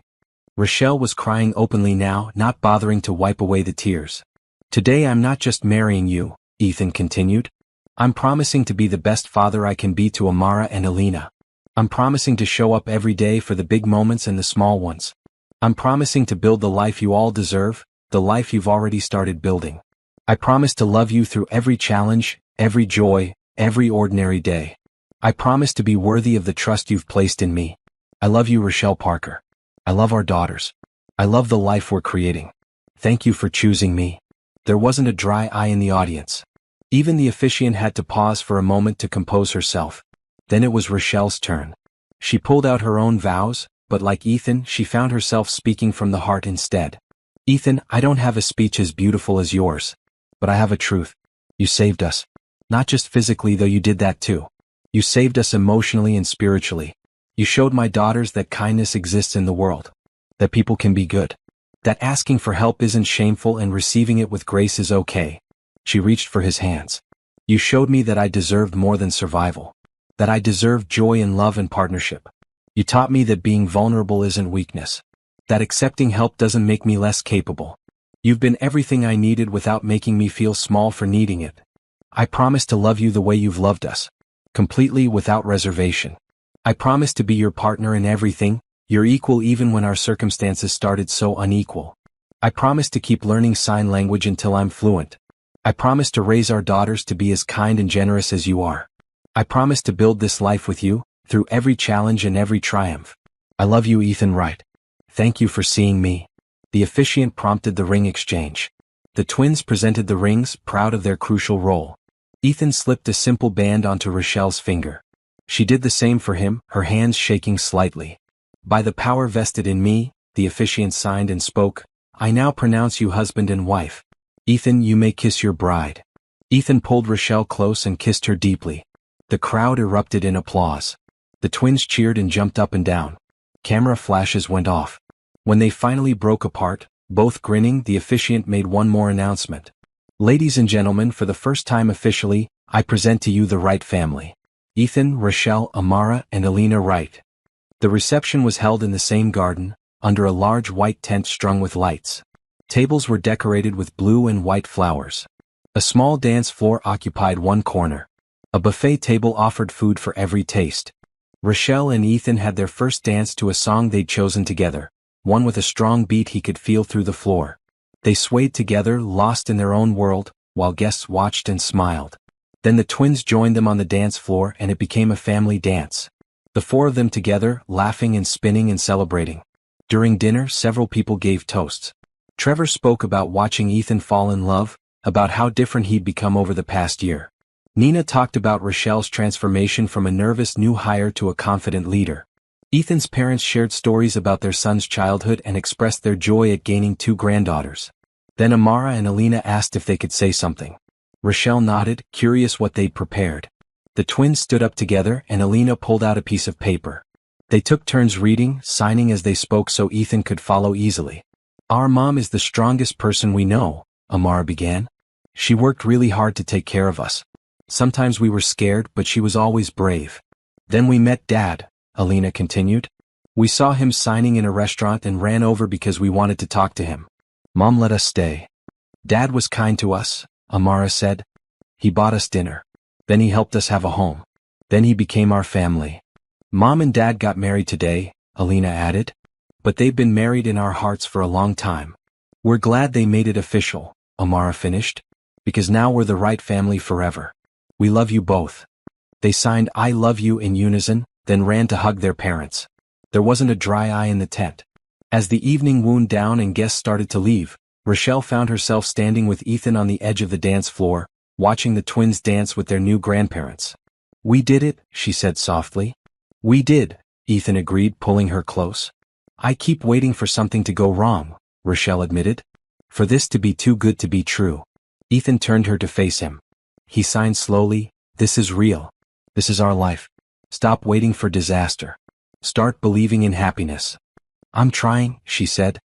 Rochelle was crying openly now, not bothering to wipe away the tears. Today I'm not just marrying you, Ethan continued. I'm promising to be the best father I can be to Amara and Alina. I'm promising to show up every day for the big moments and the small ones. I'm promising to build the life you all deserve, the life you've already started building. I promise to love you through every challenge, every joy, every ordinary day. I promise to be worthy of the trust you've placed in me. I love you, Rochelle Parker. I love our daughters. I love the life we're creating. Thank you for choosing me. There wasn't a dry eye in the audience. Even the officiant had to pause for a moment to compose herself. Then it was Rochelle's turn. She pulled out her own vows, but like Ethan, she found herself speaking from the heart instead. Ethan, I don't have a speech as beautiful as yours. But I have a truth. You saved us. Not just physically, though you did that too. You saved us emotionally and spiritually. You showed my daughters that kindness exists in the world. That people can be good. That asking for help isn't shameful and receiving it with grace is okay. She reached for his hands. You showed me that I deserved more than survival. That I deserved joy and love and partnership. You taught me that being vulnerable isn't weakness. That accepting help doesn't make me less capable. You've been everything I needed without making me feel small for needing it. I promise to love you the way you've loved us. Completely, without reservation. I promise to be your partner in everything, your equal even when our circumstances started so unequal. I promise to keep learning sign language until I'm fluent. I promise to raise our daughters to be as kind and generous as you are. I promise to build this life with you, through every challenge and every triumph. I love you, Ethan Wright. Thank you for seeing me. The officiant prompted the ring exchange. The twins presented the rings, proud of their crucial role. Ethan slipped a simple band onto Rochelle's finger. She did the same for him, her hands shaking slightly. By the power vested in me, the officiant signed and spoke, I now pronounce you husband and wife. Ethan, you may kiss your bride. Ethan pulled Rochelle close and kissed her deeply. The crowd erupted in applause. The twins cheered and jumped up and down. Camera flashes went off. When they finally broke apart, both grinning, the officiant made one more announcement. Ladies and gentlemen, for the first time officially, I present to you the Wright family. Ethan, Rochelle, Amara, and Alina Wright. The reception was held in the same garden, under a large white tent strung with lights. Tables were decorated with blue and white flowers. A small dance floor occupied one corner. A buffet table offered food for every taste. Rochelle and Ethan had their first dance to a song they'd chosen together, one with a strong beat he could feel through the floor. They swayed together, lost in their own world, while guests watched and smiled. Then the twins joined them on the dance floor and it became a family dance. The four of them together, laughing and spinning and celebrating. During dinner, several people gave toasts. Trevor spoke about watching Ethan fall in love, about how different he'd become over the past year. Nina talked about Rochelle's transformation from a nervous new hire to a confident leader. Ethan's parents shared stories about their son's childhood and expressed their joy at gaining 2 granddaughters. Then Amara and Alina asked if they could say something. Rochelle nodded, curious what they'd prepared. The twins stood up together and Alina pulled out a piece of paper. They took turns reading, signing as they spoke so Ethan could follow easily. Our mom is the strongest person we know, Amara began. She worked really hard to take care of us. Sometimes we were scared, but she was always brave. Then we met Dad, Alina continued. We saw him signing in a restaurant and ran over because we wanted to talk to him. Mom let us stay. Dad was kind to us, Amara said. He bought us dinner. Then he helped us have a home. Then he became our family. Mom and Dad got married today, Alina added. But they've been married in our hearts for a long time. We're glad they made it official, Amara finished. Because now we're the Wright family forever. We love you both. They signed I love you in unison, then ran to hug their parents. There wasn't a dry eye in the tent. As the evening wound down and guests started to leave, Rochelle found herself standing with Ethan on the edge of the dance floor, watching the twins dance with their new grandparents. We did it, she said softly. We did, Ethan agreed, pulling her close. I keep waiting for something to go wrong, Rochelle admitted. For this to be too good to be true. Ethan turned her to face him. He signed slowly, this is real. This is our life. Stop waiting for disaster. Start believing in happiness. I'm trying, she said.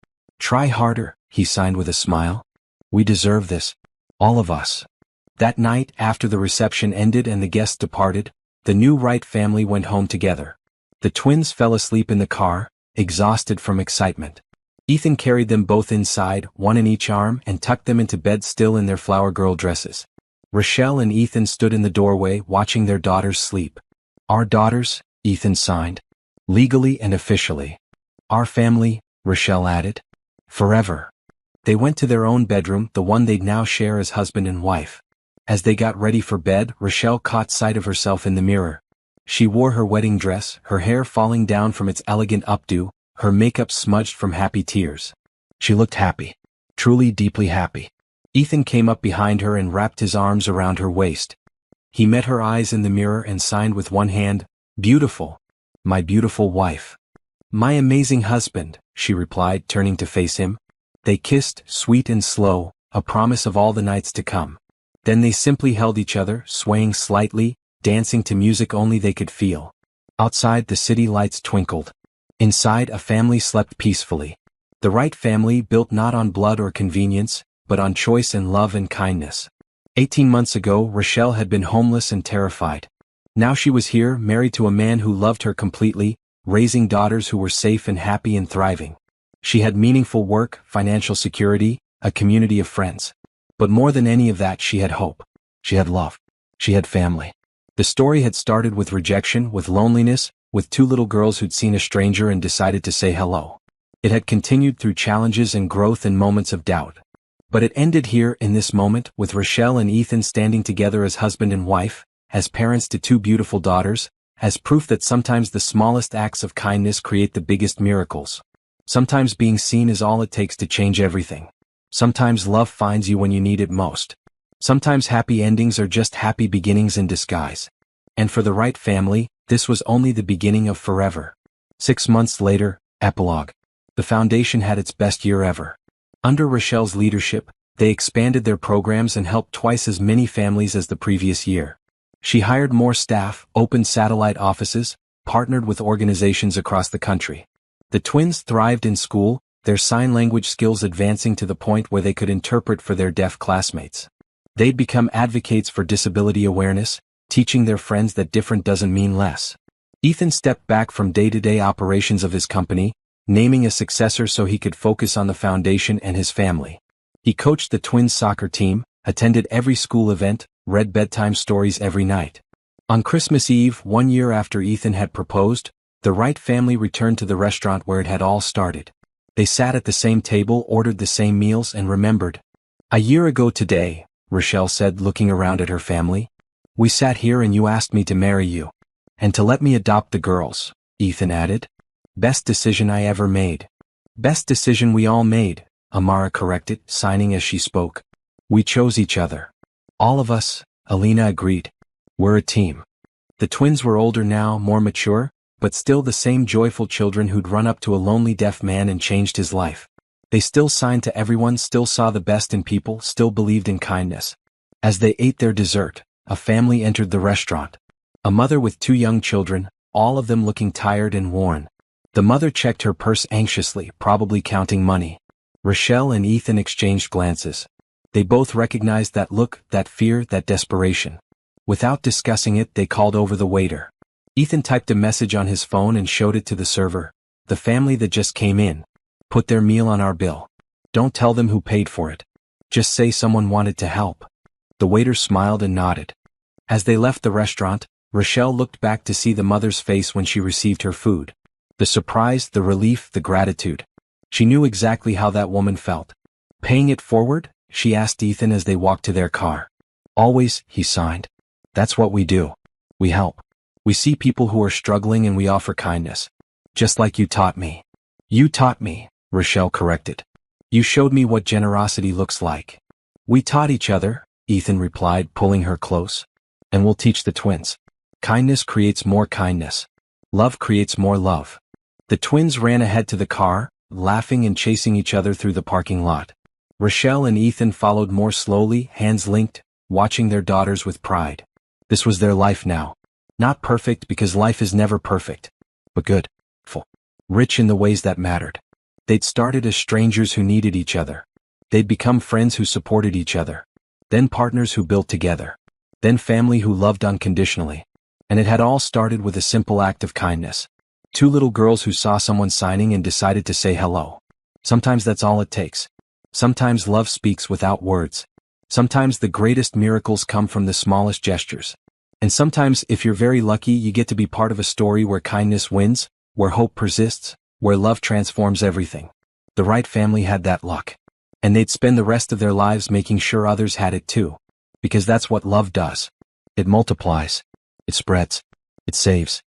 Try harder, he signed with a smile. We deserve this. All of us. That night, after the reception ended and the guests departed, the new Wright family went home together. The twins fell asleep in the car, exhausted from excitement. Ethan carried them both inside, one in each arm, and tucked them into bed still in their flower girl dresses. Rochelle and Ethan stood in the doorway watching their daughters sleep. Our daughters, Ethan signed. Legally and officially. Our family, Rochelle added. Forever. They went to their own bedroom, the one they'd now share as husband and wife. As they got ready for bed, Rochelle caught sight of herself in the mirror. She wore her wedding dress, her hair falling down from its elegant updo, her makeup smudged from happy tears. She looked happy. Truly deeply happy. Ethan came up behind her and wrapped his arms around her waist. He met her eyes in the mirror and signed with one hand, "Beautiful. My beautiful wife." "My amazing husband," she replied, turning to face him. They kissed, sweet and slow, a promise of all the nights to come. Then they simply held each other, swaying slightly, dancing to music only they could feel. Outside, the city lights twinkled. Inside, a family slept peacefully. The Wright family, built not on blood or convenience, but on choice and love and kindness. 18 months ago, Rochelle had been homeless and terrified. Now she was here, married to a man who loved her completely, raising daughters who were safe and happy and thriving. She had meaningful work, financial security, a community of friends. But more than any of that, she had hope. She had love. She had family. The story had started with rejection, with loneliness, with two little girls who'd seen a stranger and decided to say hello. It had continued through challenges and growth and moments of doubt. But it ended here in this moment, with Rochelle and Ethan standing together as husband and wife, as parents to two beautiful daughters, as proof that sometimes the smallest acts of kindness create the biggest miracles. Sometimes being seen is all it takes to change everything. Sometimes love finds you when you need it most. Sometimes happy endings are just happy beginnings in disguise. And for the Wright family, this was only the beginning of forever. 6 months later, epilogue. The foundation had its best year ever. Under Rochelle's leadership, they expanded their programs and helped twice as many families as the previous year. She hired more staff, opened satellite offices, partnered with organizations across the country. The twins thrived in school, their sign language skills advancing to the point where they could interpret for their deaf classmates. They'd become advocates for disability awareness, teaching their friends that different doesn't mean less. Ethan stepped back from day-to-day operations of his company, naming a successor so he could focus on the foundation and his family. He coached the twins' soccer team, attended every school event, read bedtime stories every night. On Christmas Eve, 1 year after Ethan had proposed, the Wright family returned to the restaurant where it had all started. They sat at the same table, ordered the same meals, and remembered. "A year ago today," Rochelle said, looking around at her family, "we sat here and you asked me to marry you. And to let me adopt the girls," Ethan added. "Best decision I ever made." "Best decision we all made," Amara corrected, signing as she spoke. "We chose each other." "All of us," Alina agreed. "We're a team." The twins were older now, more mature, but still the same joyful children who'd run up to a lonely deaf man and changed his life. They still signed to everyone, still saw the best in people, still believed in kindness. As they ate their dessert, a family entered the restaurant. A mother with 2 young children, all of them looking tired and worn. The mother checked her purse anxiously, probably counting money. Rochelle and Ethan exchanged glances. They both recognized that look, that fear, that desperation. Without discussing it, they called over the waiter. Ethan typed a message on his phone and showed it to the server. "The family that just came in. Put their meal on our bill. Don't tell them who paid for it. Just say someone wanted to help." The waiter smiled and nodded. As they left the restaurant, Rochelle looked back to see the mother's face when she received her food. The surprise, the relief, the gratitude. She knew exactly how that woman felt. "Paying it forward?" she asked Ethan as they walked to their car. "Always," he signed. "That's what we do. We help. We see people who are struggling and we offer kindness. Just like you taught me." "You taught me," Rochelle corrected. "You showed me what generosity looks like." "We taught each other," Ethan replied, pulling her close. "And we'll teach the twins. Kindness creates more kindness. Love creates more love." The twins ran ahead to the car, laughing and chasing each other through the parking lot. Rochelle and Ethan followed more slowly, hands linked, watching their daughters with pride. This was their life now. Not perfect because life is never perfect, but good, full, rich in the ways that mattered. They'd started as strangers who needed each other. They'd become friends who supported each other. Then partners who built together. Then family who loved unconditionally. And it had all started with a simple act of kindness. Two little girls who saw someone signing and decided to say hello. Sometimes that's all it takes. Sometimes love speaks without words. Sometimes the greatest miracles come from the smallest gestures. And sometimes, if you're very lucky, you get to be part of a story where kindness wins, where hope persists, where love transforms everything. The Wright family had that luck. And they'd spend the rest of their lives making sure others had it too. Because that's what love does. It multiplies. It spreads. It saves.